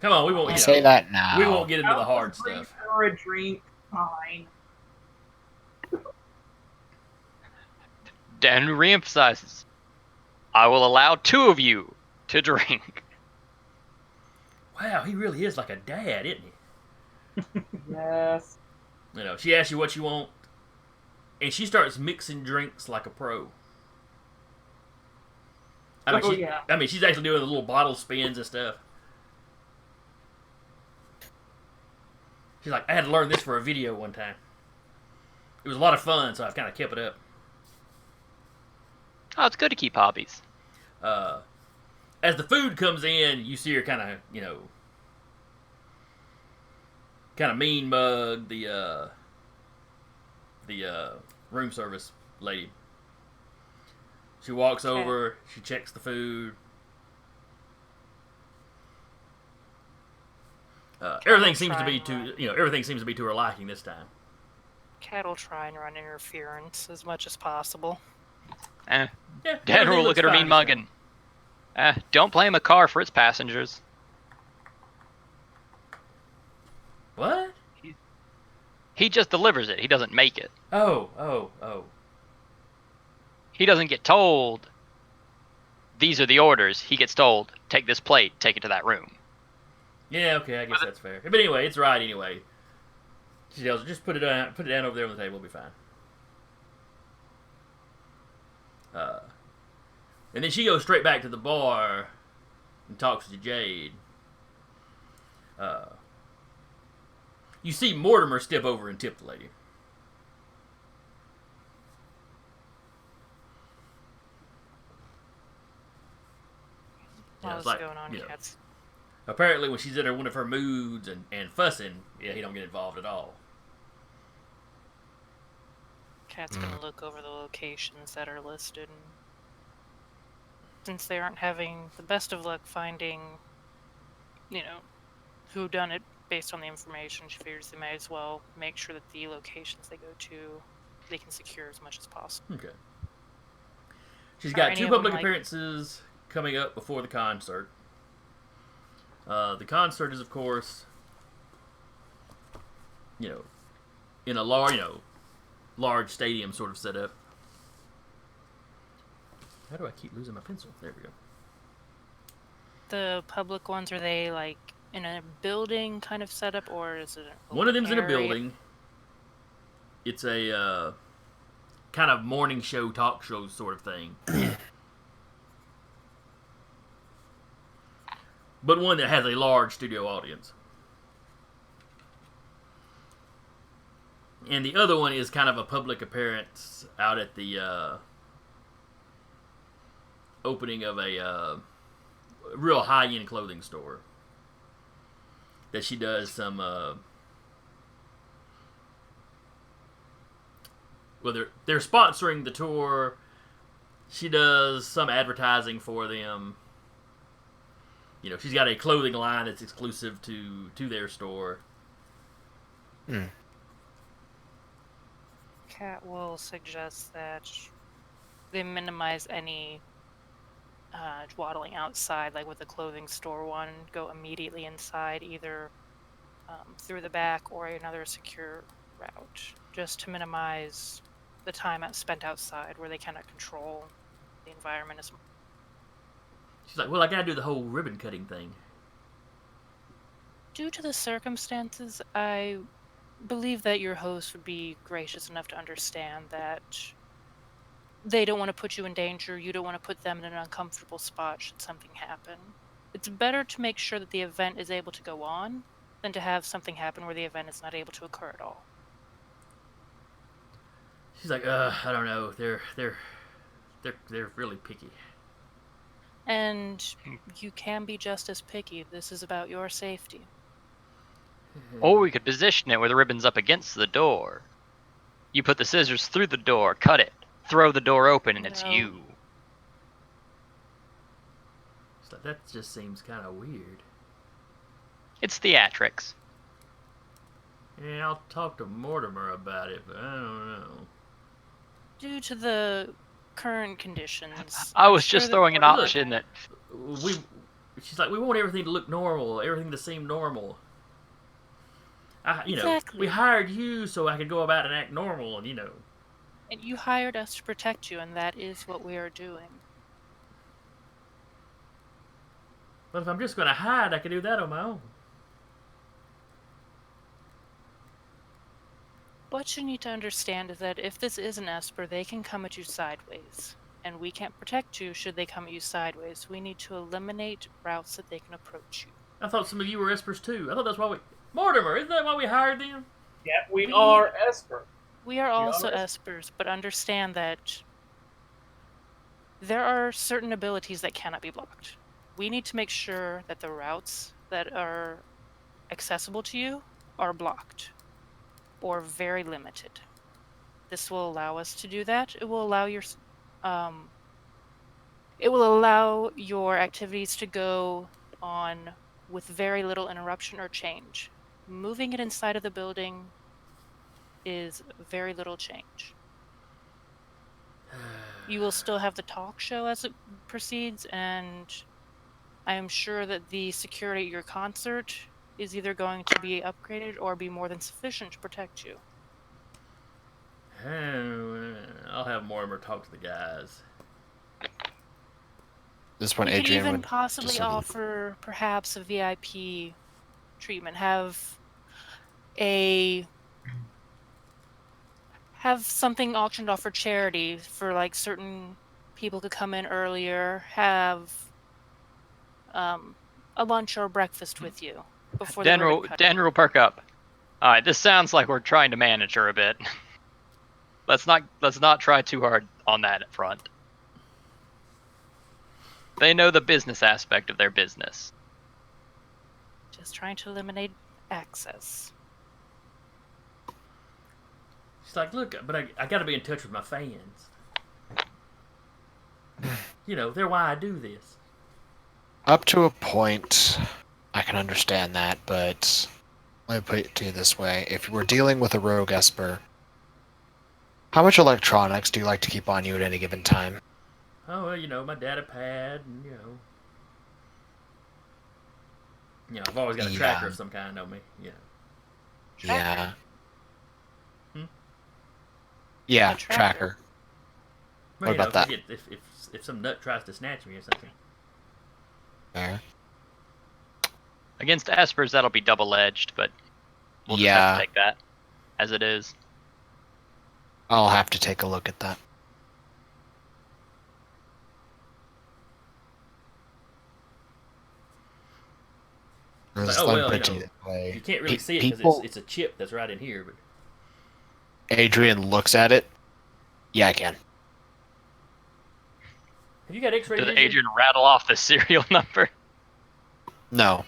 Come on, we won't. I say that now. We won't get into the hard I'll bring stuff. her a drink. Fine. Dan reemphasizes, I will allow 2 of you to drink. Wow, he really is like a dad, isn't he? Yes. She asks you what you want, and she starts mixing drinks like a pro. Yeah. I mean, she's actually doing the little bottle spins and stuff. She's like, I had to learn this for a video one time. It was a lot of fun, so I've kind of kept it up. Oh, it's good to keep hobbies. as the food comes in, you see her kind of, mean mug the room service lady. She walks over, she checks the food. Everything seems to be to her liking this time. Cat will try and run interference as much as possible. Yeah, Dad everything will look looks at her fine mean this time. mugging. Don't blame a car for its passengers. What? He just delivers it. He doesn't make it. Oh. He doesn't get told, these are the orders. He gets told, take this plate, take it to that room. Yeah, okay, I guess that's fair. But anyway, it's right anyway. She tells her, just put it down over there on the table, it'll be fine. And then she goes straight back to the bar and talks to Jade. You see Mortimer step over and tip the lady. What's it's going on, Cats? Apparently, when she's in one of her moods and fussing, he don't get involved at all. Cat's gonna look over the locations that are listed. And since they aren't having the best of luck finding, who done it based on the information, she figures they may as well make sure that the locations they go to, they can secure as much as possible. Okay. She's Are got any 2 of them, public like- appearances coming up before the concert. The concert is, of course, in a large stadium sort of setup. How do I keep losing my pencil? There we go. The public ones, are they like in a building kind of setup, or is it One of them's in a area? building. It's a kind of morning show, talk show sort of thing. But one that has a large studio audience. And the other one is kind of a public appearance out at the opening of a real high-end clothing store. That she does some... well, they're sponsoring the tour. She does some advertising for them. She's got a clothing line that's exclusive to their store. Cat will suggest that they minimize any waddling outside, like with the clothing store one. Go immediately inside, either through the back or another secure route, just to minimize the time spent outside where they cannot control the environment as much. She's like, well, I gotta do the whole ribbon cutting thing. Due to the circumstances, I believe that your host would be gracious enough to understand that they don't want to put you in danger, you don't want to put them in an uncomfortable spot should something happen. It's better to make sure that the event is able to go on than to have something happen where the event is not able to occur at all. She's like, I don't know. They're really picky. And you can be just as picky. This is about your safety. Or we could position it where the ribbon's up against the door. You put the scissors through the door, cut it, throw the door open, and it's No. you. She's like, that just seems kind of weird. It's theatrics. Yeah, I'll talk to Mortimer about it, but I don't know. Due to the current conditions, I I'm was sure just that throwing an Mortimer- option that She's like, we want everything to look normal, everything to seem normal. Exactly. We hired you so I could go about and act normal, and And you hired us to protect you, and that is what we are doing. But if I'm just gonna hide, I can do that on my own. What you need to understand is that if this is an Esper, they can come at you sideways. And we can't protect you should they come at you sideways. We need to eliminate routes that they can approach you. I thought some of you were Espers too. I thought that's why Mortimer, isn't that why we hired them? Yeah, we are Esper. We are also others? Espers, but understand that there are certain abilities that cannot be blocked. we need to make sure that the routes that are accessible to you are blocked or very limited. This will allow us to do that. It will allow your activities to go on with very little interruption or change. Moving it inside of the building is very little change. You will still have the talk show as it proceeds, and I am sure that the security at your concert is either going to be upgraded or be more than sufficient to protect you. I'll have Mortimer talk to the guys. This one, We could Adrian even would possibly just- offer perhaps a VIP treatment. Have something auctioned off for charity for like certain people to come in earlier. Have a lunch or a breakfast with you before the ribbon cutting. Dan will perk up. All right, this sounds like we're trying to manage her a bit. Let's not try too hard on that front. They know the business aspect of their business. Just trying to eliminate access. She's like, look, but I got to be in touch with my fans. You know, they're why I do this. Up to a point, I can understand that, but let me put it to you this way. If we're dealing with a rogue Esper, how much electronics do you like to keep on you at any given time? Oh, well, you know, my data pad, and, I've always got a tracker of some kind on me, Yeah. Hmm? Yeah, A tracker. Well, What about that? If some nut tries to snatch me or something. Fair. Against Espers, that'll be double-edged, but we'll just have to take that as it is. I'll have to take a look at that. Like, oh, well, you can't really see it because it's a chip that's right in here. But Adrian looks at it. Yeah, I can. have you got X-ray Does vision? Adrian rattle off the serial number? No.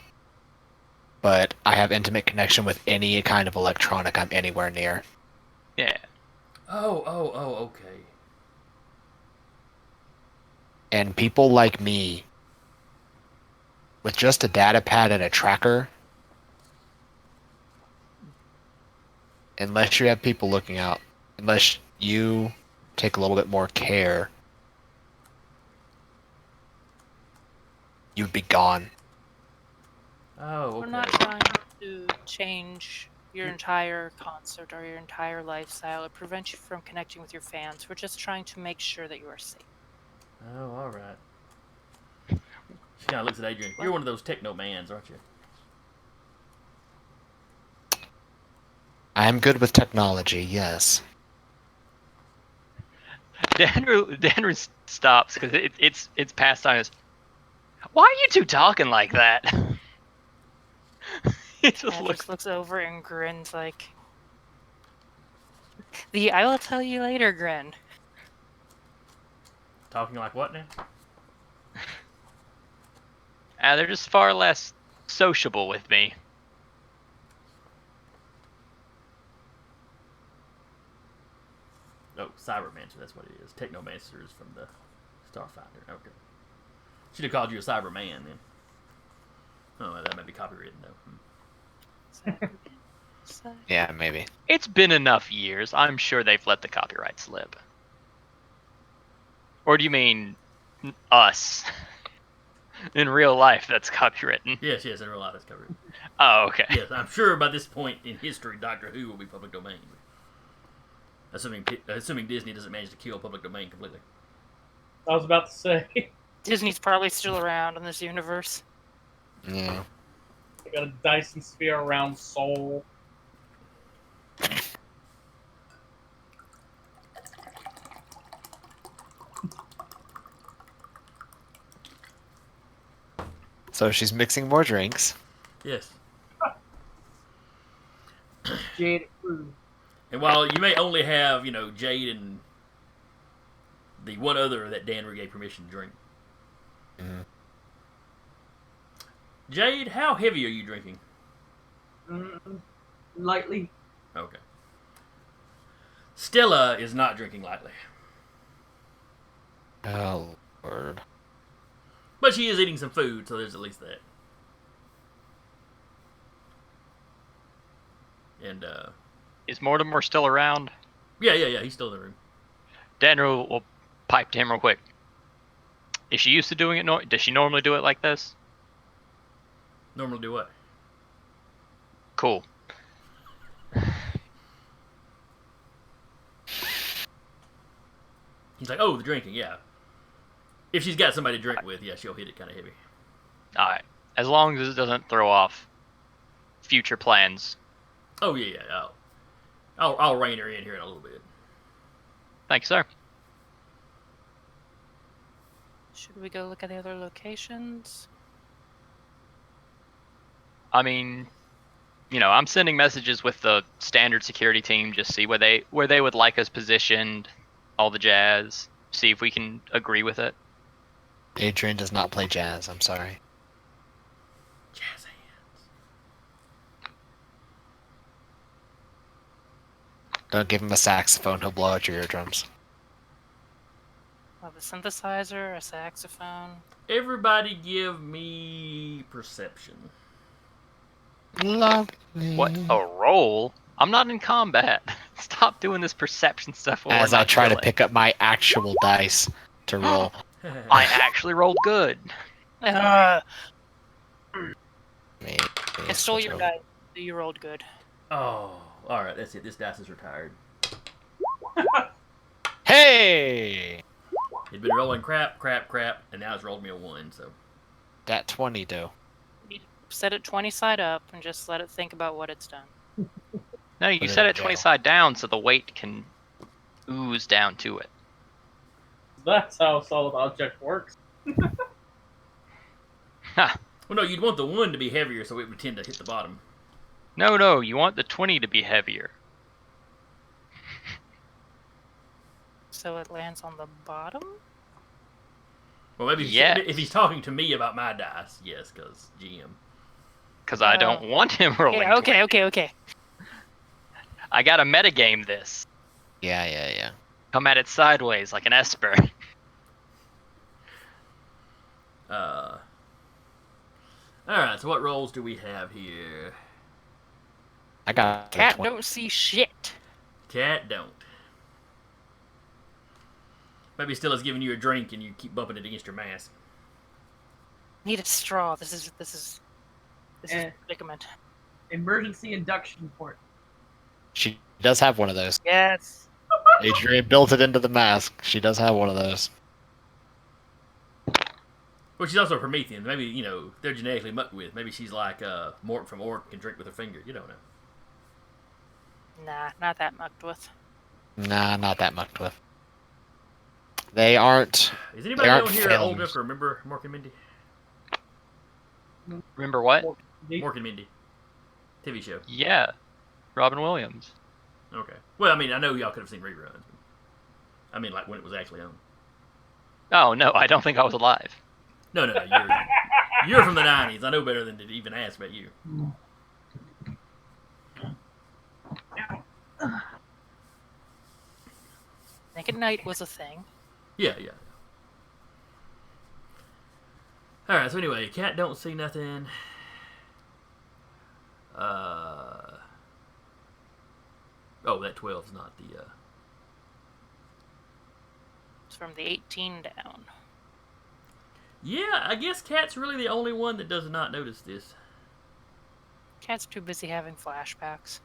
But I have intimate connection with any kind of electronic I'm anywhere near. Yeah. Oh, okay. And people like me, with just a data pad and a tracker, unless you have people looking out, unless you take a little bit more care, you'd be gone. Oh, okay. We're not trying to change your entire concert or your entire lifestyle or prevent you from connecting with your fans. We're just trying to make sure that you are safe. Oh, all right. She kind of looks at Adrian. You're one of those techno mans, aren't you? I'm good with technology, yes. Dan stops because it's past time. Why are you two talking like that? He just Cat looks. just looks over and grins like the "I will tell you later" grin. Talking like what now? They're just far less sociable with me. Oh, Cybermancer, that's what it is. Technomancer is from the Starfinder. Okay. Should have called you a Cyberman then. Oh, that might be copywritten though. Yeah, maybe. It's been enough years. I'm sure they've let the copyright slip. Or do you mean us? In real life, that's copywritten. Yes, in real life it's copywritten. Oh, okay. Yes, I'm sure by this point in history, Doctor Who will be public domain. Assuming Disney doesn't manage to kill public domain completely. I was about to say, Disney's probably still around in this universe. Yeah. I got a Dyson sphere around Soul. So she's mixing more drinks. Yes. Jade approved. And while you may only have, Jade and the one other that Dan gave permission to drink, Jade, how heavy are you drinking? Lightly. Okay. Stella is not drinking lightly. Oh, Lord. But she is eating some food, so there's at least that. And, Is Mortimer still around? yeah, he's still in the room. Daniel will pipe to him real quick. Is she used to doing it? Does she normally do it like this? Normally do what? Cool. He's like, oh, the drinking, yeah. If she's got somebody to drink with, yeah, she'll hit it kind of heavy. Alright. As long as it doesn't throw off future plans. Oh, yeah. I'll rein her in here in a little bit. Thanks, sir. Should we go look at the other locations? I mean, I'm sending messages with the standard security team, just see where they would like us positioned, all the jazz, see if we can agree with it. Adrian does not play jazz. I'm sorry. Jazz hands. Don't give him a saxophone. He'll blow out your eardrums. Well, the synthesizer, a saxophone. Everybody give me perception. Lovely. What, a roll? I'm not in combat. Stop doing this perception stuff while As we're I not try to killing. pick up my actual dice to roll. I actually rolled good. I Maybe stole your roll. dice. You rolled good. Oh, alright, that's it. This dice is retired. Hey! It'd been rolling crap, and now it's rolled me a 1, so. That 20 do. Set it 20 side up and just let it think about what it's done. No, Put you it set in it 20 jail. side down so the weight can ooze down to it. That's how solid object works. Ha! Well, no, you'd want the 1 to be heavier so it would tend to hit the bottom. No, you want the 20 to be heavier. So it lands on the bottom? Well, maybe Yes. if he's talking to me about my dice, yes, because GM. Because I don't want him rolling. Yeah, okay, 20. okay. I gotta metagame this. Yeah. Come at it sideways like an Esper. Alright, so what rolls do we have here? I got Cat 20. don't see shit. Cat don't. Maybe Stella's giving you a drink and you keep bumping it against your mask. Need a straw. This is Eh. predicament. Emergency induction port. She does have one of those. Yes. Adrian built it into the mask. She does have one of those. Well, she's also a Promethean. Maybe, they're genetically mucked with. Maybe she's like Mort from Orc, can drink with her finger. You don't know. Nah, not that mucked with. Nah, not that mucked with. They aren't. Is anybody aren't on here old films. enough to remember Mork and Mindy? Remember what? Mork and Mindy. TV show. Yeah. Robin Williams. Okay. Well, I mean, I know y'all could have seen reruns. But I mean, like when it was actually on. Oh, no, I don't think I was alive. No, you're from the 90s. I know better than to even ask about you. Nick at Night was a thing. Yeah. Alright, so anyway, Cat don't see nothing. Oh, that 12 is not the, It's from the 18 down. Yeah, I guess Cat's really the only one that does not notice this. Cat's too busy having flashbacks.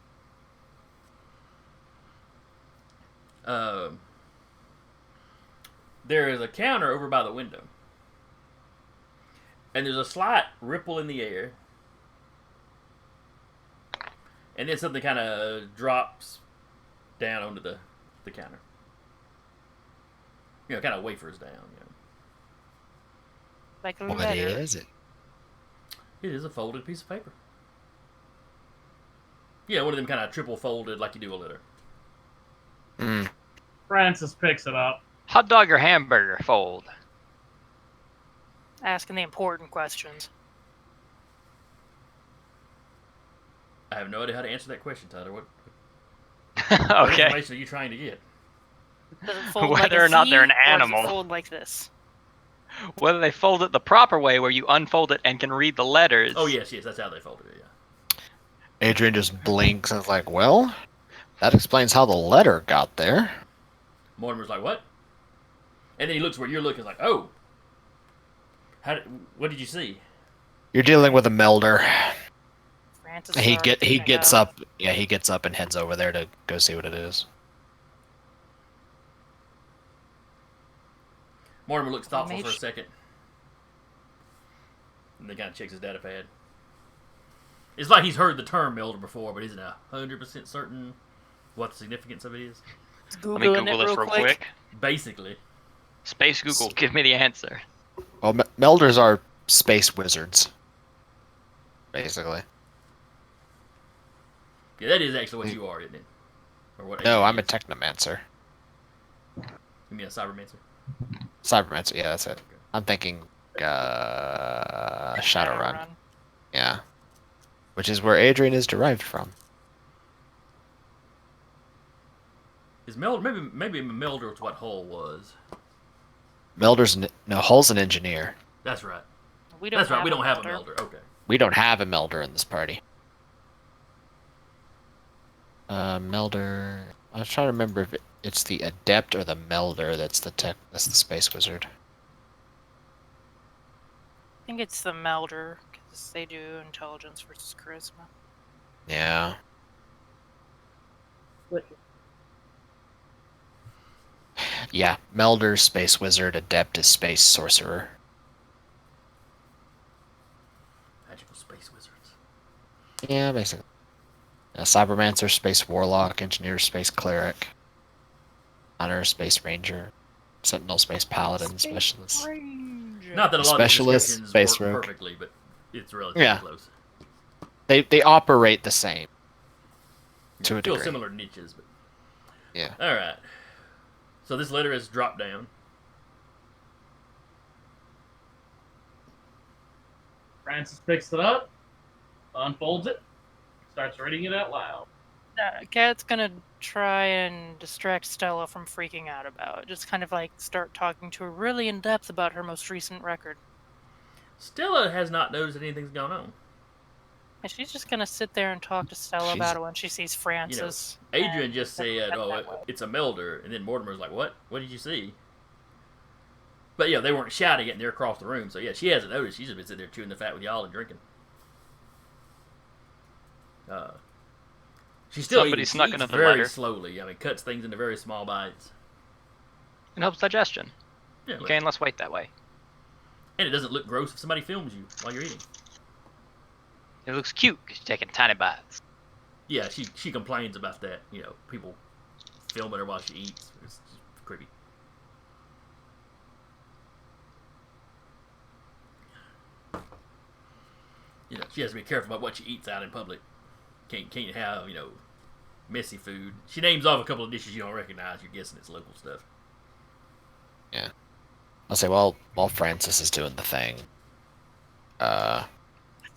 There is a counter over by the window. And there's a slight ripple in the air. And then something kind of drops down onto the counter. Kind of wafers down. Like a What letter. is it? It is a folded piece of paper. Yeah, one of them kind of triple folded like you do a letter. Mm. Francis picks it up. Hot dog or hamburger fold? Asking the important questions. I have no idea how to answer that question, Tyler. What Okay. information are you trying to get? Does it fold like Whether a or not they're an Z, or does animal. it fold like this? Whether they fold it the proper way, where you unfold it and can read the letters. Oh yes, that's how they folded it. Yeah. Adrian just blinks and is like, well, that explains how the letter got there. Mortimer's like, what? And then he looks where you're looking, like, oh. What did you see? You're dealing with a melder. Francis He already gets out. up. Yeah, he gets up and heads over there to go see what it is. Mortimer looks thoughtful for a Mage. second. And then kind of checks his data pad. It's like he's heard the term melder before, but isn't 100% certain what the significance of it is. Let me Google this real quick. Basically. Space Google, give me the answer. Well, melders are space wizards, basically. Yeah, that is actually what you are, isn't it? Or what? No, Adrian I'm a is. technomancer. You mean a cybermancer? Cybermancer, yeah, that's it. I'm thinking Shadowrun. Yeah. Which is where Adrian is derived from. Is Melder maybe Melder was what Hull was? Hull's an engineer. That's right. We don't That's right. have We don't have a melder. Melder. Okay. We don't have a melder in this party. Melder. I was trying to remember if it's the adept or the melder that's the space wizard. I think it's the melder, because they do intelligence versus charisma. Yeah. Yeah, melder, space wizard, adept is space sorcerer. Magical space wizards. Yeah, basically. Cybermancer, space warlock, engineer, space cleric, hunter, space ranger, sentinel, space paladin, specialist. Not that a lot Specialist, of the space descriptions work rogue. perfectly, but it's relatively Yeah. close. They operate the same. To a Still degree. similar niches, but Yeah. all right. So this letter is dropped down. Francis picks it up, unfolds it, starts reading it out loud. Kat's gonna try and distract Stella from freaking out about it. Just kind of like start talking to her really in depth about her most recent record. Stella has not noticed that anything's going on. And she's just gonna sit there and talk to Stella about it when she sees Francis. Adrian and just then said, head "Oh, that way. it's a Melder," and then Mortimer's like, "What? What did you see?" But yeah, they weren't shouting it, and they're across the room. So yeah, she hasn't noticed. She's just been sitting there chewing the fat with y'all and drinking. She's still Somebody eating. snuck She eats another very letter. slowly. I mean, cuts things into very small bites. It helps digestion. Yeah, You gain less weight that way. and it doesn't look gross if somebody films you while you're eating. It looks cute because you're taking tiny bites. Yeah, she complains about that. People filming her while she eats. It's just creepy. She has to be careful about what she eats out in public. Can't have messy food. She names off a couple of dishes you don't recognize. You're guessing it's local stuff. Yeah. I'll say, while Francis is doing the thing,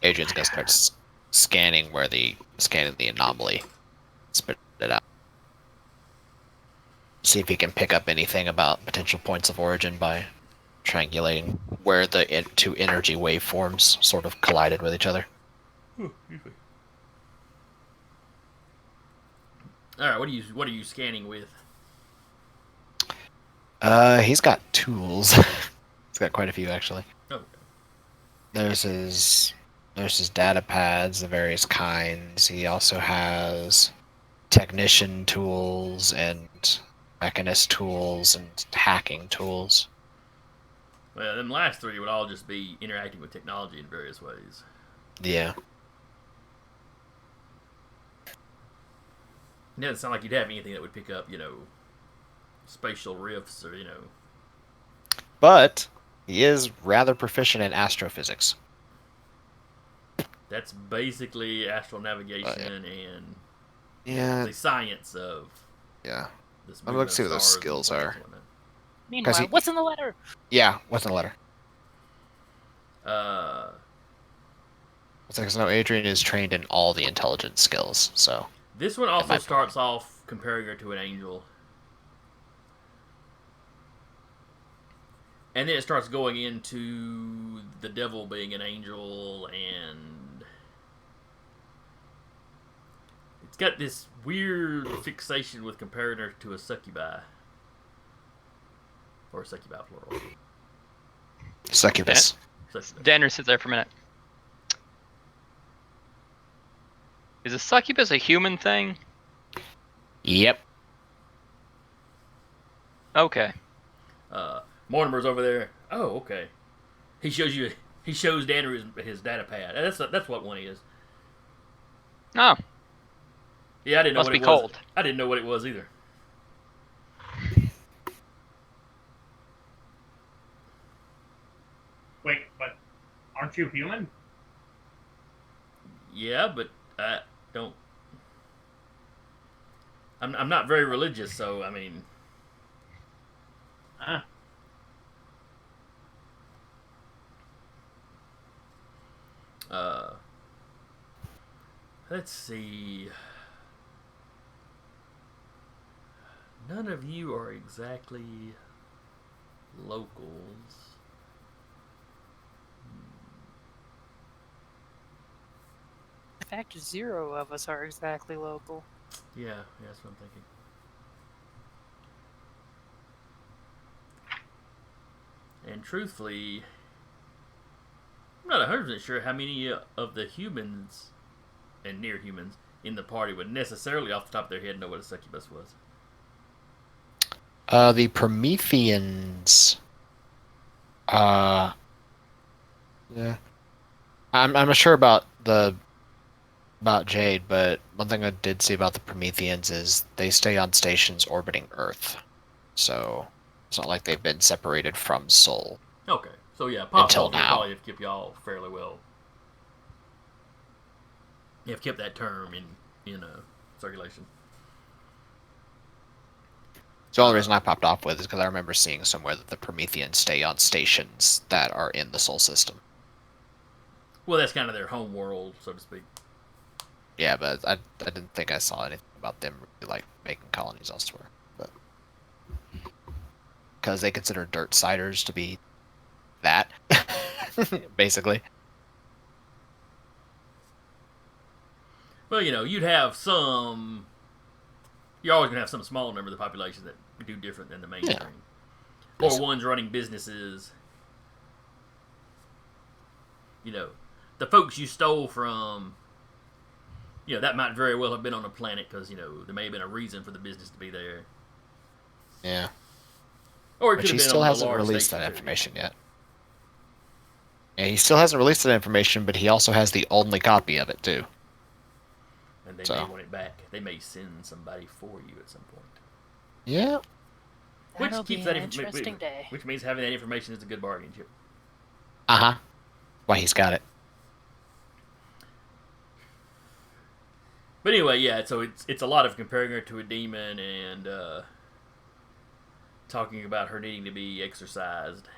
Adrian's gonna start scanning the anomaly, spit it out, see if he can pick up anything about potential points of origin by triangulating where the two energy waveforms sort of collided with each other. All right, what are you scanning with? He's got tools. He's got quite a few actually. Oh, There's his data pads of various kinds. He also has technician tools and mechanist tools and hacking tools. well, them last three would all just be interacting with technology in various ways. Yeah. It doesn't sound like you'd have anything that would pick up, spatial rifts or, But he is rather proficient in astrophysics. That's basically astral navigation and Yeah. the science of Yeah. this. I'm looking to see what movement of those stars and skills planets are. and whatnot. Meanwhile, what's in the letter? Yeah. What's in the letter? It's like, no, Adrian is trained in all the intelligence skills, so. This one also might be starts off comparing her to an angel. And then it starts going into the devil being an angel, and it's got this weird fixation with comparing her to a succubi. Or a succubi, plural. Succubus. Succubus. Danner, sit there for a minute. Is a succubus a human thing? Yep. Okay. Mortimer's over there. Oh, okay. He shows Danner his data pad. That's what one is. Oh, Yeah, I didn't know must what be it was. cold. I didn't know what it was either. Wait, but aren't you human? Yeah, but I don't. I'm not very religious, so I mean, Ah, uh, let's see. None of you are exactly locals. In fact, 0 of us are exactly local. Yeah, that's what I'm thinking. And truthfully, I'm not 100% sure how many of the humans and near humans in the party would necessarily, off the top of their head, know what a succubus was. The Prometheans. Yeah. I'm not sure about Jade, but one thing I did see about the Prometheans is they stay on stations orbiting Earth, so it's not like they've been separated from Sol. Okay, so yeah, Until Pop now. probably have kept y'all fairly well. You have kept that term in circulation. The only reason I popped off with is because I remember seeing somewhere that the Prometheans stay on stations that are in the Sol system. Well, that's kind of their home world, so to speak. Yeah, but I didn't think I saw anything about them really, like making colonies elsewhere, but because they consider dirt siders to be that, basically. Well, you'd have some. You're always gonna have some small number of the population that do different than the mainstream, or ones running businesses. The folks you stole from. That might very well have been on a planet because there may have been a reason for the business to be there. Yeah. Or it But could he have been still on hasn't a large released station that too. information yet. Yeah, he still hasn't released that information, but he also has the only copy of it too. And they So. may want it back. They may send somebody for you at some point. Yeah. That'll be an interesting day. Which means having that information is a good bargain chip. Uh-huh. Why he's got it. But anyway, yeah. So it's a lot of comparing her to a demon and talking about her needing to be exorcised.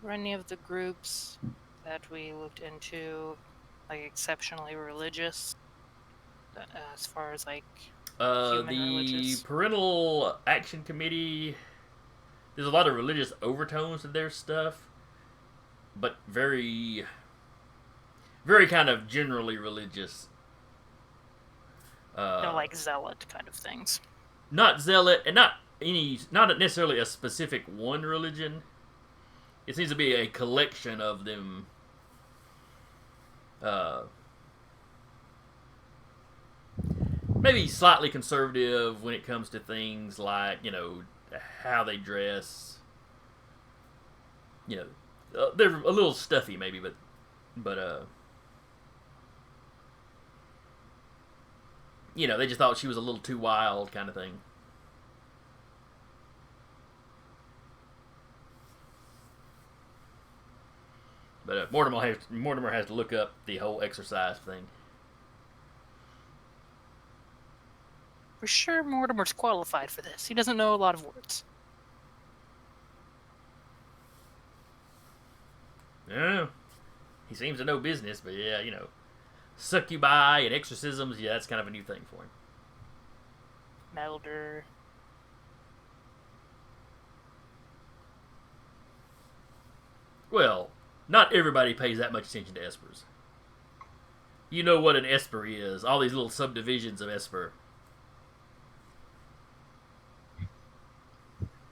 Were any of the groups that we looked into like exceptionally religious? As far as like human The religious? Parental Action Committee. There's a lot of religious overtones to their stuff, but very, very kind of generally religious. They're like zealot kind of things. Not zealot, and not necessarily a specific one religion. It seems to be a collection of them. Maybe slightly conservative when it comes to things like how they dress. They're a little stuffy maybe, but they just thought she was a little too wild, kind of thing. But Mortimer has to look up the whole exercise thing. For sure, Mortimer's qualified for this. He doesn't know a lot of words. Yeah, he seems to know business, but yeah, succubi and exorcisms, yeah, that's kind of a new thing for him. Melder. Well, not everybody pays that much attention to espers. You know what an Esper is. All these little subdivisions of Esper.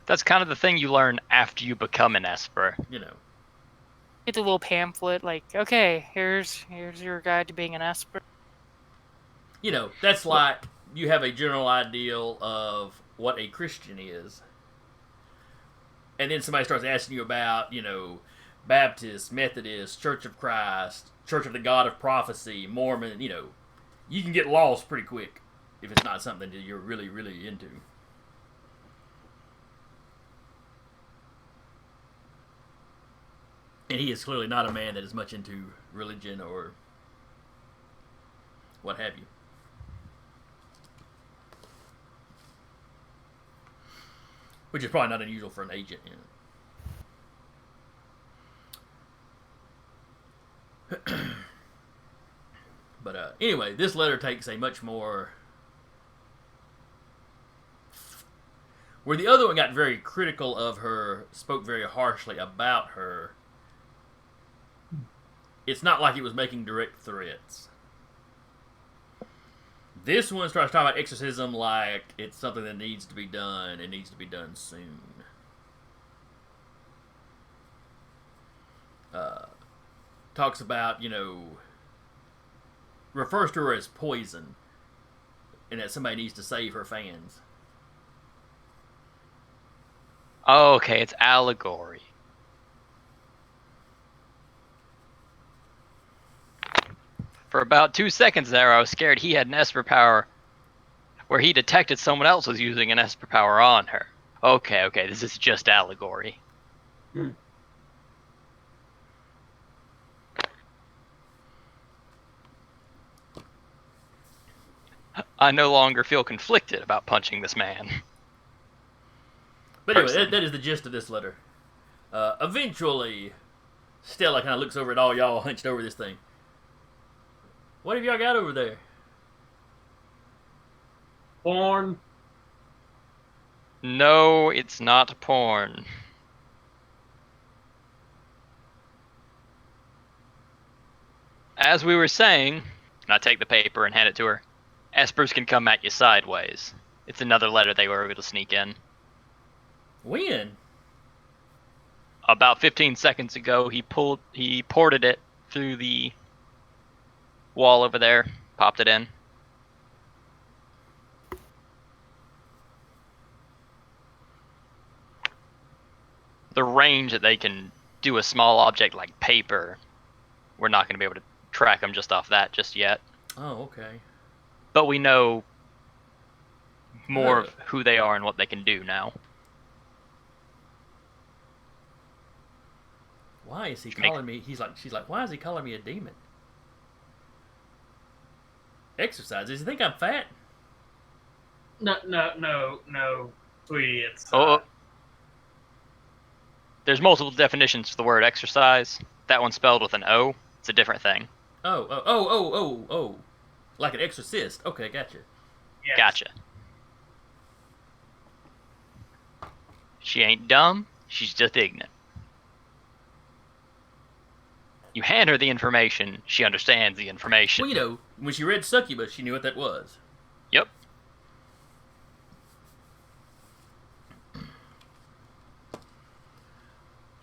That's kind of the thing you learn after you become an Esper. Get the little pamphlet, like, okay, here's your guide to being an Esper. That's like you have a general ideal of what a Christian is. And then somebody starts asking you about, Baptist, Methodist, Church of Christ, Church of the God of Prophecy, Mormon, you can get lost pretty quick if it's not something that you're really, really into. And he is clearly not a man that is much into religion or what have you. Which is probably not unusual for an agent, But anyway, this letter takes a much more... Where the other one got very critical of her, spoke very harshly about her, it's not like it was making direct threats. This one starts talking about exorcism like it's something that needs to be done. It needs to be done soon. Talks about, refers to her as poison, and that somebody needs to save her fans. Oh, okay, it's allegory. For about 2 seconds there, I was scared he had an Esper power where he detected someone else was using an Esper power on her. Okay, this is just allegory. I no longer feel conflicted about punching this man. But anyway, that is the gist of this letter. Eventually, Stella kind of looks over at all y'all hunched over this thing. What have y'all got over there? Porn. No, it's not porn. As we were saying, and I take the paper and hand it to her, Espers can come at you sideways. It's another letter they were able to sneak in. When? About 15 seconds ago, he ported it through the wall over there, popped it in. The range that they can do a small object like paper, we're not going to be able to track them just off that just yet. Oh, okay. But we know more of who they are and what they can do now. Why is he calling me? She's like, why is he calling me a demon? Exercise. Does he think I'm fat? No, sweetie. It's there's multiple definitions for the word exercise. That one's spelled with an O. It's a different thing. Oh. Like an exorcist. Okay, gotcha. yes. Gotcha. She ain't dumb. She's just ignorant. You hand her the information, she understands the information. Well, when she read succubus, she knew what that was. Yep.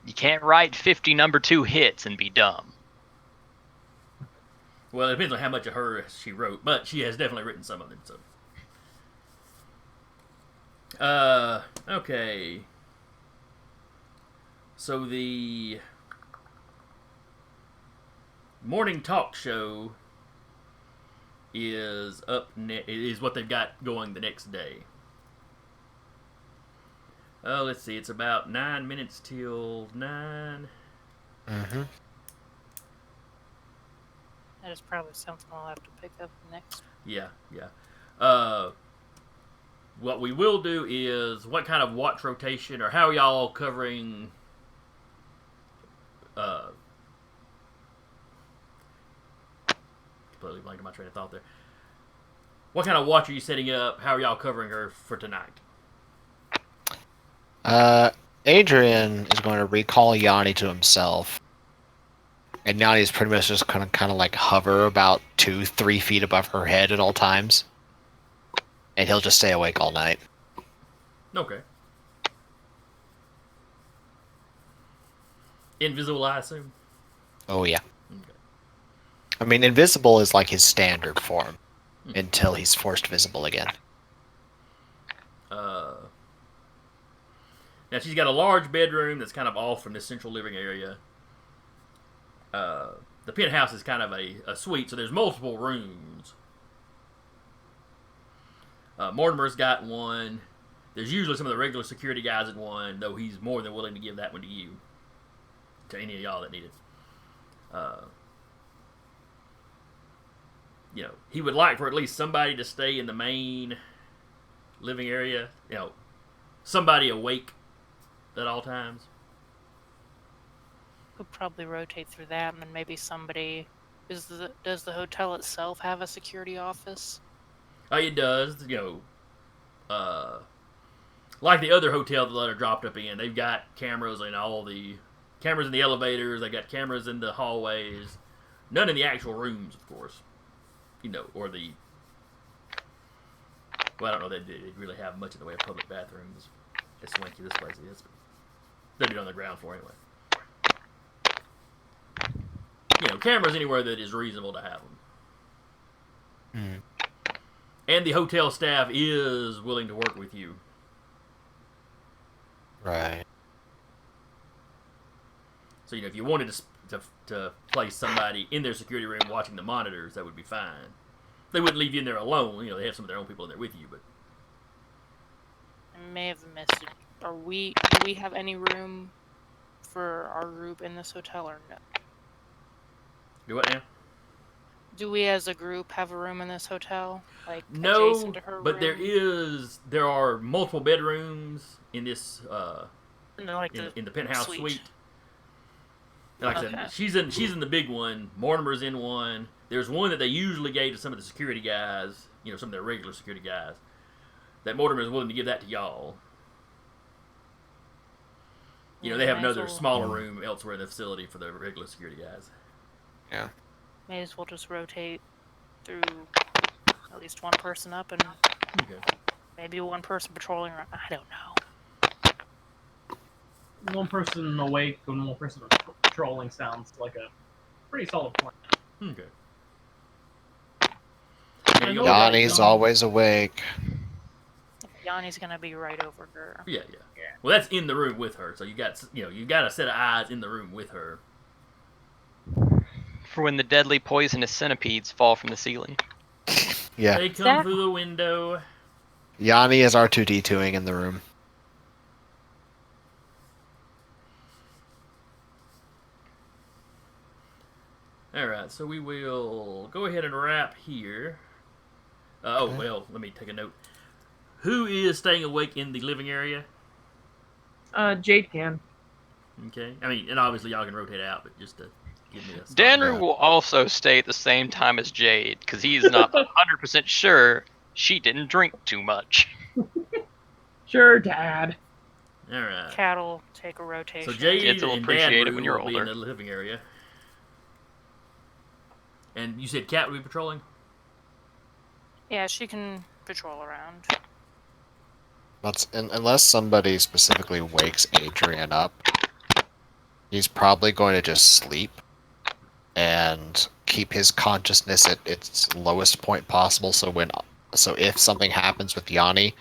You can't write 50 number 2 hits and be dumb. Well, it depends on how much of her she wrote, but she has definitely written some of them. So, okay. So the morning talk show is is what they've got going the next day. Let's see. It's about 9 minutes till 9. Mm-hmm. That is probably something I'll have to pick up next. Yeah. What we will do is, what kind of watch rotation, or how are y'all covering completely blanked on my train of thought there. What kind of watch are you setting up? How are y'all covering her for tonight? Adrian is going to recall Yanni to himself. And Yanni's pretty much just kind of like hover about 2-3 feet above her head at all times. And he'll just stay awake all night. Okay. Invisible, I assume? Oh, yeah. Okay. I mean, invisible is like his standard form until he's forced visible again. Now, she's got a large bedroom that's kind of off from this central living area. The penthouse is kind of a suite, so there's multiple rooms. Mortimer's got one. There's usually some of the regular security guys in one, though he's more than willing to give that one to you. To any of y'all that need it. He would like for at least somebody to stay in the main living area. Somebody awake at all times. Could probably rotate through that, and then maybe somebody. Does the hotel itself have a security office? It does. Like the other hotel the letter dropped up in, they've got cameras in all the cameras in the elevators. They got cameras in the hallways. None in the actual rooms, of course. Or the. Well, I don't know. They really have much in the way of public bathrooms. As swanky this place is, but they do it on the ground floor anyway. Cameras anywhere that is reasonable to have them. And the hotel staff is willing to work with you. Right. So, if you wanted to place somebody in their security room watching the monitors, that would be fine. They wouldn't leave you in there alone. They have some of their own people in there with you, but... I may have missed it. Do we have any room for our group in this hotel or no? Do what now? Do we as a group have a room in this hotel? Like no, adjacent to her but room? there are multiple bedrooms in this in the penthouse suite. Like Okay. I said, she's in the big one. Mortimer's in one. There's one that they usually gave to some of the security guys. Some of their regular security guys. That Mortimer is willing to give that to y'all. They have another smaller room elsewhere in the facility for the regular security guys. Yeah. May as well just rotate through at least one person up and maybe one person patrolling around. I don't know. One person awake and one person patrolling sounds like a pretty solid plan. Okay. Yanni's always awake. Yanni's gonna be right over her. Yeah. Well, that's in the room with her, so you got a set of eyes in the room with her. For when the deadly poisonous centipedes fall from the ceiling. Yeah. They come through the window. Yanni is R2-D2ing in the room. Alright, so we will go ahead and wrap here. Well, let me take a note. Who is staying awake in the living area? Jade can. Okay. And obviously y'all can rotate out, but just to give me a... Danru will also stay at the same time as Jade, because he's not 100% sure she didn't drink too much. Sure, Dad. Alright. Cat'll take a rotation. So Jade Kids will and appreciate Dad it when you're will be in older. the living area. And you said Cat would be patrolling? Yeah, she can patrol around. Unless somebody specifically wakes Adrian up, he's probably going to just sleep and keep his consciousness at its lowest point possible. So if something happens with Yanni,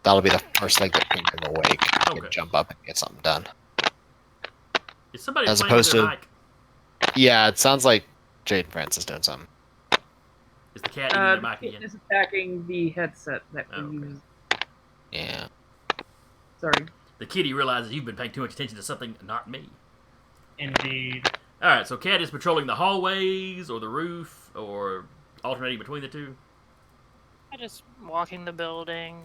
that'll be the first thing that brings him awake. He can jump up and get something done. Is somebody As playing with opposed their to- mic? Yeah, it sounds like Jade and Francis doing something. Is the cat eating their The mic kitten again? is attacking the headset that we Okay. use. Yeah. Sorry. The kitty realizes you've been paying too much attention to something, not me. Indeed. Alright, so Cat is patrolling the hallways, or the roof, or alternating between the two? Just walking the building.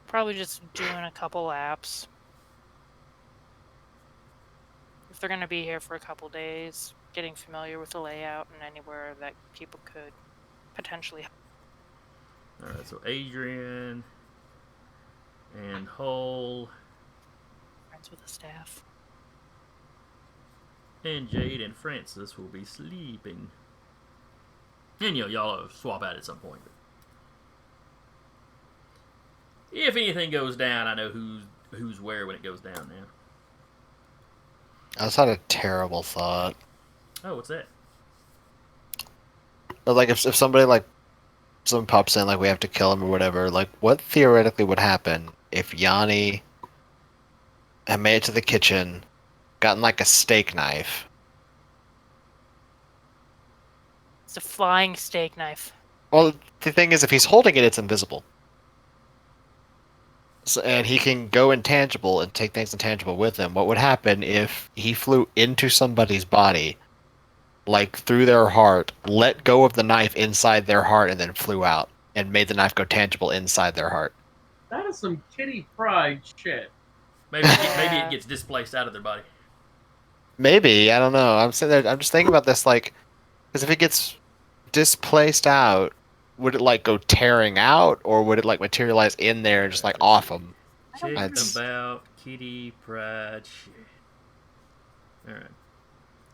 Probably just doing a couple laps. if they're going to be here for a couple days, getting familiar with the layout and anywhere that people could potentially. All right, so Adrian and Hull Friends with the staff. and Jade and Francis will be sleeping. And y'all will swap out at some point. If anything goes down, I know who's where when it goes down now. I just had a terrible thought. Oh, what's that? But like if somebody like someone pops in, like we have to kill him or whatever, like what theoretically would happen if Yanni had made it to the kitchen, gotten like a steak knife? It's a flying steak knife. Well, the thing is, if he's holding it, it's invisible. So, and he can go intangible and take things intangible with him. What would happen if he flew into somebody's body, like through their heart, let go of the knife inside their heart, and then flew out and made the knife go tangible inside their heart? That is some kitty pride shit. Maybe it gets displaced out of their body. Maybe, I don't know. I'm sitting there, I'm just thinking about this, like, because if it gets displaced out, would it like go tearing out, or would it like materialize in there and just like off them? Check That's- about kitty pride shit. Alright.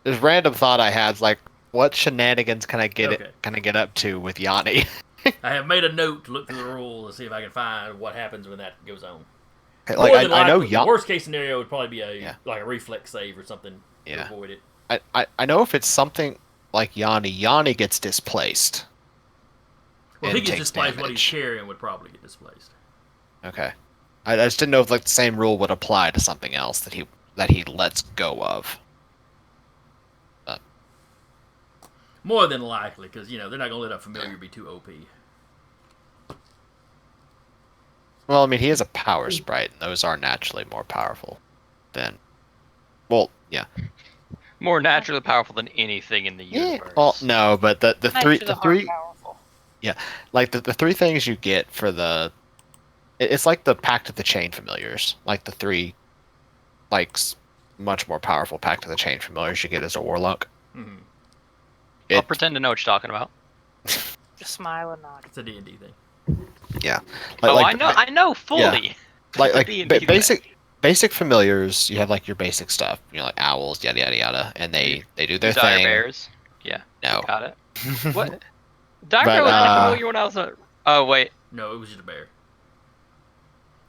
This random thought I had is like, what shenanigans can I get Okay. can I get up to with Yanni? I have made a note to look through the rules and see if I can find what happens when that goes on. Like More than I know likely, the Yanni. worst case scenario would probably be Yeah. a reflex save or something to Yeah. avoid it. I know if it's something like Yanni gets displaced. Well, if he and gets takes displaced, what he's damage. carrying would probably get displaced. Okay. I just didn't know if like the same rule would apply to something else that he lets go of. More than likely, because they're not gonna let a familiar be too OP. Well, I mean, he is a power sprite, and those are naturally more powerful than. Well, yeah. More naturally powerful than anything in the universe. Well, no, but the Actually, three the the three powerful. like the three things you get for it's like the Pact of the Chain familiars, like the three, like much more powerful Pact of the Chain familiars you get as a warlock. Mm-hmm. It- I'll pretend to know what you're talking about. Just smile and nod. It's a D&D thing. Yeah. I know fully. Like D&D thing. basic familiars. You have like your basic stuff, like owls, yada yada yada, and they do their Desire thing. bears. Yeah, No. got it. What? Dire But, bear was not familiar when I was a... Oh, wait. No, it was just a bear.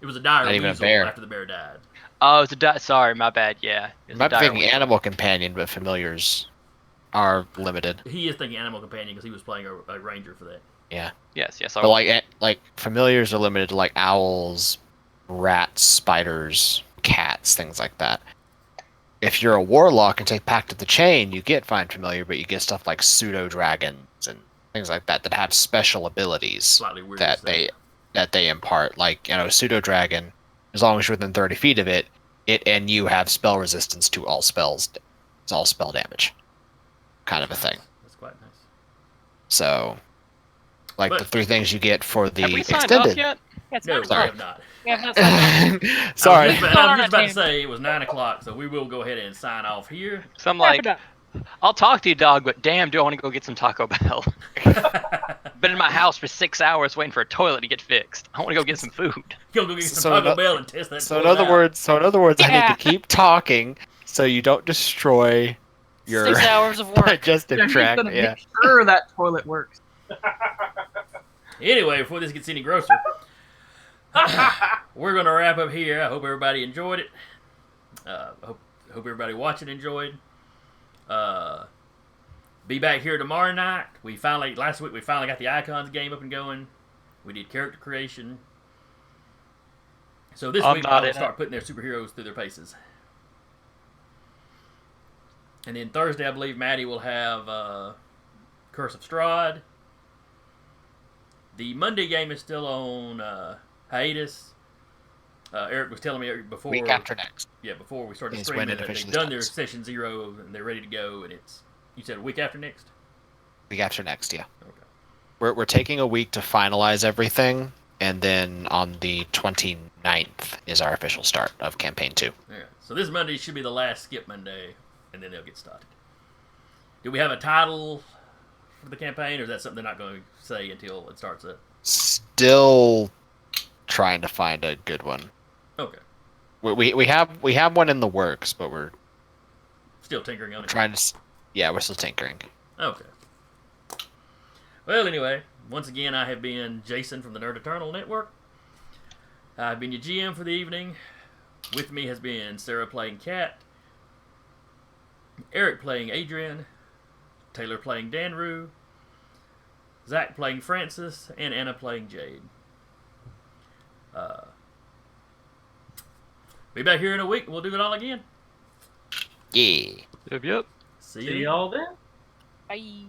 It was a dire Not even a weasel bear. after the bear died. Oh, it's a sorry, my bad, yeah. It's I'm a dire thinking weasel. animal companion, but familiars are limited. He is thinking animal companion because he was playing a ranger for that. Yes, But like familiars are limited to like owls, rats, spiders, cats, things like that. If you're a warlock and take Pact of the Chain, you get Find Familiar, but you get stuff like pseudo dragons and things like that that have special abilities Slightly weird. that they impart. Like, pseudo dragon, as long as you're within 30 feet of it, it and you have spell resistance to all spells. It's all spell damage, kind of a thing. That's quite nice. So, like But- the three things you get for the Have we signed extended. up yet? Yeah, it's No, not we sorry. have not. We have not signed up. Sorry. I was Not on just our about to team. say it was 9 o'clock, so we will go ahead and sign off here. So I'm Wrap like, it up. I'll talk to you, dog, but damn, do I want to go get some Taco Bell? Been in my house for 6 hours waiting for a toilet to get fixed. I want to go get some food. Go get some So Taco no- Bell and test that. So in toilet other out. words, I need Yeah. to keep talking so you don't destroy your 6 hours of work. digestive Yeah, he's tract. gonna Yeah. make sure that toilet works. Anyway, before this gets any grosser, we're going to wrap up here. I hope everybody enjoyed it. Hope everybody watching enjoyed. Be back here tomorrow night. Last week we finally got the Icons game up and going. We did character creation. So this I'm week not I in will it. start putting their superheroes through their paces. And then Thursday, I believe Maddie will have Curse of Strahd. The Monday game is still on hiatus. Eric was telling me before Week after next. before we started Is streaming when it that they've officially done their starts. session 0 and they're ready to go. And you said a week after next. Week after next, yeah. Okay. We're taking a week to finalize everything, and then on the 29th is our official start of campaign 2. Yeah. So this Monday should be the last skip Monday, and then they'll get started. Do we have a title for the campaign, or is that something they're not going to say until it starts up? Still trying to find a good one. Okay. We have one in the works, but we're Still tinkering on it. trying to. Yeah, we're still tinkering. Okay. Well, anyway, once again, I have been Jason from the Nerd Eternal Network. I've been your GM for the evening. With me has been Sarah playing Kat, Eric playing Adrian, Taylor playing Danru, Zach playing Francis, and Anna playing Jade. Be back here in a week. We'll do it all again. Yeah. Yep. See See you. y'all then. Bye.